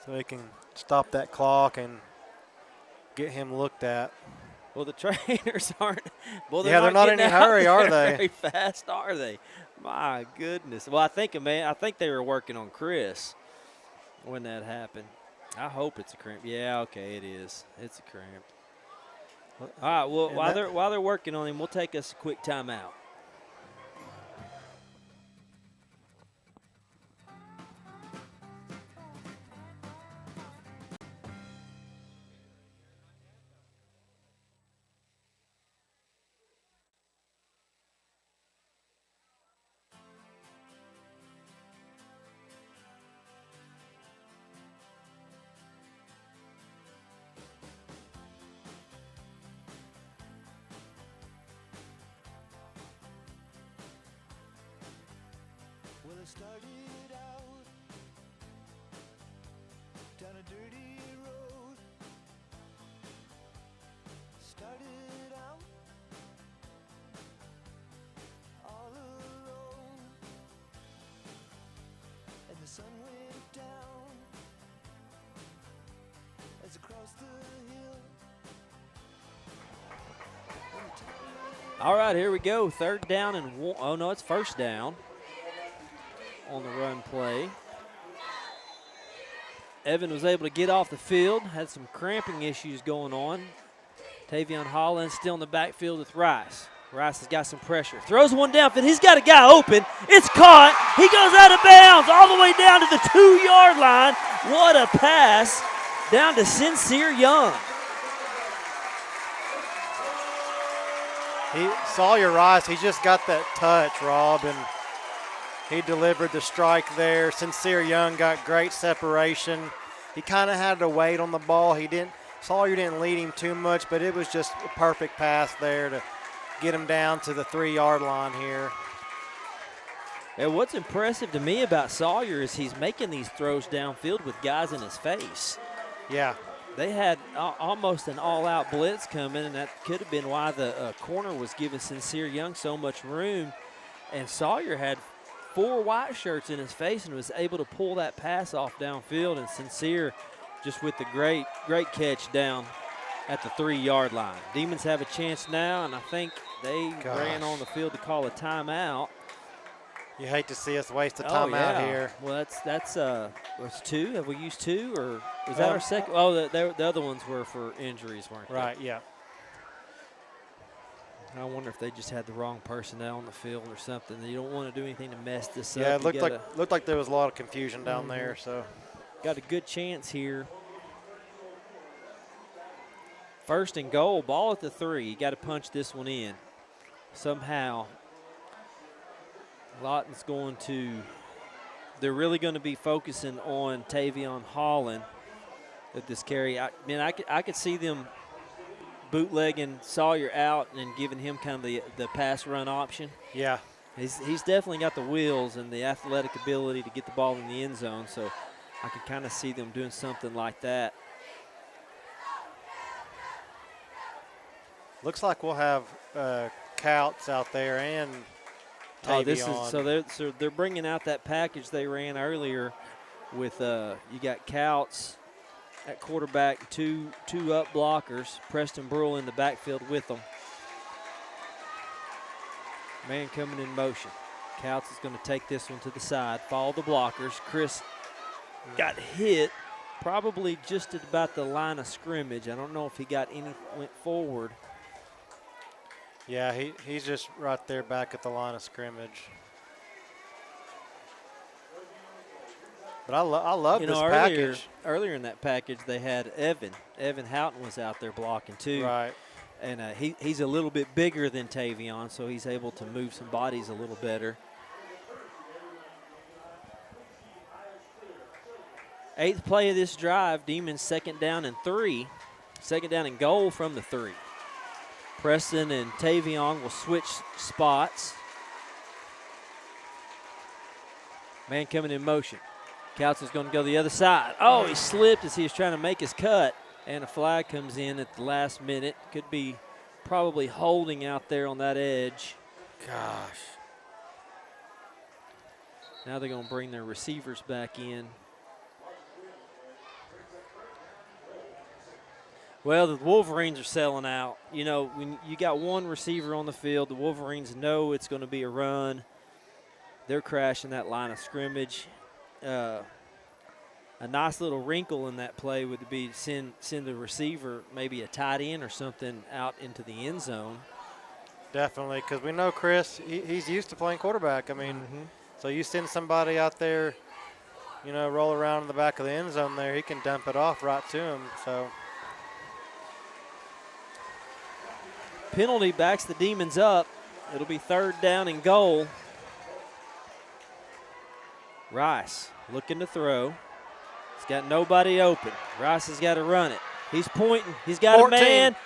So he can stop that clock and get him looked at. Well, the trainers aren't. Well, they're not in a hurry, are they? Very fast, are they? My goodness. Well, I think they were working on Chris when that happened. I hope it's a cramp. Yeah, okay, it is. It's a cramp. All right. Well, while they're working on him, we'll take us a quick timeout. Well, it started out All right, here we go. Third down and one. Oh, no, it's first down on the run play. Evan was able to get off the field, had some cramping issues going on. Tavion Holland still in the backfield with Rice. Rice has got some pressure. Throws one downfield. He's got a guy open. It's caught. He goes out of bounds all the way down to the 2-yard line. What a pass down to Sincere Young. Sawyer Rice, he just got that touch, Rob, and he delivered the strike there. Sincere Young got great separation. He kind of had to wait on the ball. Sawyer didn't lead him too much, but it was just a perfect pass there to get him down to the 3-yard line here. And what's impressive to me about Sawyer is he's making these throws downfield with guys in his face. Yeah. They had almost an all-out blitz coming, and that could have been why the corner was giving Sincere Young so much room. And Sawyer had 4 white shirts in his face and was able to pull that pass off downfield, and Sincere just with the great catch down at the 3-yard line. Demons have a chance now, and I think they ran on the field to call a timeout. You hate to see us waste a timeout here. Well, that's was 2. Have we used 2, or was that our second? Oh, the other ones were for injuries, weren't they? Right, yeah. I wonder if they just had the wrong personnel on the field or something. You don't want to do anything to mess this up. Yeah, it looked like there was a lot of confusion down there. So got a good chance here. First and goal, ball at the 3. You got to punch this one in somehow. Lawton's going to, they're really going to be focusing on Tavion Holland with this carry. I could see them bootlegging Sawyer out and giving him kind of the pass run option. Yeah. He's definitely got the wheels and the athletic ability to get the ball in the end zone, so I could kind of see them doing something like that. Looks like we'll have Couts out there and Tavion. So they're bringing out that package they ran earlier with you got Couts at quarterback, two up blockers, Preston Brule in the backfield with them. Man coming in motion. Couts is going to take this one to the side, follow the blockers. Chris got hit probably just at about the line of scrimmage. I don't know if he went forward. Yeah, he's just right there back at the line of scrimmage. But I love this package. Earlier in that package, they had Evan. Evan Houghton was out there blocking too. Right. And he's a little bit bigger than Tavion, so he's able to move some bodies a little better. 8th play of this drive, Demons 2nd down and 3. 2nd down and goal from the 3. Preston and Tavion will switch spots. Man coming in motion. Couts is going to go the other side. Oh, he slipped as he was trying to make his cut. And a flag comes in at the last minute. Could be probably holding out there on that edge. Gosh. Now they're going to bring their receivers back in. Well, the Wolverines are selling out. You know, when you got one receiver on the field, the Wolverines know it's going to be a run. They're crashing that line of scrimmage. A nice little wrinkle in that play would be send the receiver, maybe a tight end or something, out into the end zone. Definitely, because we know Chris, he's used to playing quarterback. I mean, so you send somebody out there, you know, roll around in the back of the end zone there, he can dump it off right to him. So penalty backs the Demons up. It'll be 3rd down and goal. Rice looking to throw. He's got nobody open. Rice has got to run it. He's pointing. He's got 14. a man.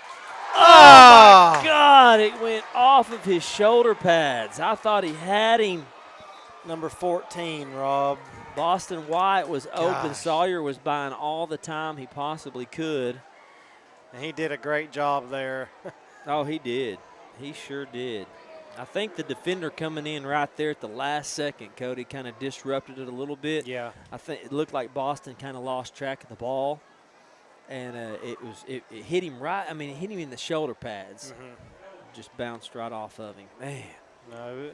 Oh, my God. It went off of his shoulder pads. I thought he had him. Number 14, Rob. Boston White was open. Gosh. Sawyer was buying all the time he possibly could. And he did a great job there. Oh, he did. He sure did. I think the defender coming in right there at the last second, Cody, kind of disrupted it a little bit. Yeah. I think it looked like Boston kind of lost track of the ball, and it hit him right. I mean, it hit him in the shoulder pads. just bounced right off of him. Man. No,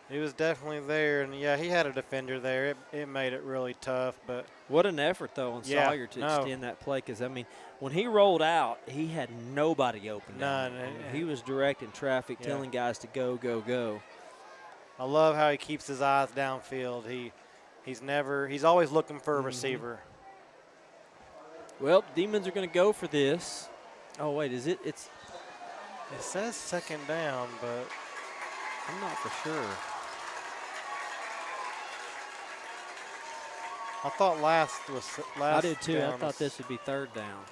he was definitely there, and yeah, he had a defender there. It made it really tough, but What an effort, though, on Yeah, Sawyer to no. extend that play. Because, I mean, when he rolled out, he had nobody open. down None. there. I mean, he was directing traffic, Yeah. telling guys to go, go, go. I love how he keeps his eyes downfield. He's always looking for a Mm-hmm. receiver. Well, Demons are going to go for this. Oh, wait, is it? It says second down, but I'm not for sure. I thought last I did too. I down thought was- this would be third down.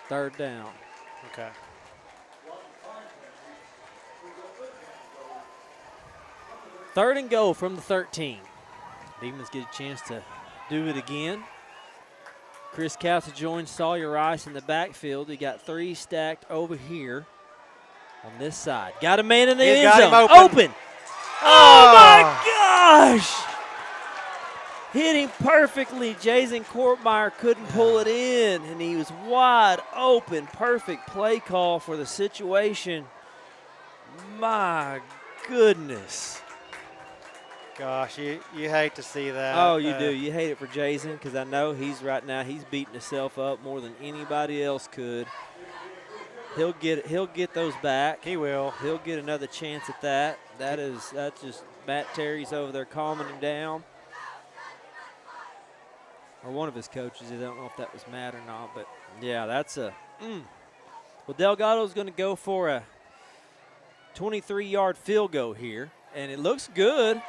Third down. Okay. Third and goal from the 13. Demons get a chance to do it again. Chris Castle joins Sawyer Rice in the backfield. He got 3 stacked over here on this side. Got a man in the He's end got him zone. open. Oh, my gosh! Hit him perfectly. Jason Kortmeyer couldn't pull it in, and he was wide open. Perfect play call for the situation. My goodness. Gosh, you hate to see that. Oh, you do. You hate it for Jason because I know he's beating himself up more than anybody else could. He'll get those back. He will. He'll get another chance at that. That's just Matt Terry's over there calming him down. Or one of his coaches. I don't know if that was Matt or not, but yeah, that's a. Well, Delgado's going to go for a 23-yard field goal here, and it looks good.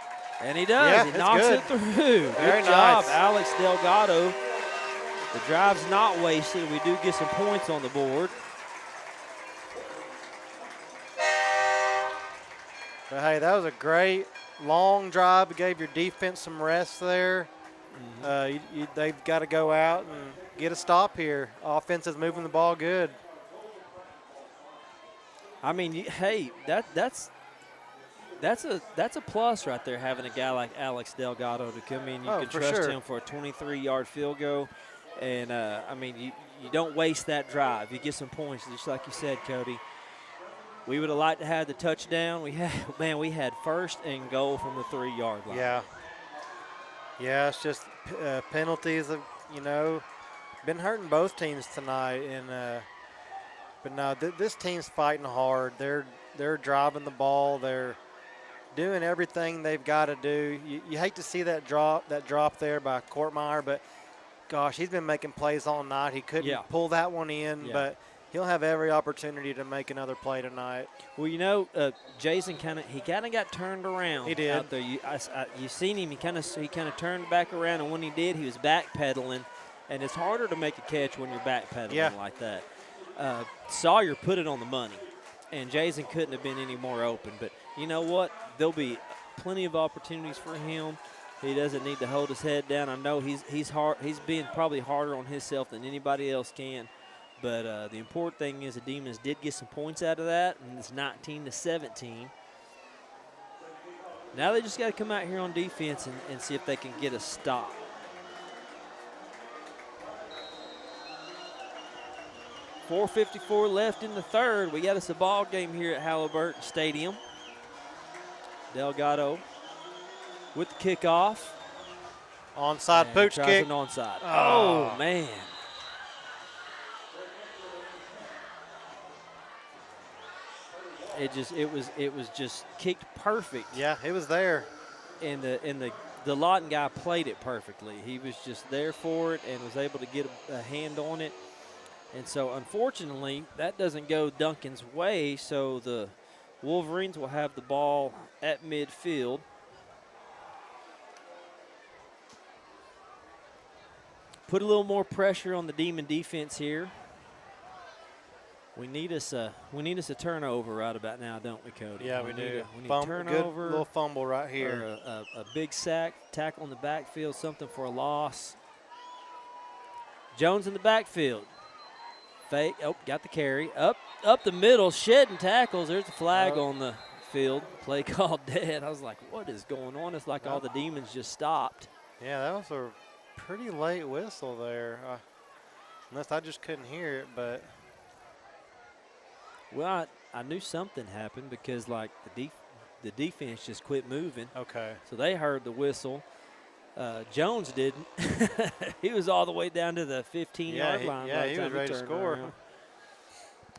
And he does. Yeah, he it's knocks good. it through. Very Good job, nice. Alex Delgado. The drive's not wasted. We do get some points on the board. But hey, that was a great long drive. It gave your defense some rest there. They've got to go out and get a stop here. Offense is moving the ball good. I mean, hey, that's a plus right there, having a guy like Alex Delgado to come in. You can for trust sure. him for a 23-yard field goal. And, I mean, you don't waste that drive. You get some points, just like you said, Cody. We would have liked to have the touchdown. We had first and goal from the 3-yard line. Yeah, it's just penalties have, been hurting both teams tonight. And but no, this team's fighting hard. They're driving the ball. They're doing everything they've got to do. You hate to see that drop there by Kortmeyer, but gosh, he's been making plays all night. He couldn't pull that one in, but he'll have every opportunity to make another play tonight. Well, Jason kind of got turned around. He did. Out there. You seen him. He kind of turned back around, and when he did, he was backpedaling, and it's harder to make a catch when you're backpedaling like that. Sawyer put it on the money, and Jason couldn't have been any more open. But you know what? There'll be plenty of opportunities for him. He doesn't need to hold his head down. I know he's hard. He's being probably harder on himself than anybody else can. But the important thing is the Demons did get some points out of that, and it's 19-17. Now they just got to come out here on defense and see if they can get a stop. .454 left in the third. We got us a ball game here at Halliburton Stadium. Delgado with the kickoff. Onside And pooch tries kick. an onside. Oh, man. It was just kicked perfect. Yeah, it was there. And the Lawton guy played it perfectly. He was just there for it and was able to get a hand on it. And so, unfortunately, that doesn't go Duncan's way, so the Wolverines will have the ball at midfield. Put a little more pressure on the Demon defense here. We need us a turnover right about now, don't we, Cody? Yeah, we do. We need a turnover. Good little fumble right Or here. a big sack, tackle in the backfield, something for a loss. Jones in the backfield. Fake. Oh, got the carry. Up the middle, shedding tackles. There's a flag on the field. Play called dead. I was like, what is going on? It's like all the Demons just stopped. Yeah, that was a pretty late whistle there. Unless I just couldn't hear it, but Well, I knew something happened because, like, the defense just quit moving. okay. So they heard the whistle. Jones didn't. He was all the way down to the 15-yard line. Yeah, by the he time was ready to turned score. around.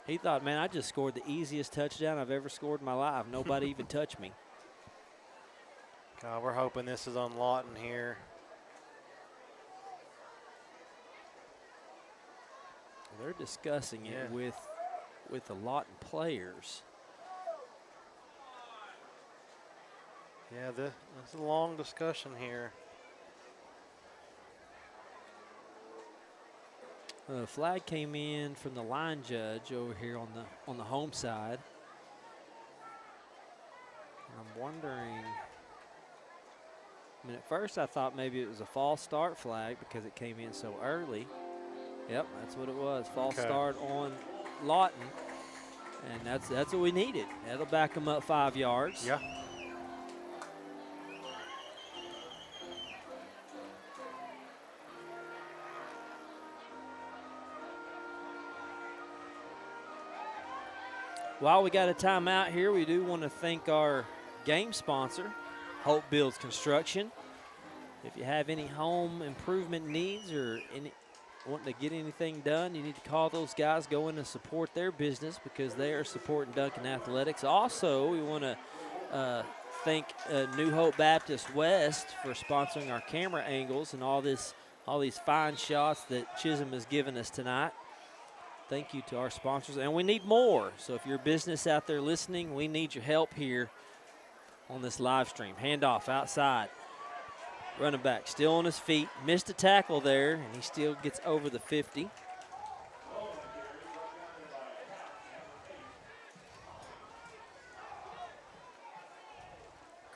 He thought, man, I just scored the easiest touchdown I've ever scored in my life. Nobody even touched me. God, we're hoping this is on Lawton here. They're discussing it with the Lawton players. Yeah, this is a long discussion here. The flag came in from the line judge over here on the home side. I'm wondering. I mean, at first I thought maybe it was a false start flag because it came in so early. Yep, that's what it was. False start on Lawton, and that's what we needed. That'll back them up 5 yards. Yeah. While we got a timeout here, we do want to thank our game sponsor, Hope Builds Construction. If you have any home improvement needs or wanting to get anything done, you need to call those guys, go in and support their business because they are supporting Duncan Athletics. Also, we want to thank New Hope Baptist West for sponsoring our camera angles and all these fine shots that Chisholm has given us tonight. Thank you to our sponsors, and we need more. So if you're a business out there listening, we need your help here on this live stream. Handoff outside. Running back still on his feet. Missed a tackle there, and he still gets over the 50.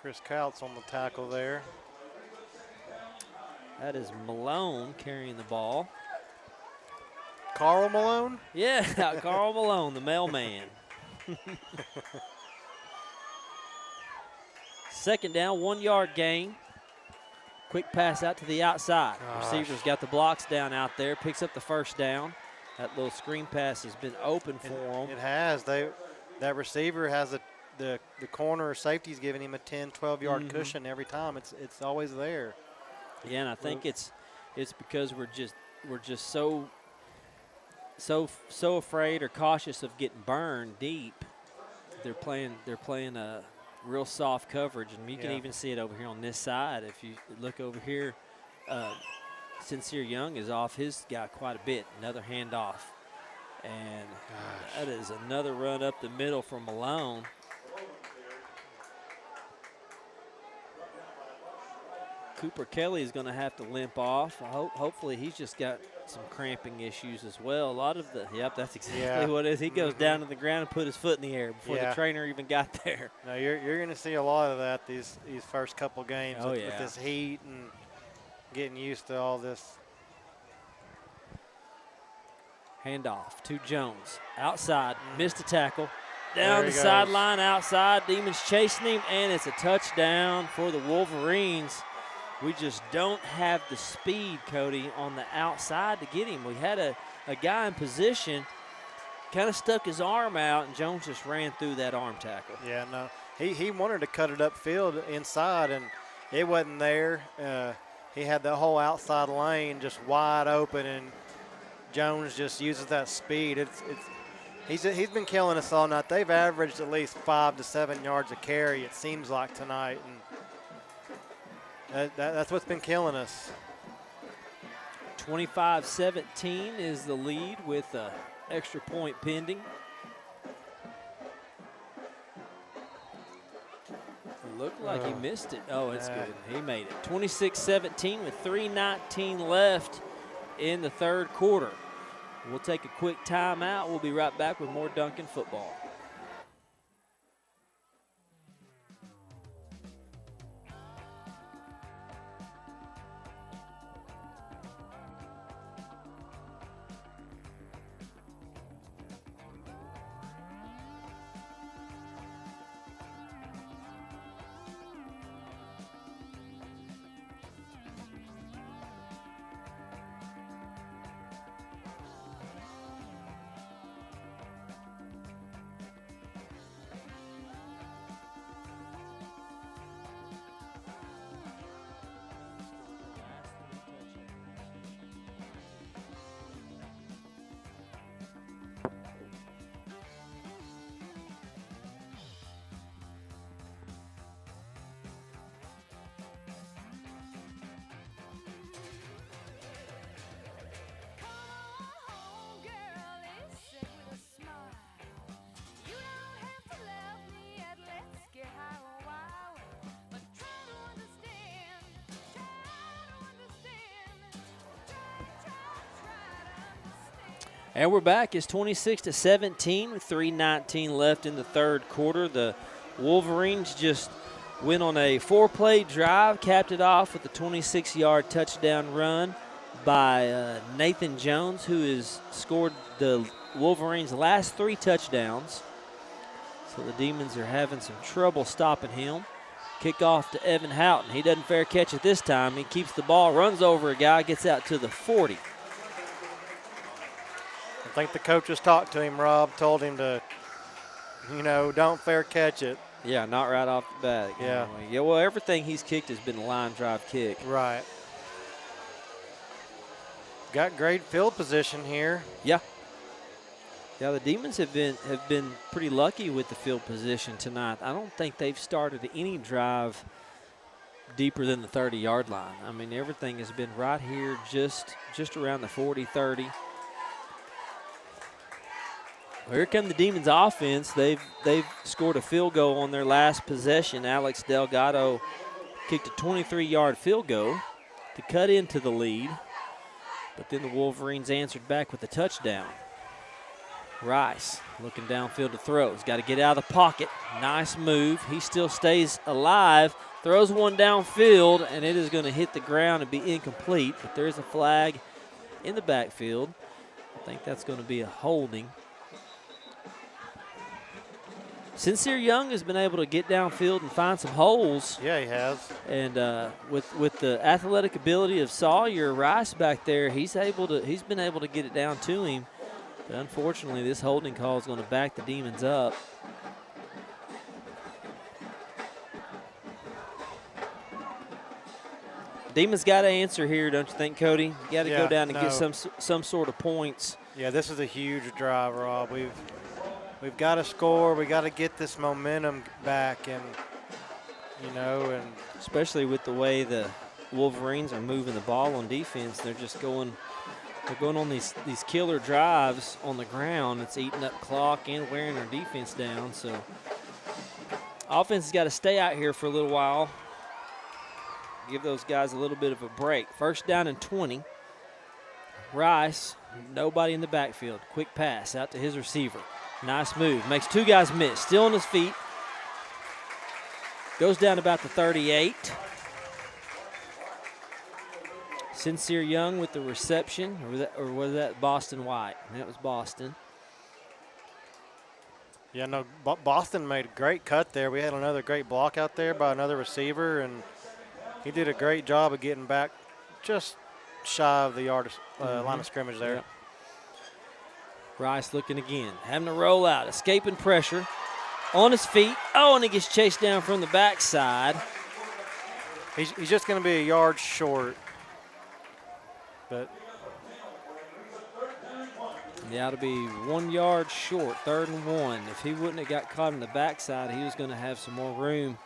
Chris Couts on the tackle there. That is Malone carrying the ball. Carl Malone? Yeah, Carl Malone, the mailman. Second down, 1 yard gain. Quick pass out to the outside. Receivers got the blocks down out there, picks up the first down. That little screen pass has been open for him. It has. That receiver has the corner or safety's giving him a 10, 12-yard cushion every time. It's always there. Yeah, and I think it's because we're just so afraid or cautious of getting burned deep. They're playing a real soft coverage, and you can even see it over here on this side. If you look over here, Sincere Young is off his guy quite a bit. Another handoff, and that is another run up the middle from Malone. Cooper Kelly is going to have to limp off. Hopefully he's just got some cramping issues as well. A lot of that's exactly what it is. He goes down to the ground and put his foot in the air before the trainer even got there. No, you're going to see a lot of that these first couple games with this heat and getting used to all this. Handoff to Jones. Outside, missed a tackle. Down the sideline, outside. Demons chasing him, and it's a touchdown for the Wolverines. We just don't have the speed, Cody, on the outside to get him. We had a guy in position, kind of stuck his arm out, and Jones just ran through that arm tackle. Yeah, no. He wanted to cut it upfield inside, and it wasn't there. He had the whole outside lane just wide open, and Jones just uses that speed. He's been killing us all night. They've averaged at least 5 to 7 yards a carry, it seems like, tonight. And that's what's been killing us. 25-17 is the lead with an extra point pending. It looked like he missed it. Oh, it's good. He made it. 26-17 with 3:19 left in the third quarter. We'll take a quick timeout. We'll be right back with more Duncan football. And we're back. It's 26-17 with 3:19 left in the third quarter. The Wolverines just went on a 4-play drive, capped it off with a 26-yard touchdown run by Nathan Jones, who has scored the Wolverines' last 3 touchdowns. So the Demons are having some trouble stopping him. Kickoff to Evan Houghton. He doesn't fair catch it this time. He keeps the ball, runs over a guy, gets out to the 40. I think the coaches talked to him, Rob, told him to, don't fair catch it. Yeah, not right off the bat. Yeah. Yeah, well, everything he's kicked has been a line drive kick. Right. Got great field position here. Yeah. Yeah, the Demons have been pretty lucky with the field position tonight. I don't think they've started any drive deeper than the 30-yard line. I mean, everything has been right here, just around the 40, 30. Well, here come the Demons offense. They've scored a field goal on their last possession. Alex Delgado kicked a 23-yard field goal to cut into the lead. But then the Wolverines answered back with a touchdown. Rice looking downfield to throw. He's got to get out of the pocket. Nice move. He still stays alive. Throws one downfield, and it is going to hit the ground and be incomplete. But there's a flag in the backfield. I think that's going to be a holding. Sincere Young has been able to get downfield and find some holes. Yeah, he has. And with the athletic ability of Sawyer, Rice back there, he's been able to get it down to him. But unfortunately, this holding call is going to back the Demons up. Demons got to answer here, don't you think, Cody? You got to go down and get some sort of points. Yeah, this is a huge drive, Rob. We've got to score. We got to get this momentum back, and especially with the way the Wolverines are moving the ball on defense, they're just going. They're going on these killer drives on the ground. It's eating up clock and wearing our defense down. So offense has got to stay out here for a little while. Give those guys a little bit of a break. First down and 20. Rice, nobody in the backfield. Quick pass out to his receiver. Nice move. Makes 2 guys miss. Still on his feet. Goes down about the 38. Sincere Young with the reception, or was that Boston White? That was Boston. Yeah, no, Boston made a great cut there. We had another great block out there by another receiver, and he did a great job of getting back just shy of the line of scrimmage there. Yep. Rice looking again, having to roll out, escaping pressure, on his feet. Oh, and he gets chased down from the backside. He's just going to be a yard short. But yeah, it'll be 1 yard short, 3rd and 1. If he wouldn't have got caught in the backside, he was going to have some more room.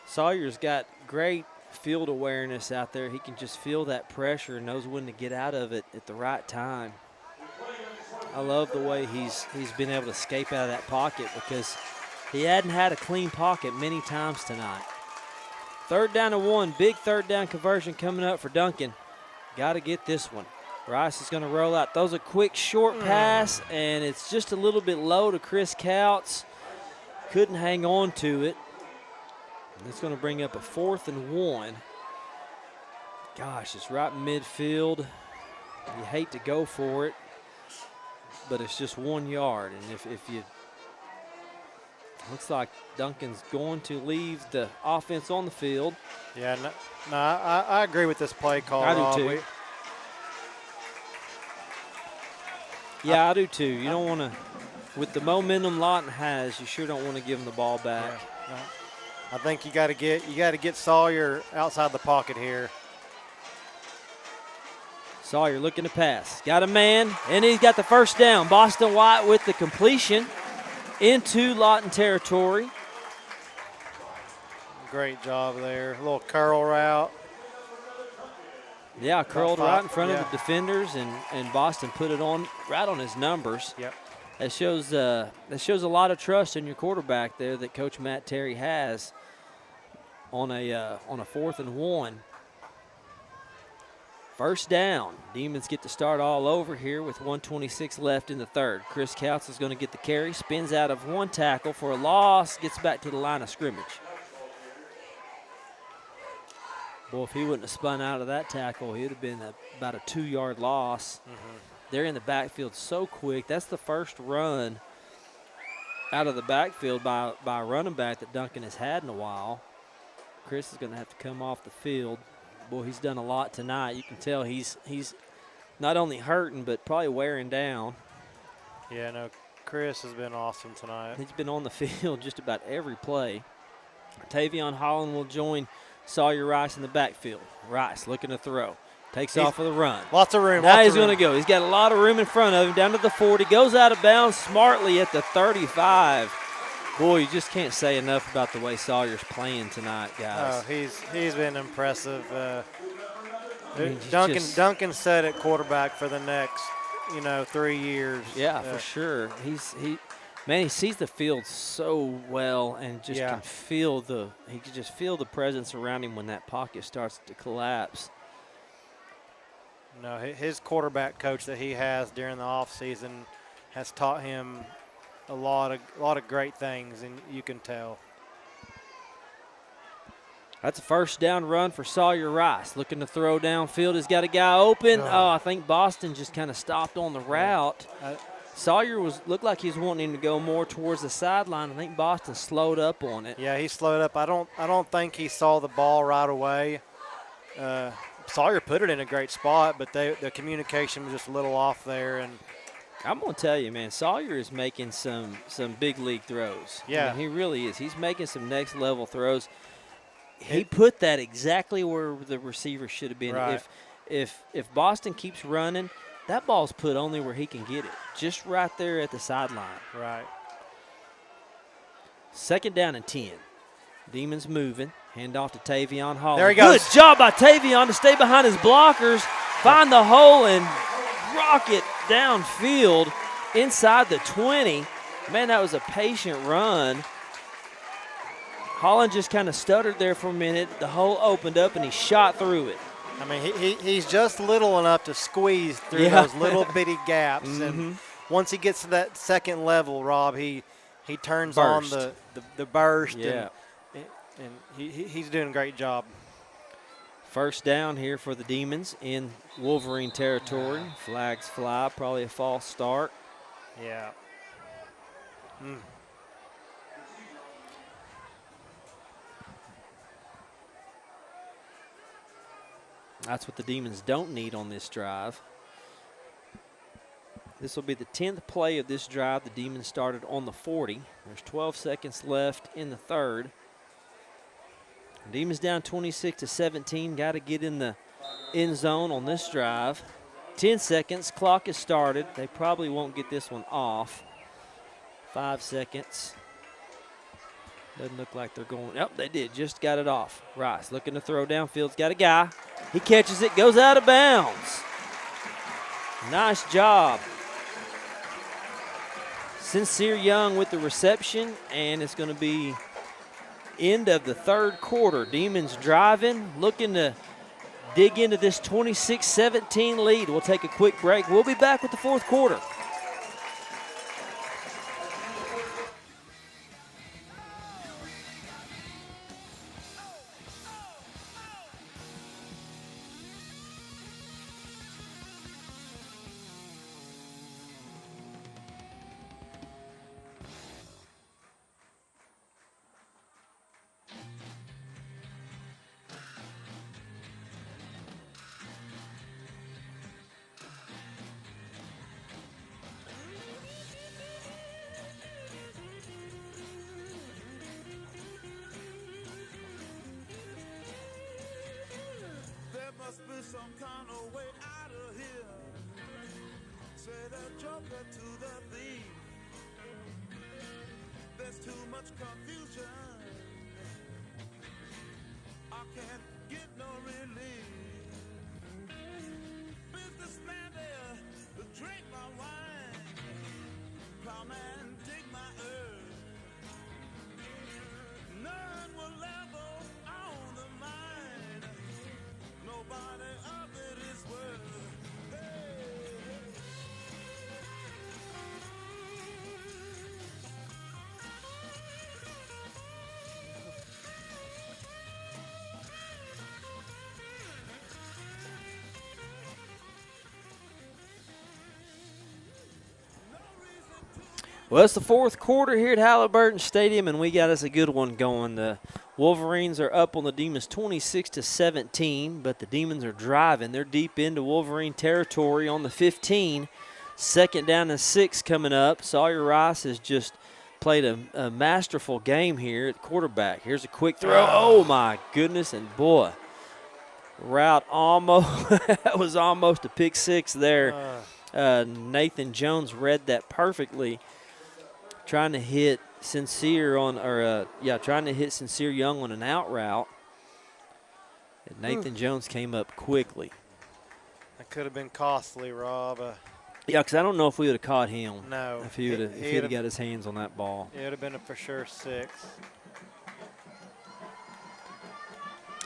Sawyer's got great field awareness out there. He can just feel that pressure and knows when to get out of it at the right time. I love the way he's been able to escape out of that pocket because he hadn't had a clean pocket many times tonight. 3rd down and 1, big 3rd down conversion coming up for Duncan. Got to get this one. Rice is going to roll out. Throws a quick short pass, and it's just a little bit low to Chris Couts. Couldn't hang on to it. And it's going to bring up a 4th and 1. Gosh, it's right in midfield. You hate to go for it, but it's just 1 yard. And if you – looks like Duncan's going to leave the offense on the field. Yeah, no, I agree with this play call. I do too. Yeah, I do too. You don't want to, with the momentum Lawton has, you sure don't want to give him the ball back. Yeah, no. I think you got to get Sawyer outside the pocket here. Sawyer looking to pass. Got a man, and he's got the first down. Boston White with the completion into Lawton territory. Great job there. A little curl route. Yeah, curled right in front of the defenders, and Boston put it on right on his numbers. Yep. That shows a lot of trust in your quarterback there that Coach Matt Terry has on a 4th and 1. First down. Demons get to start all over here with 1:26 left in the third. Chris Couts is going to get the carry, spins out of one tackle for a loss, gets back to the line of scrimmage. Boy, if he wouldn't have spun out of that tackle, he would have been about a 2-yard loss. They're in the backfield so quick. That's the first run out of the backfield by a running back that Duncan has had in a while. Chris is going to have to come off the field. Boy, he's done a lot tonight. You can tell he's not only hurting, but probably wearing down. Yeah, no, Chris has been awesome tonight. He's been on the field just about every play. Tavion Holland will join Sawyer Rice in the backfield. Rice looking to throw. Takes off for the run. Lots of room. Now he's going to go. He's got a lot of room in front of him, down to the 40. Goes out of bounds smartly at the 35. Boy, you just can't say enough about the way Sawyer's playing tonight, guys. Oh, he's been impressive. He's Duncan said at quarterback for the next, 3 years. Yeah, for sure. He sees the field so well and just can feel the presence around him when that pocket starts to collapse. No, his quarterback coach that he has during the offseason has taught him a lot of great things, and you can tell. That's a first down run for Sawyer Rice. Looking to throw downfield. He's got a guy open. I think Boston just kind of stopped on the route. Sawyer looked like he was wanting him to go more towards the sideline. I think Boston slowed up on it. Yeah, he slowed up. I don't think he saw the ball right away. Sawyer put it in a great spot, but the communication was just a little off there. And I'm going to tell you, man, Sawyer is making some big league throws. Yeah. I mean, he really is. He's making some next level throws. He put that exactly where the receiver should have been. Right. If Boston keeps running, that ball's put only where he can get it, just right there at the sideline. Right. Second down and 10. Demons moving. Hand off to Tavion Holland. There he goes. Good job by Tavion to stay behind his blockers, find the hole, and rock it downfield inside the 20. Man, that was a patient run. Holland just kind of stuttered there for a minute. The hole opened up, and he shot through it. I mean, he's just little enough to squeeze through those little bitty gaps. And once he gets to that second level, Rob, he turns on the burst. Yeah. And he's doing a great job. First down here for the Demons in Wolverine territory. Flags fly, probably a false start. Yeah. That's what the Demons don't need on this drive. This will be the 10th play of this drive. The Demons started on the 40. There's 12 seconds left in the third. Demons down 26-17. Got to get in the end zone on this drive. 10 seconds. Clock is started. They probably won't get this one off. 5 seconds. Doesn't look like they're going. Yep, they did. Just got it off. Rice looking to throw downfield. Got a guy. He catches it. Goes out of bounds. Nice job. Sincere Young with the reception, and it's going to be end of the third quarter. Demons driving, looking to dig into this 26-17 lead. We'll take a quick break. We'll be back with the fourth quarter. Must be some kind of way out of here. Say the joker to the thief. There's too much confusion. I can't get no relief. Businessman there to drink my wine. Plowman dig my earth. None will level on the mine. Nobody of it is Well, it's the fourth quarter here at Halliburton Stadium, and we got us a good one going. The Wolverines are up on the Demons 26-17, but the Demons are driving. They're deep into Wolverine territory on the 15. Second down and 6 coming up. Sawyer Rice has just played a masterful game here at quarterback. Here's a quick throw. Oh, my goodness, and boy, route almost, that was almost a pick six there. Nathan Jones read that perfectly. Trying to hit Sincere trying to hit Sincere Young on an out route. And Nathan Jones came up quickly. That could have been costly, Rob. Yeah, because I don't know if we would have caught him. No. If he would have got his hands on that ball. It would have been a for sure 6.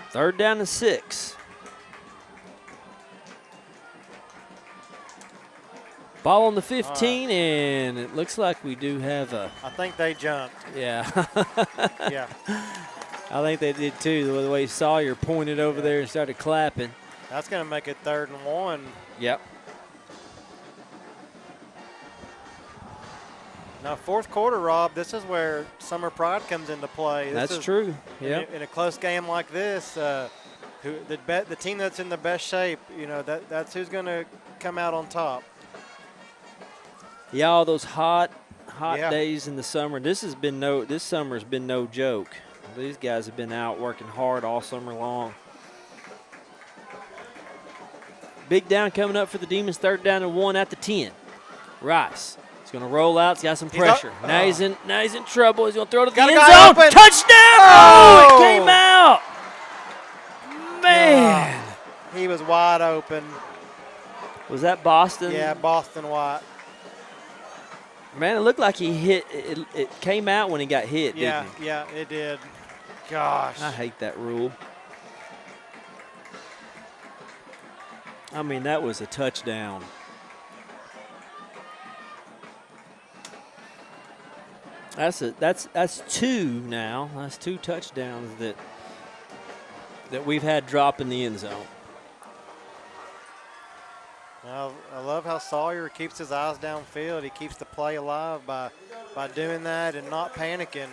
Third down and 6. Ball on the 15, and it looks like we do have a. I think they jumped. Yeah. Yeah. I think they did too. The way Sawyer pointed over there and started clapping. That's going to make it 3rd and 1. Yep. Now, fourth quarter, Rob, this is where summer pride comes into play. That's true. Yeah. In a close game like this, the team that's in the best shape, that's who's going to come out on top. Yeah, all those hot days in the summer. This summer's been no joke. These guys have been out working hard all summer long. Big down coming up for the Demons. 3rd down and 1 at the 10. Rice. He's going to roll out. He's got some pressure. Now he's in trouble. He's going to throw to the end zone. Open. Touchdown! Oh, it came out. Man. He was wide open. Was that Boston? Yeah, Boston White. Man, it looked like he hit. It came out when he got hit, didn't it? Yeah, it did. Gosh. I hate that rule. I mean, that was a touchdown. That's 2 now. That's 2 touchdowns that we've had drop in the end zone. I love how Sawyer keeps his eyes downfield. He keeps the play alive by doing that and not panicking.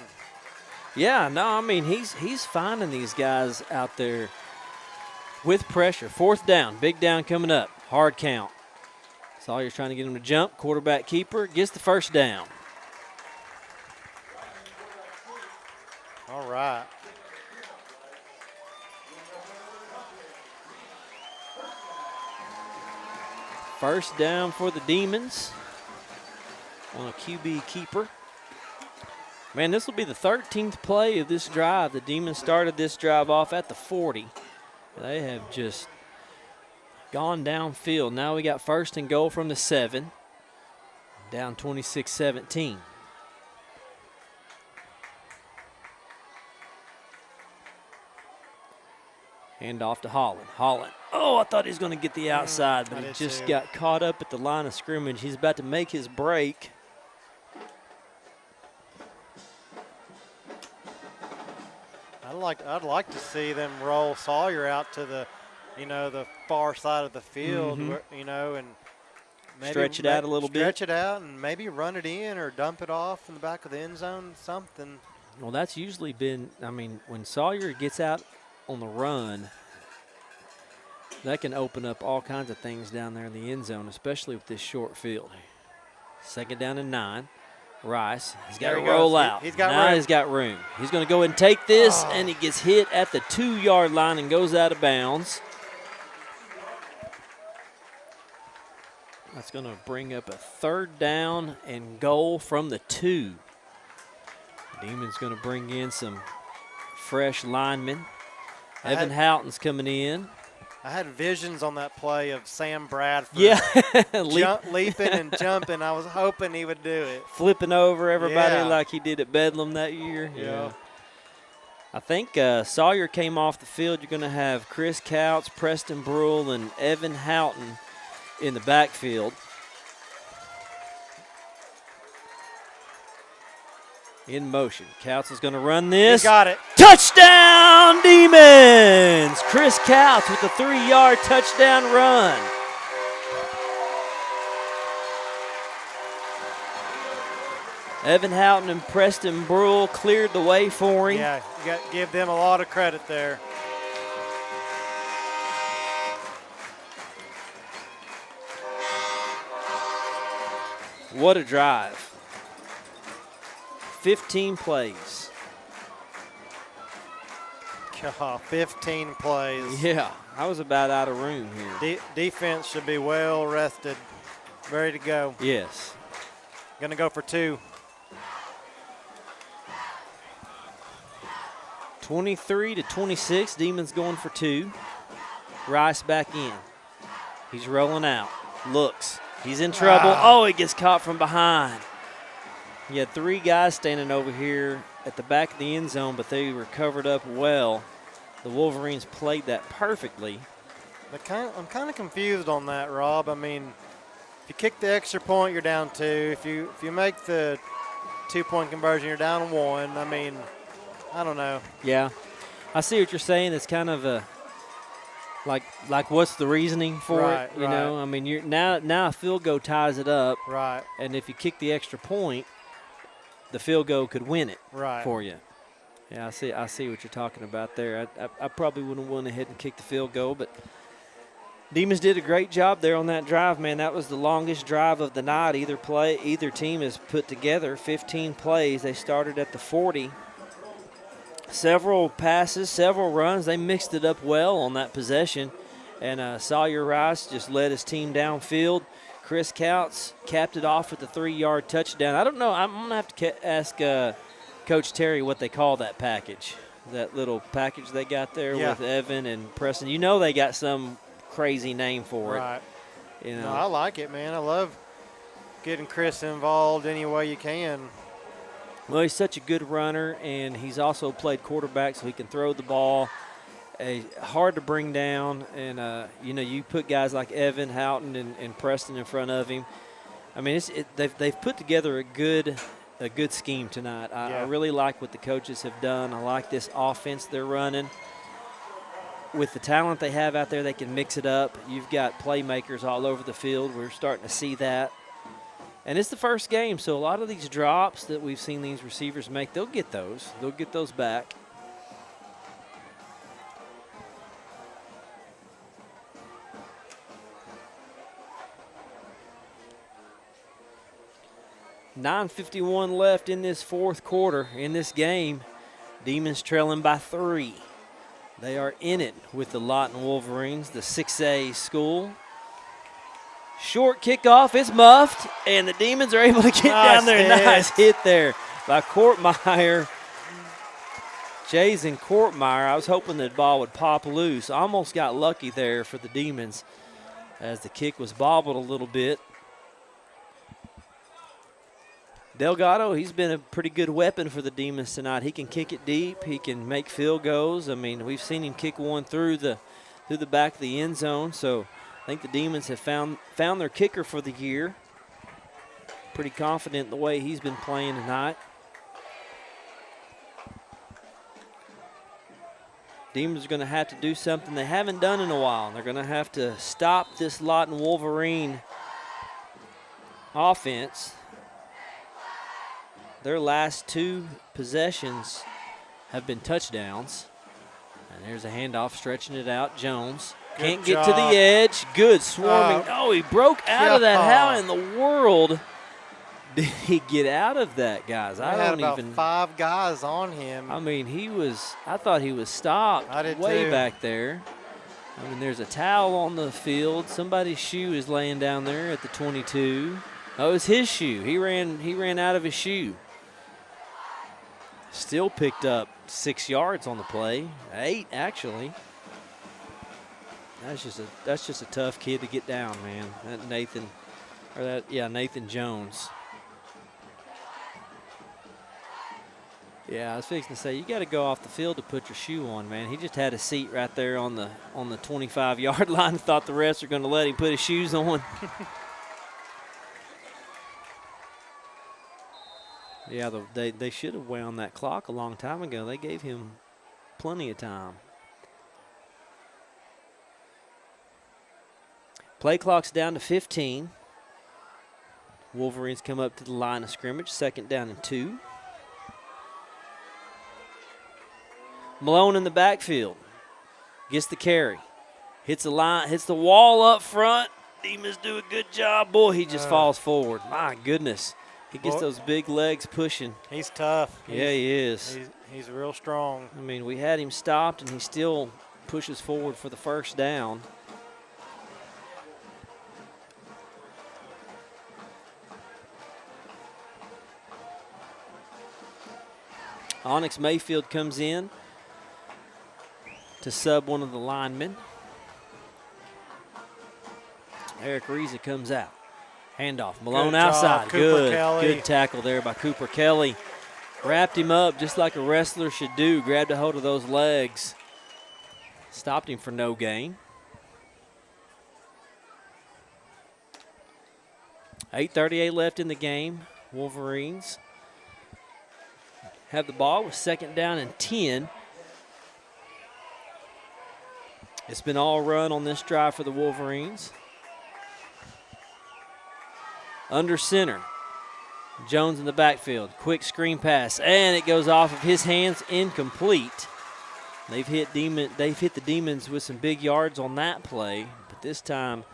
Yeah, no, I mean, he's finding these guys out there with pressure. 4th down, big down coming up, hard count. Sawyer's trying to get him to jump. Quarterback keeper gets the 1st down. All right. First down for the Demons on a QB keeper. Man, this will be the 13th play of this drive. The Demons started this drive off at the 40. They have just gone downfield. Now we got 1st and goal from the 7. Down 26-17. Hand off to Holland. Holland. Oh, I thought he was going to get the outside, but he just got caught up at the line of scrimmage. He's about to make his break. I'd like to see them roll Sawyer out to the far side of the field, and maybe stretch it out a little bit. Stretch it out and maybe run it in or dump it off in the back of the end zone, something. Well, that's usually been, I mean, when Sawyer gets out on the run, that can open up all kinds of things down there in the end zone, especially with this short field. 2nd down and 9. Rice, he's got to roll out. He's got now room. He's got room. He's going to go and take this, and he gets hit at the 2-yard line and goes out of bounds. That's going to bring up a 3rd down and goal from the 2. Demon's going to bring in some fresh linemen. Evan Houghton's coming in. I had visions on that play of Sam Bradford. Yeah. Leaping and jumping. I was hoping he would do it. Flipping over everybody like he did at Bedlam that year. Yeah. I think Sawyer came off the field. You're going to have Chris Couts, Preston Brule, and Evan Houghton in the backfield. In motion. Couts is going to run this. He got it. Touchdown, Demons! Chris Couts with a 3-yard touchdown run. Evan Houghton and Preston Brule cleared the way for him. Yeah, you got to give them a lot of credit there. What a drive. 15 plays. God, 15 plays. Yeah, I was about out of room here. Defense should be well rested, ready to go. Yes. Going to go for 2. 23-26, Demons going for 2. Rice back in. He's rolling out. Looks. He's in trouble. Oh, he gets caught from behind. You had 3 guys standing over here at the back of the end zone, but they were covered up well. The Wolverines played that perfectly. I'm kind of confused on that, Rob. I mean, if you kick the extra point, you're down 2. If you make the 2-point conversion, you're down 1. I mean, I don't know. Yeah, I see what you're saying. It's kind of a like what's the reasoning for it? You know, I mean, you're now a field goal ties it up. Right. And if you kick the extra point, the field goal could win it for you. Yeah, I see what you're talking about there. I probably wouldn't have went ahead and kicked the field goal, but Demons did a great job there on that drive, man. That was the longest drive of the night. Either team has put together 15 plays. They started at the 40. Several passes, several runs. They mixed it up well on that possession. And Sawyer Rice just led his team downfield. Chris Counts capped it off with a 3-yard touchdown. I don't know. I'm going to have to ask Coach Terry what they call that package, that little package they got there with Evan and Preston. You know they got some crazy name for it. You know. No, I like it, man. I love getting Chris involved any way you can. Well, he's such a good runner, and he's also played quarterback, so he can throw the ball. Hard to bring down, and you put guys like Evan Houghton and Preston in front of him. I mean, they've put together a good scheme tonight. I really like what the coaches have done. I like this offense they're running. With the talent they have out there, they can mix it up. You've got playmakers all over the field. We're starting to see that. And it's the first game, so a lot of these drops that we've seen these receivers make, they'll get those. They'll get those back. .9:51 left in this fourth quarter in this game. Demons trailing by 3. They are in it with the Lawton Wolverines, the 6A school. Short kickoff, it's muffed, and the Demons are able to get down there. Nice hit there by Courtmeyer. Jason Courtmeyer, I was hoping that ball would pop loose. Almost got lucky there for the Demons as the kick was bobbled a little bit. Delgado, he's been a pretty good weapon for the Demons tonight. He can kick it deep. He can make field goals. I mean, we've seen him kick one through the back of the end zone. So I think the Demons have found their kicker for the year. Pretty confident in the way he's been playing tonight. Demons are going to have to do something they haven't done in a while. They're going to have to stop this Lawton Wolverine offense. Their last 2 possessions have been touchdowns. And there's a handoff, stretching it out. Jones can't get to the edge. Good swarming. Oh, he broke out of that. How in the world did he get out of that, guys? I don't even. About 5 guys on him. I mean, I thought he was stopped way back there. I mean, there's a towel on the field. Somebody's shoe is laying down there at the 22. Oh, it was his shoe. He ran out of his shoe. Still picked up 6 yards on the play. 8, actually. That's just a tough kid to get down, man. Nathan Jones. Yeah, I was fixing to say, you got to go off the field to put your shoe on, man. He just had a seat right there on the 25-yard line. Thought the refs were going to let him put his shoes on. Yeah, they should have wound that clock a long time ago. They gave him plenty of time. Play clock's down to 15. Wolverines come up to the line of scrimmage, 2nd down and 2. Malone in the backfield. Gets the carry. Hits the line, hits the wall up front. Demons do a good job. Boy, he just falls forward. My goodness. He gets those big legs pushing. He's tough. Yeah, he is. He's real strong. I mean, we had him stopped, and he still pushes forward for the 1st down. Onyx Mayfield comes in to sub one of the linemen. Eric Riza comes out. Handoff. Malone Good job, outside. Cooper Kelly. Good tackle there by Cooper Kelly. Wrapped him up just like a wrestler should do. Grabbed a hold of those legs. Stopped him for no gain. 8:38 left in the game. Wolverines have the ball with 2nd down and 10. It's been all run on this drive for the Wolverines. Under center. Jones in the backfield. Quick screen pass, and it goes off of his hands, incomplete. They've hit the Demons with some big yards on that play, but this time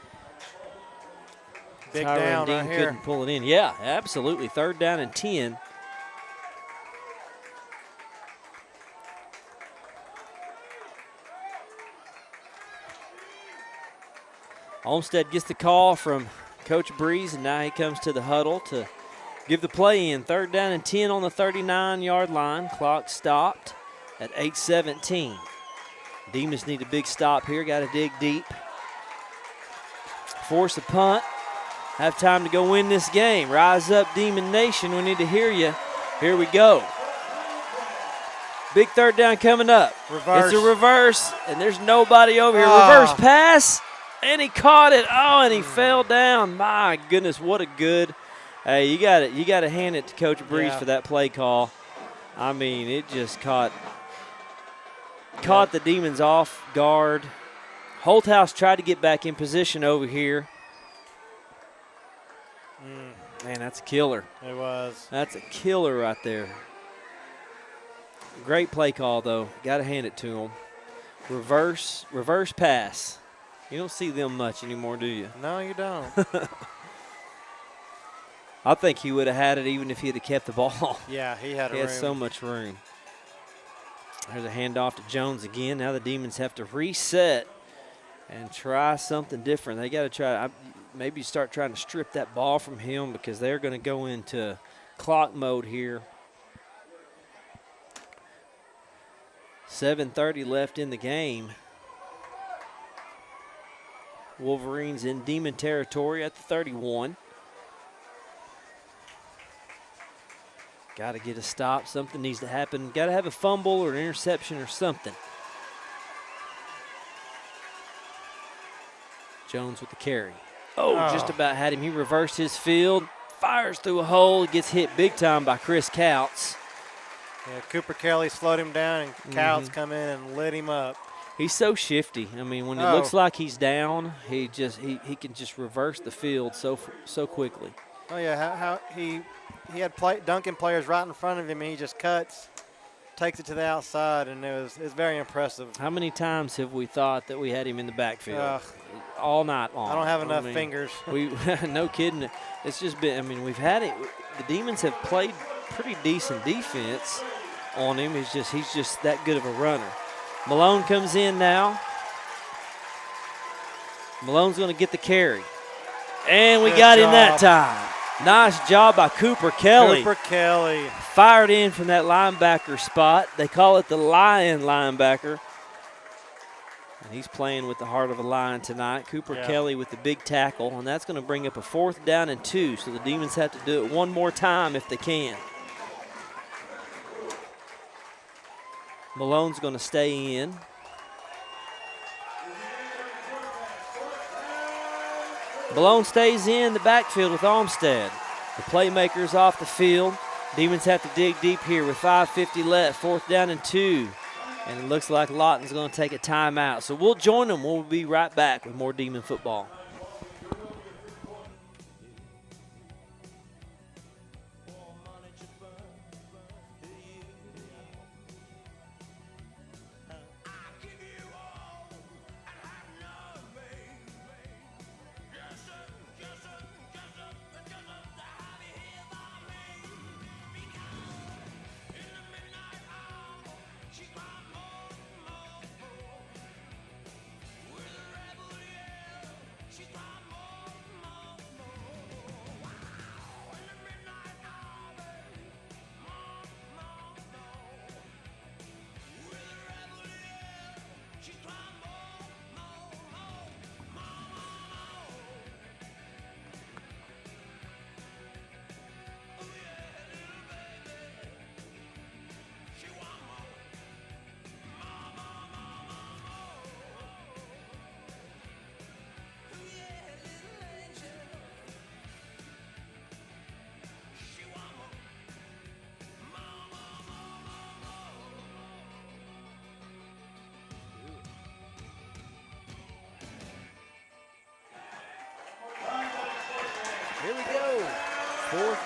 Big Tyron down Dean right here. couldn't pull it in. Yeah, absolutely. 3rd down and 10. Olmsted gets the call from Coach Breeze, and now he comes to the huddle to give the play in. 3rd down and 10 on the 39-yard line. Clock stopped at 8:17. Demons need a big stop here. Got to dig deep. Force a punt. Have time to go win this game. Rise up, Demon Nation. We need to hear you. Here we go. Big 3rd down coming up. Reverse. It's a reverse, and there's nobody over here. Reverse pass, and he caught it. Oh, and he fell down. My goodness, what a good. Hey, you got to hand it to Coach Breeze for that play call. I mean, it just caught the Demons off guard. Holthouse tried to get back in position over here. Man, that's a killer. It was. That's a killer right there. Great play call, though. Got to hand it to him. Reverse pass. You don't see them much anymore, do you? No, you don't. I think he would have had it even if he'd have kept the ball. Yeah, he had He room. had so much room. There's a handoff to Jones again. Now the Demons have to reset and try something different. They got to try. Maybe start trying to strip that ball from him because they're going to go into clock mode here. 7:30 left in the game. Wolverines in Demon territory at the 31. Got to get a stop. Something needs to happen. Got to have a fumble or an interception or something. Jones with the carry. Oh, just about had him. He reversed his field, fires through a hole, gets hit big time by Chris Couts. Yeah, Cooper Kelly slowed him down, and Couts come in and lit him up. He's so shifty. I mean, when it looks like he's down, he can just reverse the field so quickly. Oh yeah, how he had Duncan players right in front of him, and he just cuts, takes it to the outside, and it was very impressive. How many times have we thought that we had him in the backfield? All night long. I don't have enough fingers. No kidding. It's just been. I mean, we've had it. The Demons have played pretty decent defense on him. He's just that good of a runner. Malone comes in now. Malone's going to get the carry, and we got him that time. Nice job by Cooper Kelly. Cooper Kelly fired in from that linebacker spot. They call it the lion linebacker. And he's playing with the heart of a lion tonight. Cooper Kelly with the big tackle, and that's going to bring up a 4th down and 2, so the Demons have to do it one more time if they can. Malone's going to stay in. Malone stays in the backfield with Olmsted. The playmakers off the field. Demons have to dig deep here with 5:50 left, 4th down and 2. And it looks like Lawton's going to take a timeout. So we'll join them. We'll be right back with more Demon football.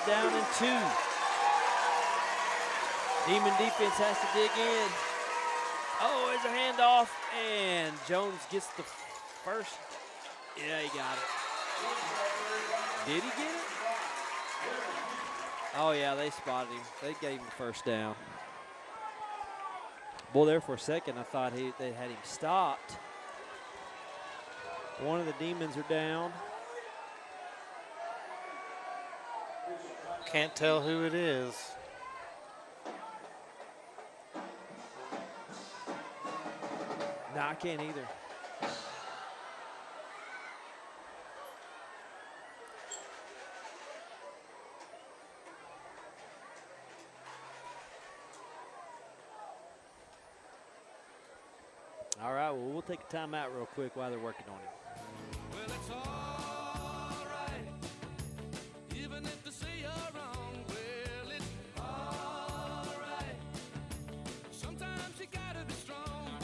down and 2. Demon defense has to dig in. Oh, there's a handoff, and Jones gets the first. Yeah, he got it. Did he get it? Oh, yeah, they spotted him. They gave him the first down. Boy, there for a second, I thought they had him stopped. One of the Demons are down. Can't tell who it is. No, I can't either. All right, well, we'll take a timeout real quick while they're working on him. Well, it's all right, even if they say you're wrong. Well, it's all right. Sometimes you gotta be strong.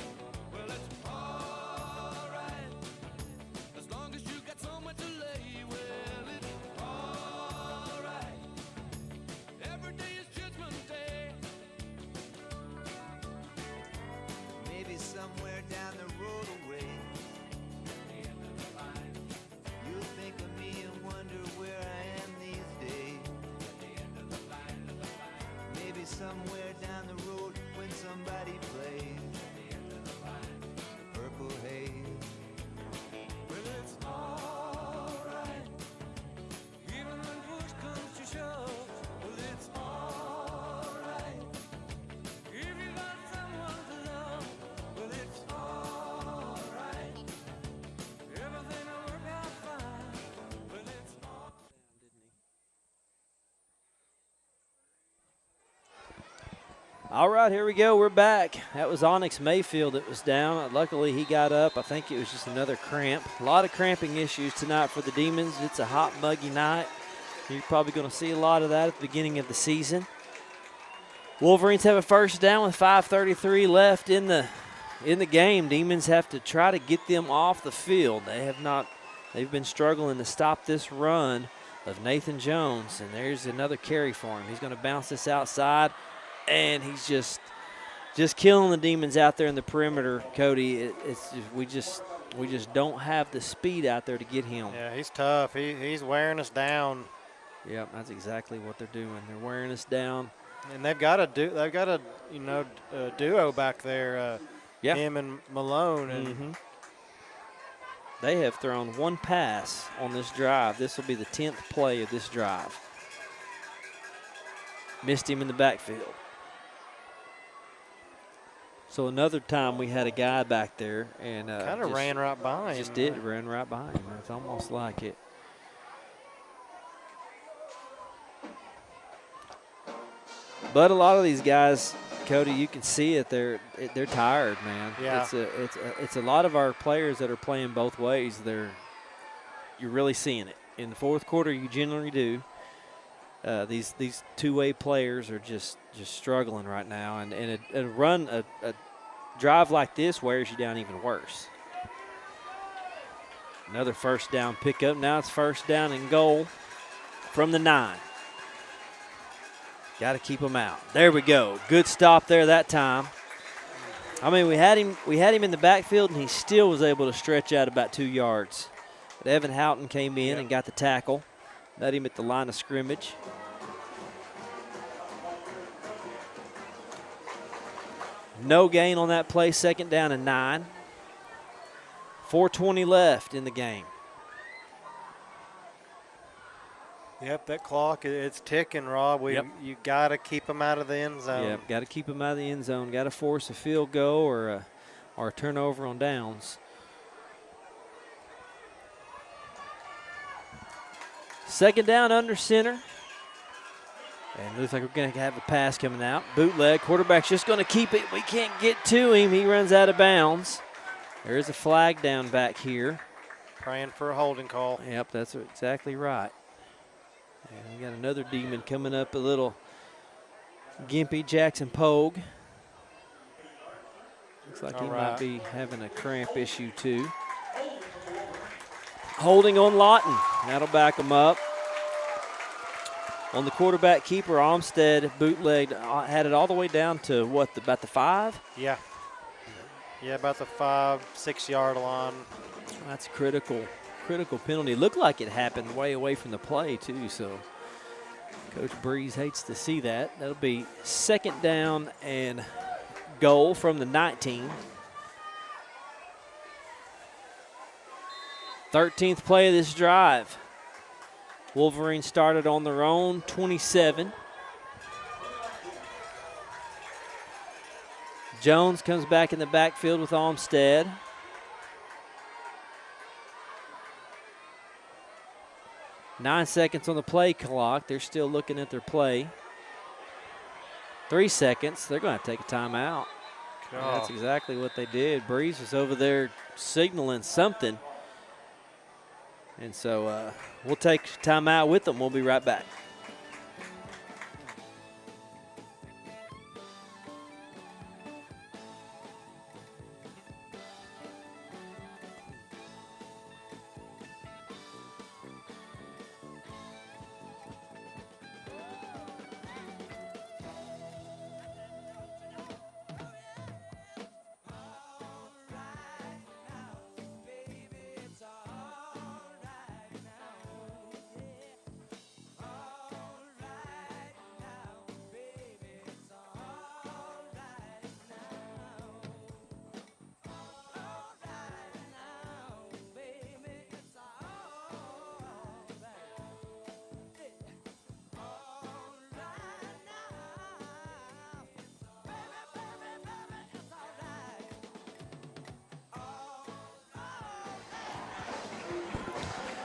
Well, it's all right, as long as you got somewhere to lay. Well, it's all right. Every day is Judgment Day. Maybe somewhere down the road away, you'll think of me and wonder where I am these days. Maybe somewhere down the road when somebody plays the Purple Haze. Well, it's all right, even when push comes to shove. Well, it's all right, if you got someone to love. Well, it's all right, everything will work out fine. Well, it's all All right, here we go. We're back. That was Onyx Mayfield that was down. Luckily, he got up. I think it was just another cramp. A lot of cramping issues tonight for the Demons. It's a hot, muggy night. You're probably going to see a lot of that at the beginning of the season. Wolverines have a first down with 5:33 left in the game. Demons have to try to get them off the field. They've been struggling to stop this run of Nathan Jones, and there's another carry for him. He's going to bounce this outside, and he's just killing the Demons out there in the perimeter. Cody, we just don't have the speed out there to get him. Yeah, he's tough. He's wearing us down. Yep, that's exactly what they're doing. They're wearing us down. And they've got a duo back there. Yeah. Him and Malone. And They have thrown one pass on this drive. This will be the 10th play of this drive. Missed him in the backfield. So another time we had a guy back there and kind of ran right by him. Just did, ran right by him. It's almost like it. But a lot of these guys, Cody, you can see it. They're tired, man. Yeah. It's a lot of our players that are playing both ways. You're really seeing it in the fourth quarter. You generally do. These two-way players are just struggling right now, and a drive like this wears you down even worse. Another first down pickup. Now it's first down and goal from the 9. Got to keep him out. There we go. Good stop there that time. I mean, we had him in the backfield, and he still was able to stretch out about 2 yards. But Evan Houghton came in and got the tackle. Met him at the line of scrimmage. No gain on that play. Second down and 9. 4:20 left in the game. Yep, that clock, it's ticking, Rob. You got to keep them out of the end zone. Yep, got to keep them out of the end zone. Got to force a field goal or a turnover on downs. Second down under center. And it looks like we're going to have a pass coming out. Bootleg. Quarterback's just going to keep it. We can't get to him. He runs out of bounds. There is a flag down back here. Praying for a holding call. Yep, that's exactly right. And we got another Demon coming up, a little gimpy Jackson Pogue. Looks like he might be having a cramp issue too. Holding on Lawton. That'll back him up. On the quarterback keeper, Olmsted bootlegged, had it all the way down to what, about the 5? Yeah. Yeah, about the 5-6 yard line. That's a critical penalty. It looked like it happened way away from the play, too, so Coach Breeze hates to see that. That'll be 2nd down and goal from the 19. 13th play of this drive. Wolverines started on their own 27. Jones comes back in the backfield with Olmsted. Nine seconds on the play clock. They're still looking at their play. 3 seconds. They're going to take a timeout. And that's exactly what they did. Breeze was over there signaling something. And so we'll take timeout with them. We'll be right back.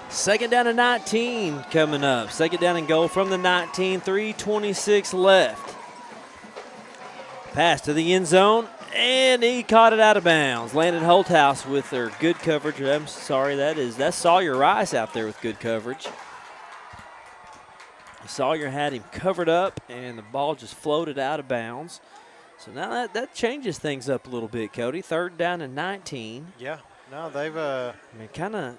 Second down and 19 coming up. Second down and goal from the 19, 3:26 left. Pass to the end zone, and he caught it out of bounds. Landon Holthouse with their good coverage. I'm sorry, that's Sawyer Rice out there with good coverage. Sawyer had him covered up, and the ball just floated out of bounds. So now that changes things up a little bit, Cody. Third down and 19. Yeah, no, they've I mean, kind of.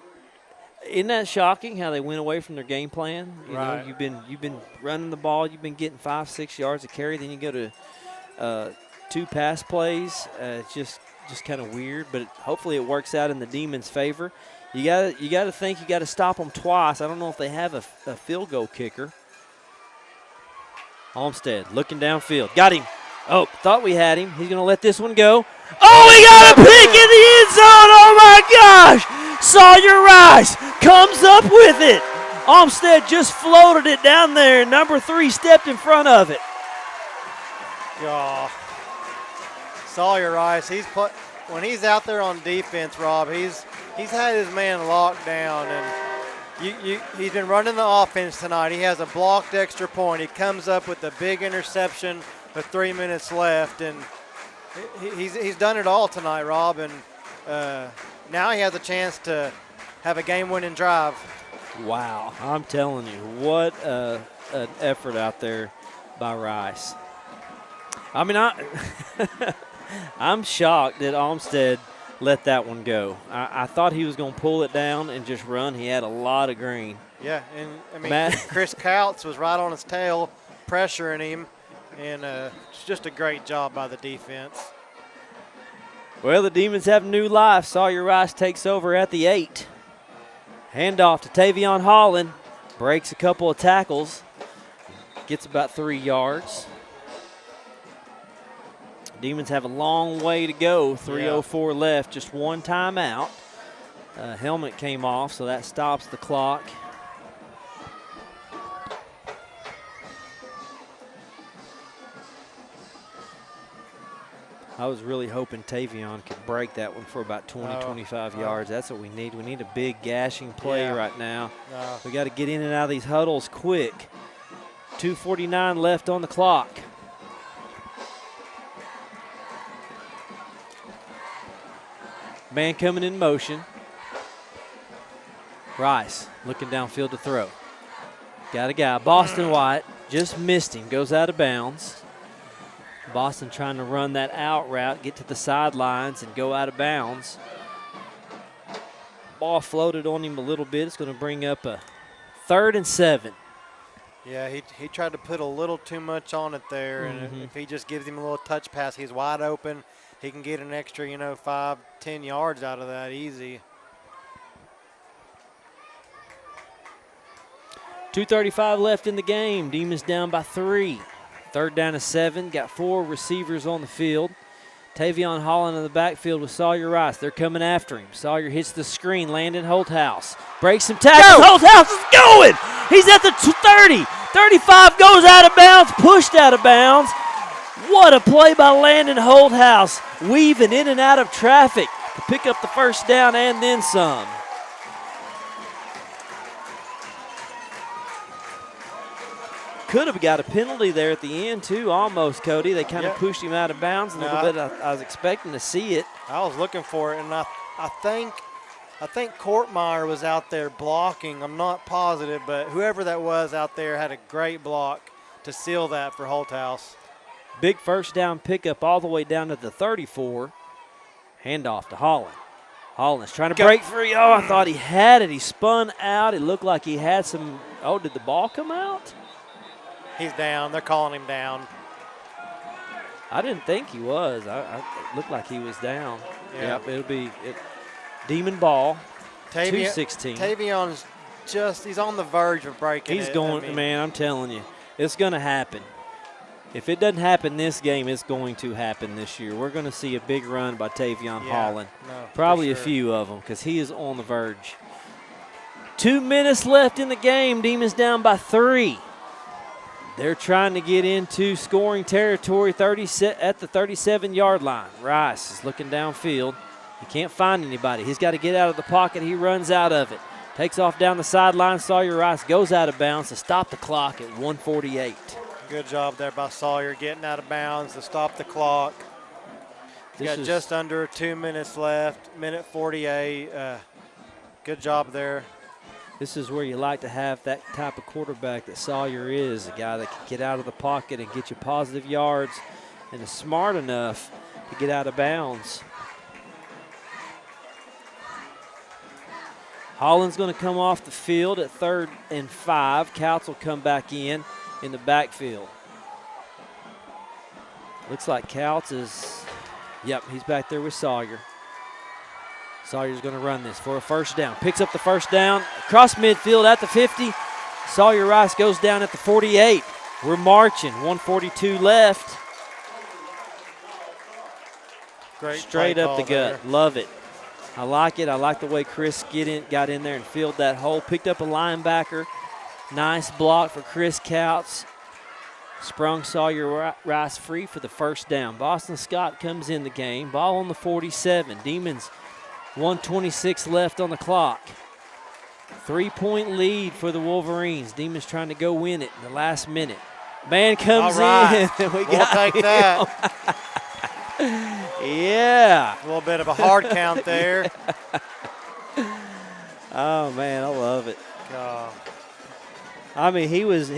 Isn't that shocking how they went away from their game plan? You know, you've been running the ball, you've been getting 5-6 yards of carry, then you go to 2 pass plays. It's just kind of weird, but hopefully it works out in the Demons' favor. You got to think you got to stop them twice. I don't know if they have a field goal kicker. Olmsted looking downfield, got him. Oh, thought we had him. He's going to let this one go. Oh, he got a pick in the end zone. Oh, my gosh. Sawyer Rice comes up with it. Olmsted just floated it down there. Number 3 stepped in front of it. Yeah. Sawyer Rice, when he's out there on defense, Rob, he's had his man locked down, and he's been running the offense tonight. He has a blocked extra point. He comes up with a big interception with 3 minutes left, and he's done it all tonight, Rob, and now he has a chance to have a game-winning drive. Wow, I'm telling you, what an effort out there by Rice. I mean, I'm shocked that Olmsted let that one go. I thought he was going to pull it down and just run. He had a lot of green. Yeah, and I mean, Chris Couts was right on his tail, pressuring him, and it's just a great job by the defense. Well, the Demons have new life. Sawyer Rice takes over at the 8. Handoff to Tavion Holland. Breaks a couple of tackles. Gets about 3 yards. Demons have a long way to go. 3:04 left. Just one timeout. Helmet came off, so that stops the clock. I was really hoping Tavion could break that one for about 20, 25 yards. That's what we need. We need a big gashing play right now. We got to get in and out of these huddles quick. 2:49 left on the clock. Man coming in motion. Rice looking downfield to throw. Got a guy. Boston White just missed him. Goes out of bounds. Boston trying to run that out route, get to the sidelines, and go out of bounds. Ball floated on him a little bit. It's going to bring up a 3rd and 7. Yeah, he tried to put a little too much on it there, and if he just gives him a little touch pass, he's wide open. He can get an extra, 5-10 yards out of that easy. 2:35 left in the game. Demons down by 3. 3rd down and 7. Got 4 receivers on the field. Tavion Holland in the backfield with Sawyer Rice. They're coming after him. Sawyer hits the screen. Landon Holthouse breaks some tackles. Holthouse is going. He's at the 30. 35 goes out of bounds. Pushed out of bounds. What a play by Landon Holthouse. Weaving in and out of traffic to pick up the first down and then some. Could have got a penalty there at the end, too, almost, Cody. They kind of pushed him out of bounds a little bit. I was expecting to see it. I was looking for it, and I think Courtmeyer was out there blocking. I'm not positive, but whoever that was out there had a great block to seal that for Holthouse. Big first down pickup all the way down to the 34. Handoff to Holland. Holland's trying to break free. Oh, I thought he had it. He spun out. It looked like he had some. Oh, did the ball come out? He's down. They're calling him down. I didn't think he was. It looked like he was down. Yeah. Yep, it'll be Demon ball. Tavion, 2:16. Tavion's he's on the verge of breaking He's it. going, man, I'm telling you. It's going to happen. If it doesn't happen this game, it's going to happen this year. We're going to see a big run by Tavion Holland. Probably a few of them because he is on the verge. 2 minutes left in the game. Demons down by 3. They're trying to get into scoring territory at the 37-yard line. Rice is looking downfield. He can't find anybody. He's got to get out of the pocket. He runs out of it. Takes off down the sideline. Sawyer Rice goes out of bounds to stop the clock at 1:48. Good job there by Sawyer getting out of bounds to stop the clock. He's got just under 2 minutes left, minute 48. Good job there. This is where you like to have that type of quarterback that Sawyer is, a guy that can get out of the pocket and get you positive yards and is smart enough to get out of bounds. Holland's going to come off the field at 3rd and 5. Couts will come back in the backfield. Looks like Couts is, he's back there with Sawyer. Sawyer's going to run this for a first down. Picks up the first down across midfield at the 50. Sawyer Rice goes down at the 48. We're marching. 1:42 left. Great straight up the gut. There. Love it. I like it. I like the way Chris got in there and filled that hole. Picked up a linebacker. Nice block for Chris Couts. Sprung Sawyer Rice free for the first down. Boston Scott comes in the game. Ball on the 47. Demons 1:26 left on the clock. 3-point lead for the Wolverines. Demons trying to go win it in the last minute. Man comes in. We'll take that. Yeah. A little bit of a hard count there. Oh man, I love it. I mean, he was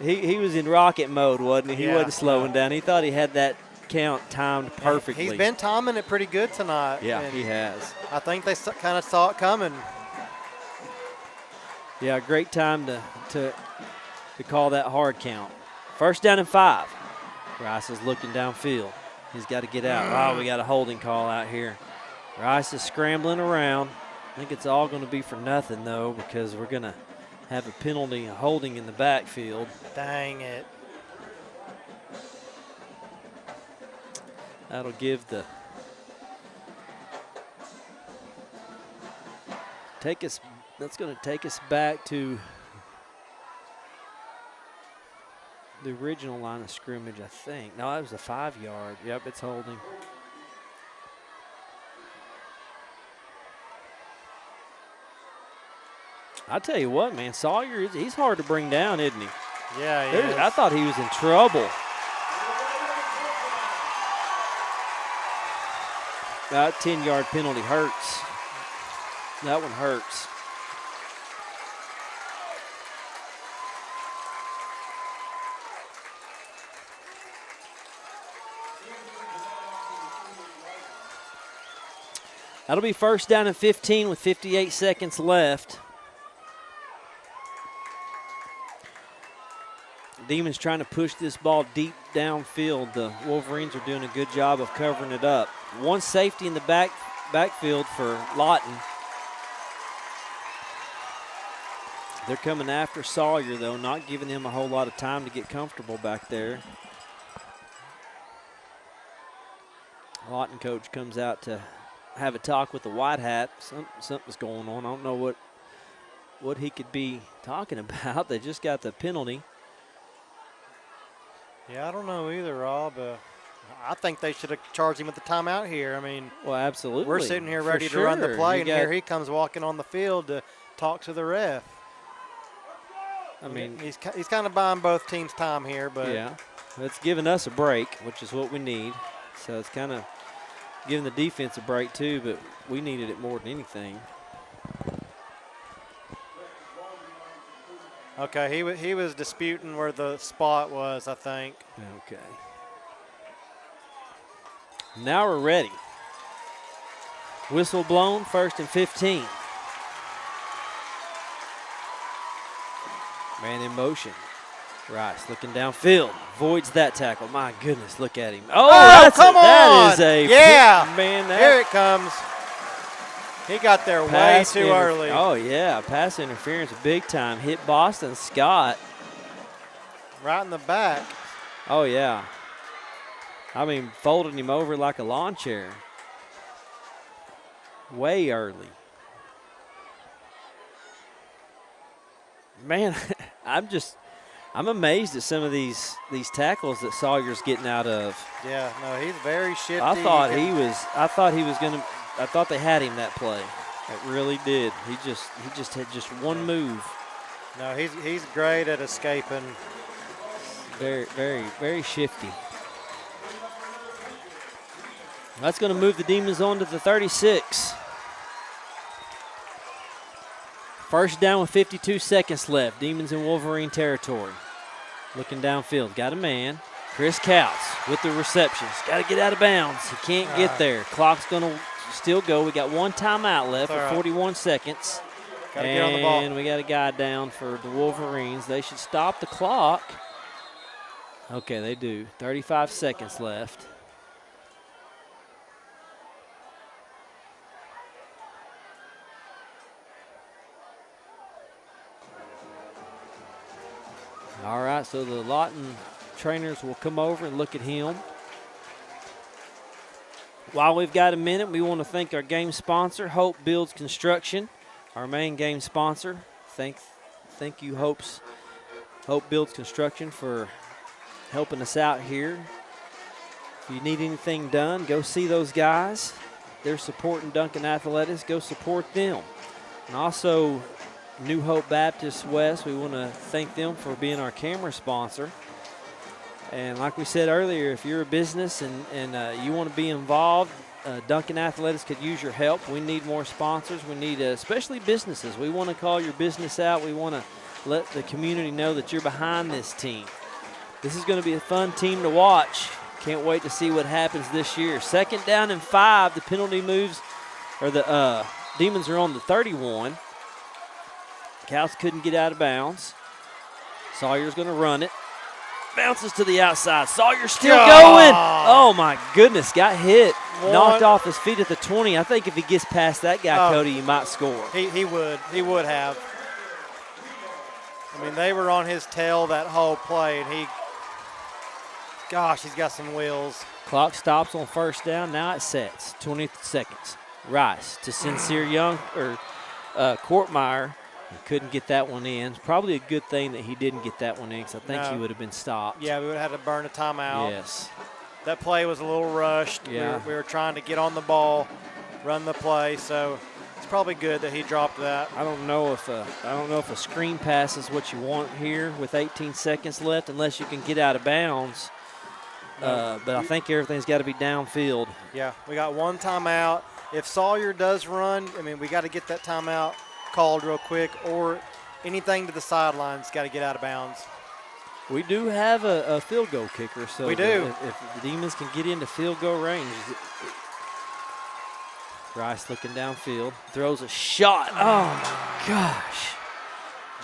in rocket mode, wasn't he? He wasn't slowing down. He thought he had that count timed perfectly. He's been timing it pretty good tonight. Yeah, he has. I think they kind of saw it coming. Yeah, great time to call that hard count. First down and 5. Rice is looking downfield. He's got to get out. Oh, we got a holding call out here. Rice is scrambling around. I think it's all going to be for nothing, though, because we're going to have a penalty, a holding in the backfield. Dang it. That'll give that's going to take us back to the original line of scrimmage, I think. No, that was a 5-yard. Yep, it's holding. I tell you what, man, Sawyer, he's hard to bring down, isn't he? Yeah, he is. I thought he was in trouble. That 10-yard penalty hurts. That one hurts. That'll be first down and 15 with 58 seconds left. Demons trying to push this ball deep downfield. The Wolverines are doing a good job of covering it up. One safety in the backfield for Lawton. They're coming after Sawyer, though, not giving him a whole lot of time to get comfortable back there. Lawton coach comes out to have a talk with the white hat. Something's going on. I don't know what he could be talking about. They just got the penalty. Yeah, I don't know either, Rob. I think they should have charged him with the timeout here. I mean, well, absolutely. We're sitting here ready to run the play, and here he comes walking on the field to talk to the ref. I mean, he's kind of buying both teams' time here, but yeah, it's giving us a break, which is what we need. So it's kind of giving the defense a break too, but we needed it more than anything. Okay, he was disputing where the spot was, I think. Okay. Now we're ready. Whistle blown, 1st and 15. Man in motion. Rice looking downfield. Voids that tackle. My goodness, look at him. Oh, that is a man. Here it comes. He got there way too early. Oh, yeah. Pass interference big time. Hit Boston Scott. Right in the back. Oh, yeah. I mean, folding him over like a lawn chair. Way early. Man, I'm amazed at some of these tackles that Sawyer's getting out of. Yeah, no, he's very shifty. I thought they had him that play. It really did. He just had just one move. No, he's great at escaping. Very, very, very shifty. That's going to move the Demons on to the 36. First down with 52 seconds left. Demons in Wolverine territory. Looking downfield. Got a man. Chris Couts with the receptions. Got to get out of bounds. He can't get there. Clock's going to still go. We got one timeout left with 41 seconds. Got to get on the ball. And we got a guy down for the Wolverines. They should stop the clock. Okay, they do. 35 seconds left. All right, so the Lawton trainers will come over and look at him. While we've got a minute, we want to thank our game sponsor, Hope Builds Construction, our main game sponsor. Thank you, Hope Builds Construction, for helping us out here. If you need anything done, go see those guys. They're supporting Duncan Athletics. Go support them. And also, New Hope Baptist West, we want to thank them for being our camera sponsor. And like we said earlier, if you're a business and you want to be involved, Duncan Athletics could use your help. We need more sponsors. We need, especially businesses. We want to call your business out. We want to let the community know that you're behind this team. This is going to be a fun team to watch. Can't wait to see what happens this year. 2nd down and 5. The penalty moves, or the Demons are on the 31. Cows couldn't get out of bounds. Sawyer's going to run it. Bounces to the outside. Sawyer's still going. Oh, my goodness. Got hit. Knocked off his feet at the 20. I think if he gets past that guy, Cody, he might score. He would. He would have. I mean, they were on his tail that whole play, and he's got some wheels. Clock stops on 1st down. Now it sets. 20 seconds. Rice to Sincere Young, or Courtmeyer. He couldn't get that one in. It's probably a good thing that he didn't get that one in, because I think he would have been stopped. Yeah, we would have had to burn a timeout. Yes. That play was a little rushed. Yeah. We were trying to get on the ball, run the play, so it's probably good that he dropped that. I don't know if a screen pass is what you want here with 18 seconds left, unless you can get out of bounds. But I think everything's got to be downfield. Yeah, we got one timeout. If Sawyer does run, I mean, we got to get that timeout called real quick, or anything to the sidelines got to get out of bounds. We do have a field goal kicker, so we do. If the Demons can get into field goal range. Rice looking downfield, throws a shot. Oh my gosh.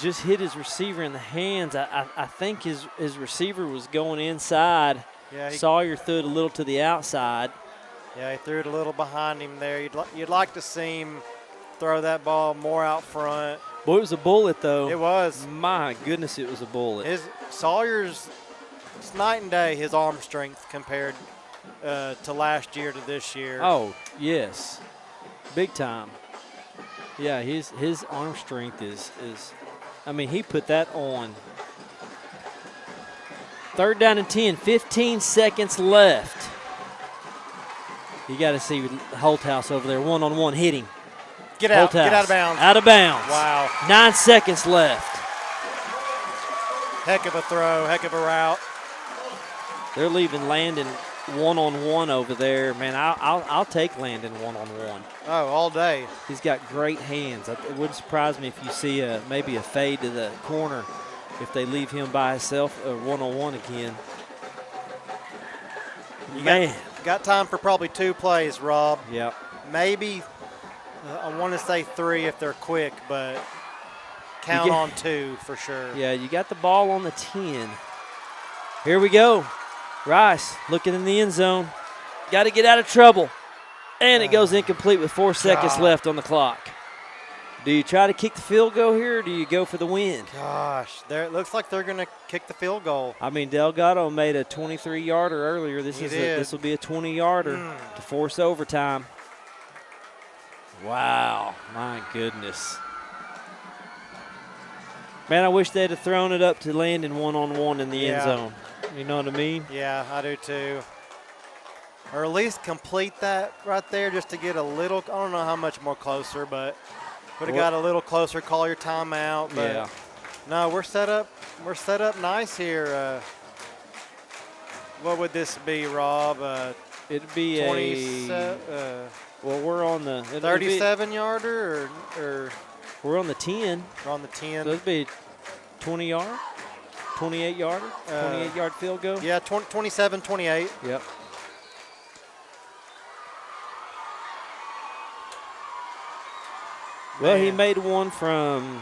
just hit his receiver in the hands. I think his receiver was going inside. Yeah, Sawyer threw it a little to the outside. Yeah, he threw it a little behind him there. You'd like to see him throw that ball more out front. Boy, it was a bullet, though. It was. My goodness, it was a bullet. Sawyer's, it's night and day, his arm strength compared to last year to this year. Oh, yes. Big time. Yeah, his arm strength is I mean, he put that on. 3rd down and 10, 15 seconds left. You got to see Holthouse over there, one-on-one hitting. Get out, Holthouse, get out of bounds. Out of bounds. Wow. 9 seconds left. Heck of a throw, heck of a route. They're leaving Landon one-on-one over there. Man, I'll take Landon one-on-one. Oh, all day. He's got great hands. It wouldn't surprise me if you see maybe a fade to the corner if they leave him by himself one-on-one again. You got time for probably 2 plays, Rob. Yep. Maybe, I want to say 3 if they're quick, but count on 2 for sure. Yeah, you got the ball on the 10. Here we go. Rice looking in the end zone. Got to get out of trouble. And it goes incomplete with 4 seconds left on the clock. Do you try to kick the field goal here, or do you go for the win? Gosh, it looks like they're going to kick the field goal. I mean, Delgado made a 23-yarder earlier. This will be a 20-yarder to force overtime. Wow, my goodness. Man, I wish they'd have thrown it up to Landon one-on-one in the end zone. You know what I mean? Yeah, I do too. Or at least complete that right there just to get a little, I don't know how much more closer, but would have got a little closer, call your timeout. But Yeah. No, we're set up nice here. What would this be, Rob? It'd be 27, well, we're on the 37-yarder or we're on the 10. we're on the 10. So it'd be 20-yard, 28-yarder, 28-yard field goal. Yeah, 27, 28. Yep. Well, he made one from,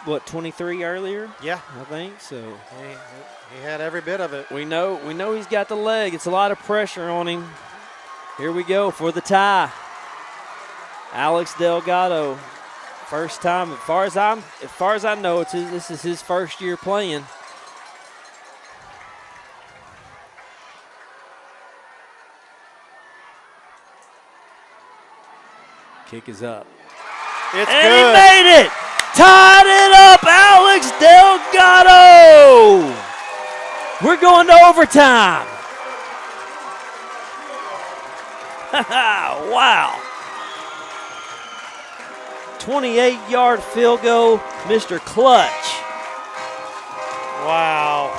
23 earlier? Yeah. I think so. He had every bit of it. We know he's got the leg. It's a lot of pressure on him. Here we go for the tie. Alex Delgado, first time, as far as I know, this is his first year playing. Kick is up. It's And good. he made it! Tied it up, Alex Delgado! We're going to overtime. Wow. 28-yard field goal, Mr. Clutch. Wow.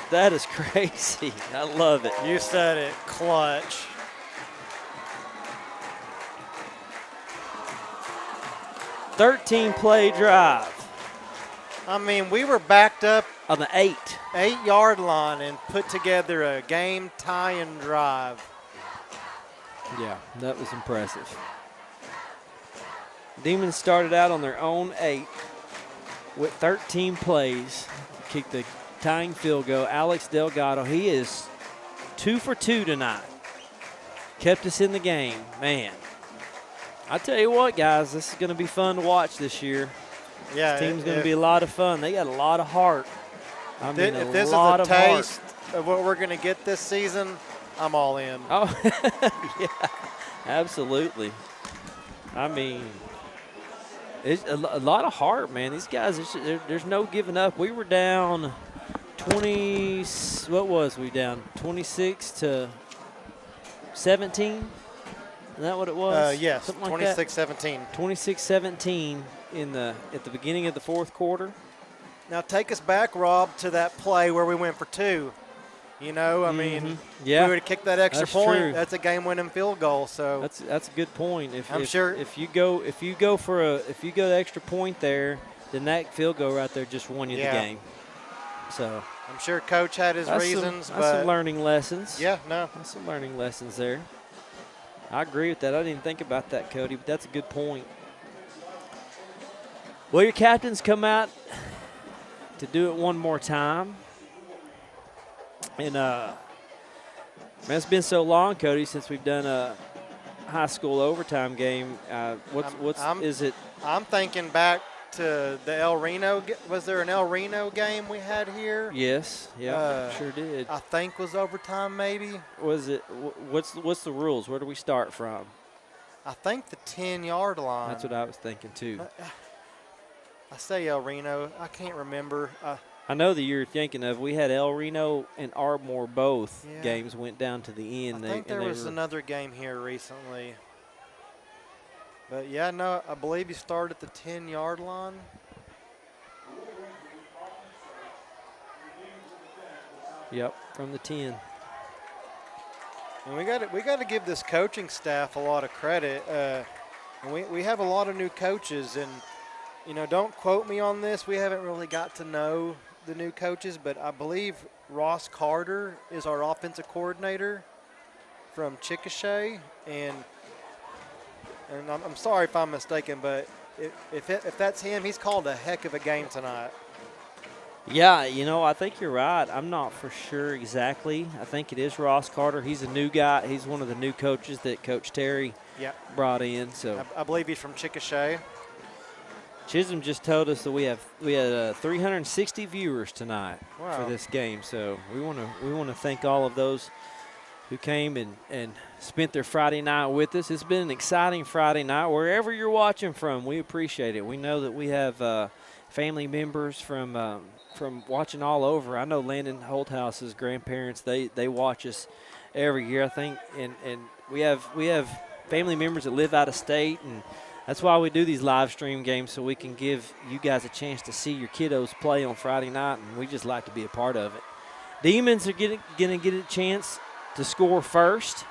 That is crazy. I love it. You said it, clutch. Thirteen-play drive I mean, we were backed up on the 8. 8-yard line and put together a game-tying drive. Yeah, that was impressive. Demons started out on their own 8 with 13 plays. Kicked the tying field goal. Alex Delgado, he is 2 for 2 tonight. Kept us in the game. Man, I tell you what, guys, this is going to be fun to watch this year. Yeah, This team's going to be a lot of fun. They got a lot of heart. I mean, if a this lot is of a heart. taste of what we're going to get this season, I'm all in. Oh, yeah, absolutely. I mean, it's a lot of heart, man. These guys, there's no giving up. We were down 20, what was we down? 26 to 17? Is that what it was? Yes, Something like that. 26-17. 26-17 at the beginning of the fourth quarter. Now take us back, Rob, to that play where we went for 2. You know, I mean, Yeah, if we would have kicked that extra that's point, true. that's a game-winning field goal. So That's a good point. sure- if you go the extra point there, then that field goal right there just won you the game. So I'm sure Coach had his reasons, that's but some learning lessons. yeah, no. That's some learning lessons there. I agree with that. I didn't even think about that, Cody, but that's a good point. Well, your captains come out to do it one more time. And man, it's been so long, Cody, since we've done a high school overtime game. Is it? I'm thinking back to the El Reno. Was there an El Reno game we had here? Yes, yeah, sure did. I think was overtime maybe. Was it? What's the rules? Where do we start from? I think the 10-yard line. That's what I was thinking too. I say El Reno. I can't remember. I know that you're thinking of. We had El Reno and Ardmore both Yeah. games went down to the end. I think there was another game here recently. But yeah, no, I believe he started at the 10-yard line. Yep, from the 10. And we got to give this coaching staff a lot of credit. And we have a lot of new coaches, and don't quote me on this. We haven't really got to know the new coaches, but I believe Ross Carter is our offensive coordinator from Chickasha, and I'm sorry if I'm mistaken, but if that's him, he's called a heck of a game tonight. Yeah, I think you're right. I'm not for sure exactly. I think it is Ross Carter. He's a new guy. He's one of the new coaches that Coach Terry brought in. So I believe he's from Chickasha. Chisholm just told us that we had 360 viewers tonight for this game. So we want to thank all of those who came and spent their Friday night with us. It's been an exciting Friday night. Wherever you're watching from, we appreciate it. We know that we have family members from watching all over. I know Landon Holthouse's grandparents, they watch us every year, I think, and we have family members that live out of state, and that's why we do these live stream games, so we can give you guys a chance to see your kiddos play on Friday night, and we just like to be a part of it. Demons are going to get a chance to score first.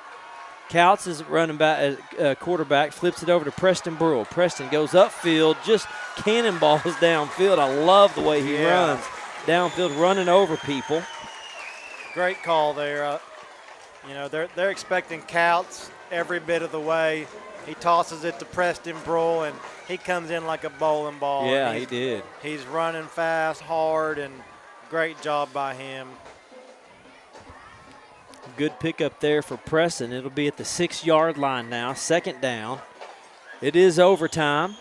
Couts is running back, quarterback, flips it over to Preston Burrell. Preston goes upfield, just cannonballs downfield. I love the way he runs downfield, running over people. Great call there. They're expecting Couts every bit of the way. He tosses it to Preston Burrell, and he comes in like a bowling ball. Yeah, he did. He's running fast, hard, and great job by him. Good pickup there for Preston. It'll be at the 6-yard line now, second down. It is overtime.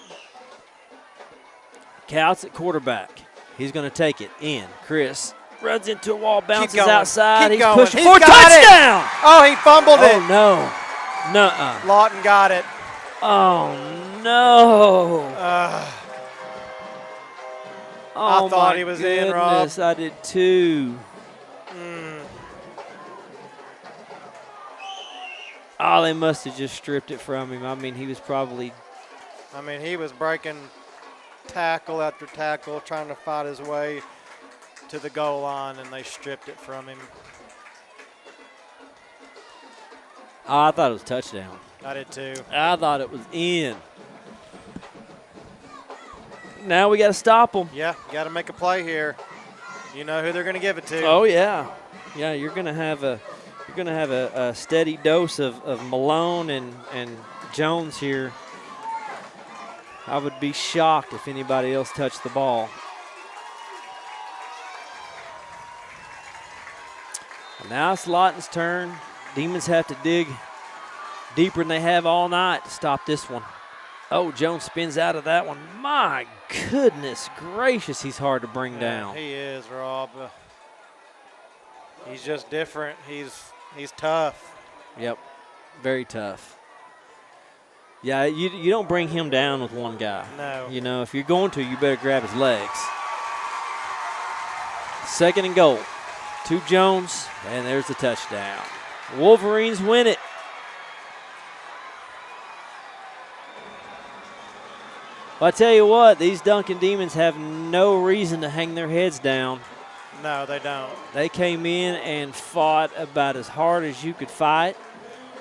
Couts at quarterback. He's going to take it in. Chris runs into a wall, bounces outside. He's pushing for a touchdown. Oh, he fumbled it. Oh, no. Nuh-uh. Lawton got it. Oh, no. I thought he was in, Rob. I did too. Oh, they must have just stripped it from him. I mean, he was breaking tackle after tackle, trying to fight his way to the goal line, and they stripped it from him. Oh, I thought it was a touchdown. I did too. I thought it was in. Now we got to stop them. Yeah, got to make a play here. You know who they're going to give it to. Oh yeah, yeah. You're going to have a steady dose of Malone and Jones here. I would be shocked if anybody else touched the ball. Well, now it's Lawton's turn. Demons have to dig deeper than they have all night to stop this one. Oh, Jones spins out of that one. My goodness gracious, he's hard to bring down. He is, Rob. He's just different. He's tough. Yep, very tough. Yeah, you don't bring him down with one guy. No. If you're going to, you better grab his legs. Second and goal. To Jones, and there's the touchdown. Wolverines win it. Well, I tell you what, these Duncan Demons have no reason to hang their heads down. No, they don't. They came in and fought about as hard as you could fight.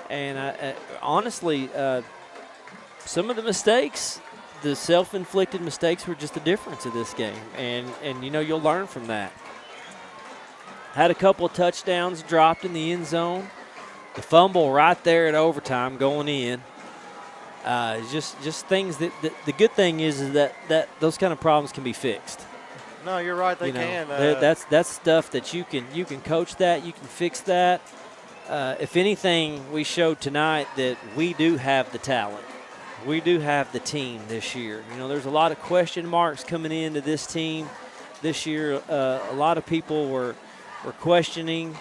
And honestly, some of the mistakes, the self-inflicted mistakes, were just the difference of this game. And you'll learn from that. Had a couple of touchdowns dropped in the end zone. the fumble right there at overtime going in. Just things that the good thing is that those kind of problems can be fixed. No, you're right. They You know, can. that's stuff that you can coach that, you can fix that. If anything, we showed tonight that we do have the talent. We do have the team this year. You know, there's a lot of question marks coming into this team this year. A lot of people were questioning,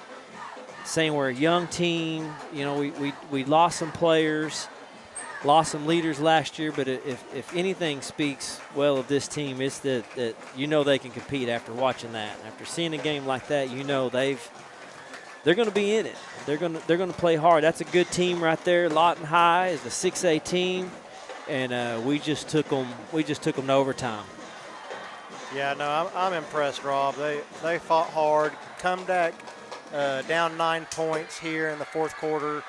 saying we're a young team. You know, we lost some players, lost some leaders last year, but if anything speaks well of this team, it's that you know they can compete after watching that. After seeing a game like that, you know they're going to be in it. They're going to play hard. That's a good team right there. Lawton High is the 6A team, and we just took them to overtime. Yeah, no, I'm impressed, Rob. They fought hard, come back down 9 points here in the fourth quarter.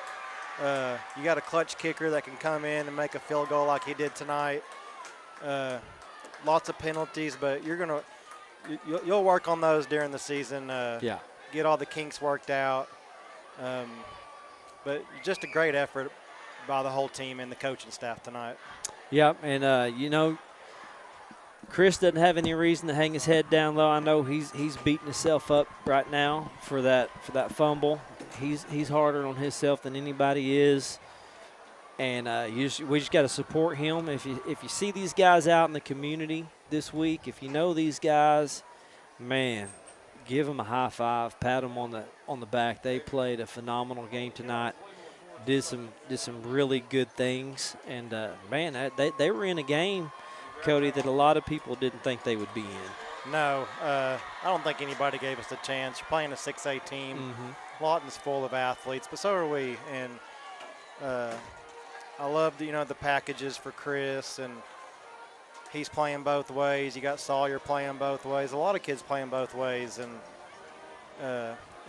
You got a clutch kicker that can come in and make a field goal like he did tonight. Lots of penalties, but you'll work on those during the season. Yeah. Get all the kinks worked out. But just a great effort by the whole team and the coaching staff tonight. Yeah, and you know, Chris doesn't have any reason to hang his head down low. I know he's beating himself up right now for that fumble. He's harder on himself than anybody is, and we just got to support him. If you see these guys out in the community this week, if you know these guys, man, give them a high five, pat them on the back. They played a phenomenal game tonight. Did some really good things, and man, they were in a game, Cody, that a lot of people didn't think they would be in. No, I don't think anybody gave us a chance. You're playing a 6A team. Mm-hmm. Lawton's full of athletes, but so are we. And I love the packages for Chris, and he's playing both ways. You got Sawyer playing both ways. A lot of kids playing both ways, and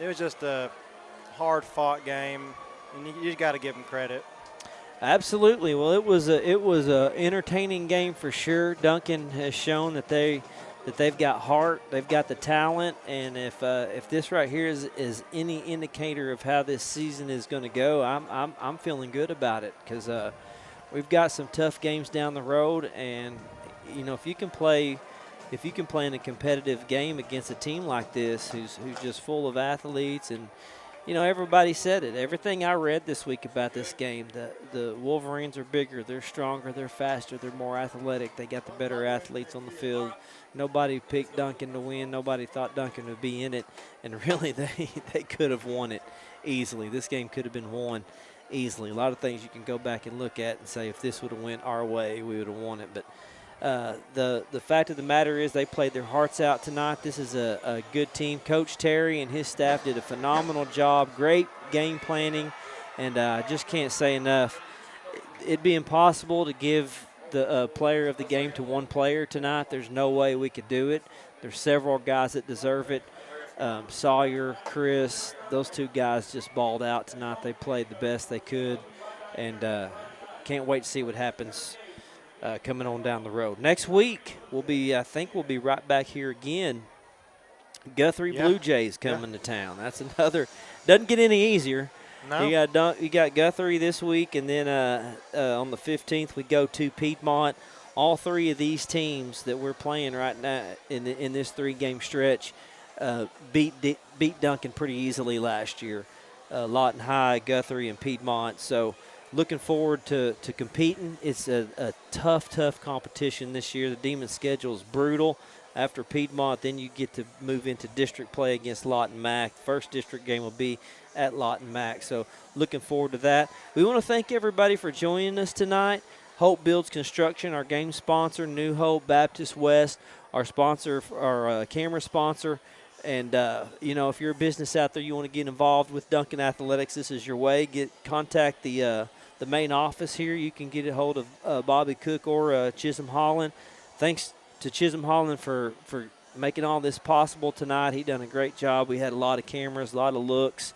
it was just a hard-fought game, and you got to give them credit. Absolutely. Well, it was a entertaining game for sure. Duncan has shown that they've got heart, they've got the talent, and if this right here is any indicator of how this season is going to go, I'm feeling good about it, because we've got some tough games down the road, and you know, if you can play in a competitive game against a team like this who's just full of athletes, and you know, everybody said it. Everything I read this week about this game, the Wolverines are bigger, they're stronger, they're faster, they're more athletic. They got the better athletes on the field. Nobody picked Duncan to win. Nobody thought Duncan would be in it. And really, they could have won it easily. This game could have been won easily. A lot of things you can go back and look at and say, if this would have went our way, we would have won it. But the fact of the matter is they played their hearts out tonight. This is a good team. Coach Terry and his staff did a phenomenal job, great game planning, and I just can't say enough. It'd be impossible to give the player of the game to one player tonight. There's no way we could do it. There's several guys that deserve it. Sawyer, Chris, those two guys just balled out tonight. They played the best they could, and can't wait to see what happens coming on down the road. Next week, I think we'll be right back here again. Guthrie Blue Jays coming to town. That's another, doesn't get any easier. No. You got Guthrie this week, and then on the 15th we go to Piedmont. All three of these teams that we're playing right now in this 3-game stretch beat Duncan pretty easily last year. Lawton High, Guthrie, and Piedmont. So looking forward to competing. It's a tough competition this year. The Demons' schedule is brutal. After Piedmont, then you get to move into district play against Lawton Mac. First district game will be at Lawton Mac. So looking forward to that. We want to thank everybody for joining us tonight. Hope Builds Construction, our game sponsor, New Hope Baptist West, our sponsor, our camera sponsor. And, you know, if you're a business out there, you want to get involved with Duncan Athletics, this is your way. Contact the main office here. You can get a hold of Bobby Cook or Chisholm Holland. Thanks to Chisholm Holland for making all this possible tonight. He done a great job. We had a lot of cameras, a lot of looks,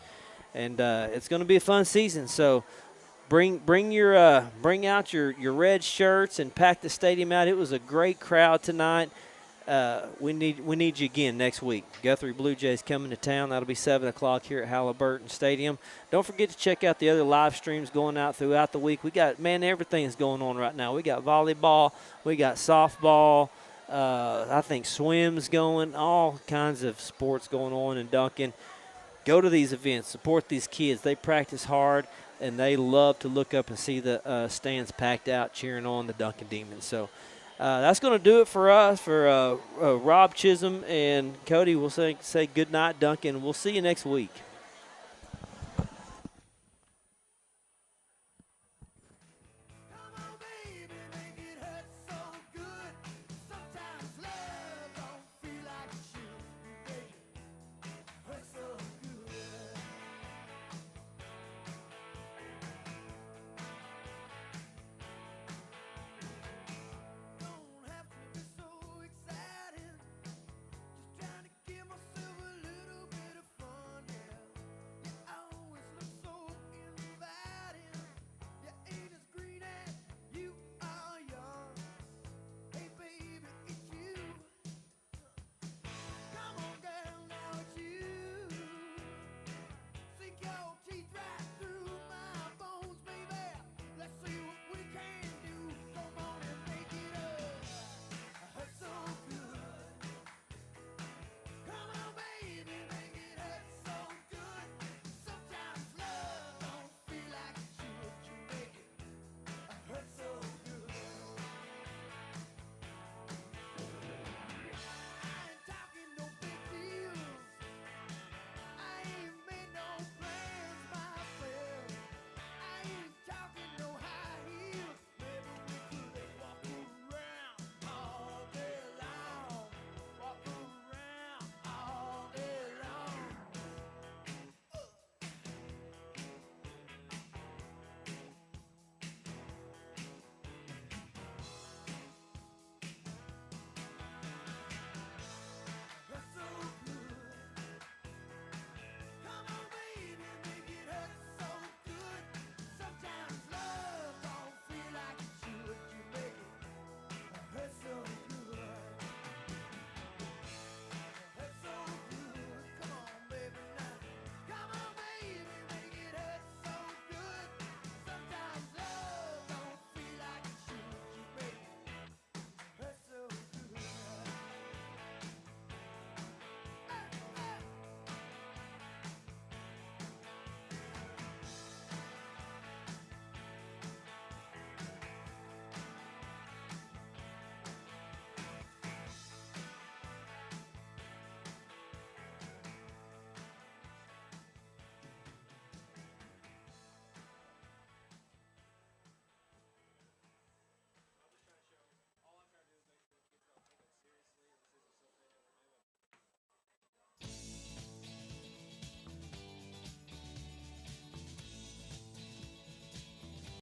and it's going to be a fun season. So bring out your red shirts and pack the stadium out. It was a great crowd tonight. we need you again next week. Guthrie Blue Jays coming to town. That'll be 7 o'clock here at Halliburton Stadium. Don't forget to check out the other live streams going out throughout the week. We got, man, everything is going on right now. We got volleyball. We got softball. I think swim's going. All kinds of sports going on in Duncan. Go to these events. Support these kids. They practice hard, and they love to look up and see the stands packed out cheering on the Duncan Demons. So that's going to do it for us, for Rob Chisholm and Cody. We'll say good night, Duncan. We'll see you next week.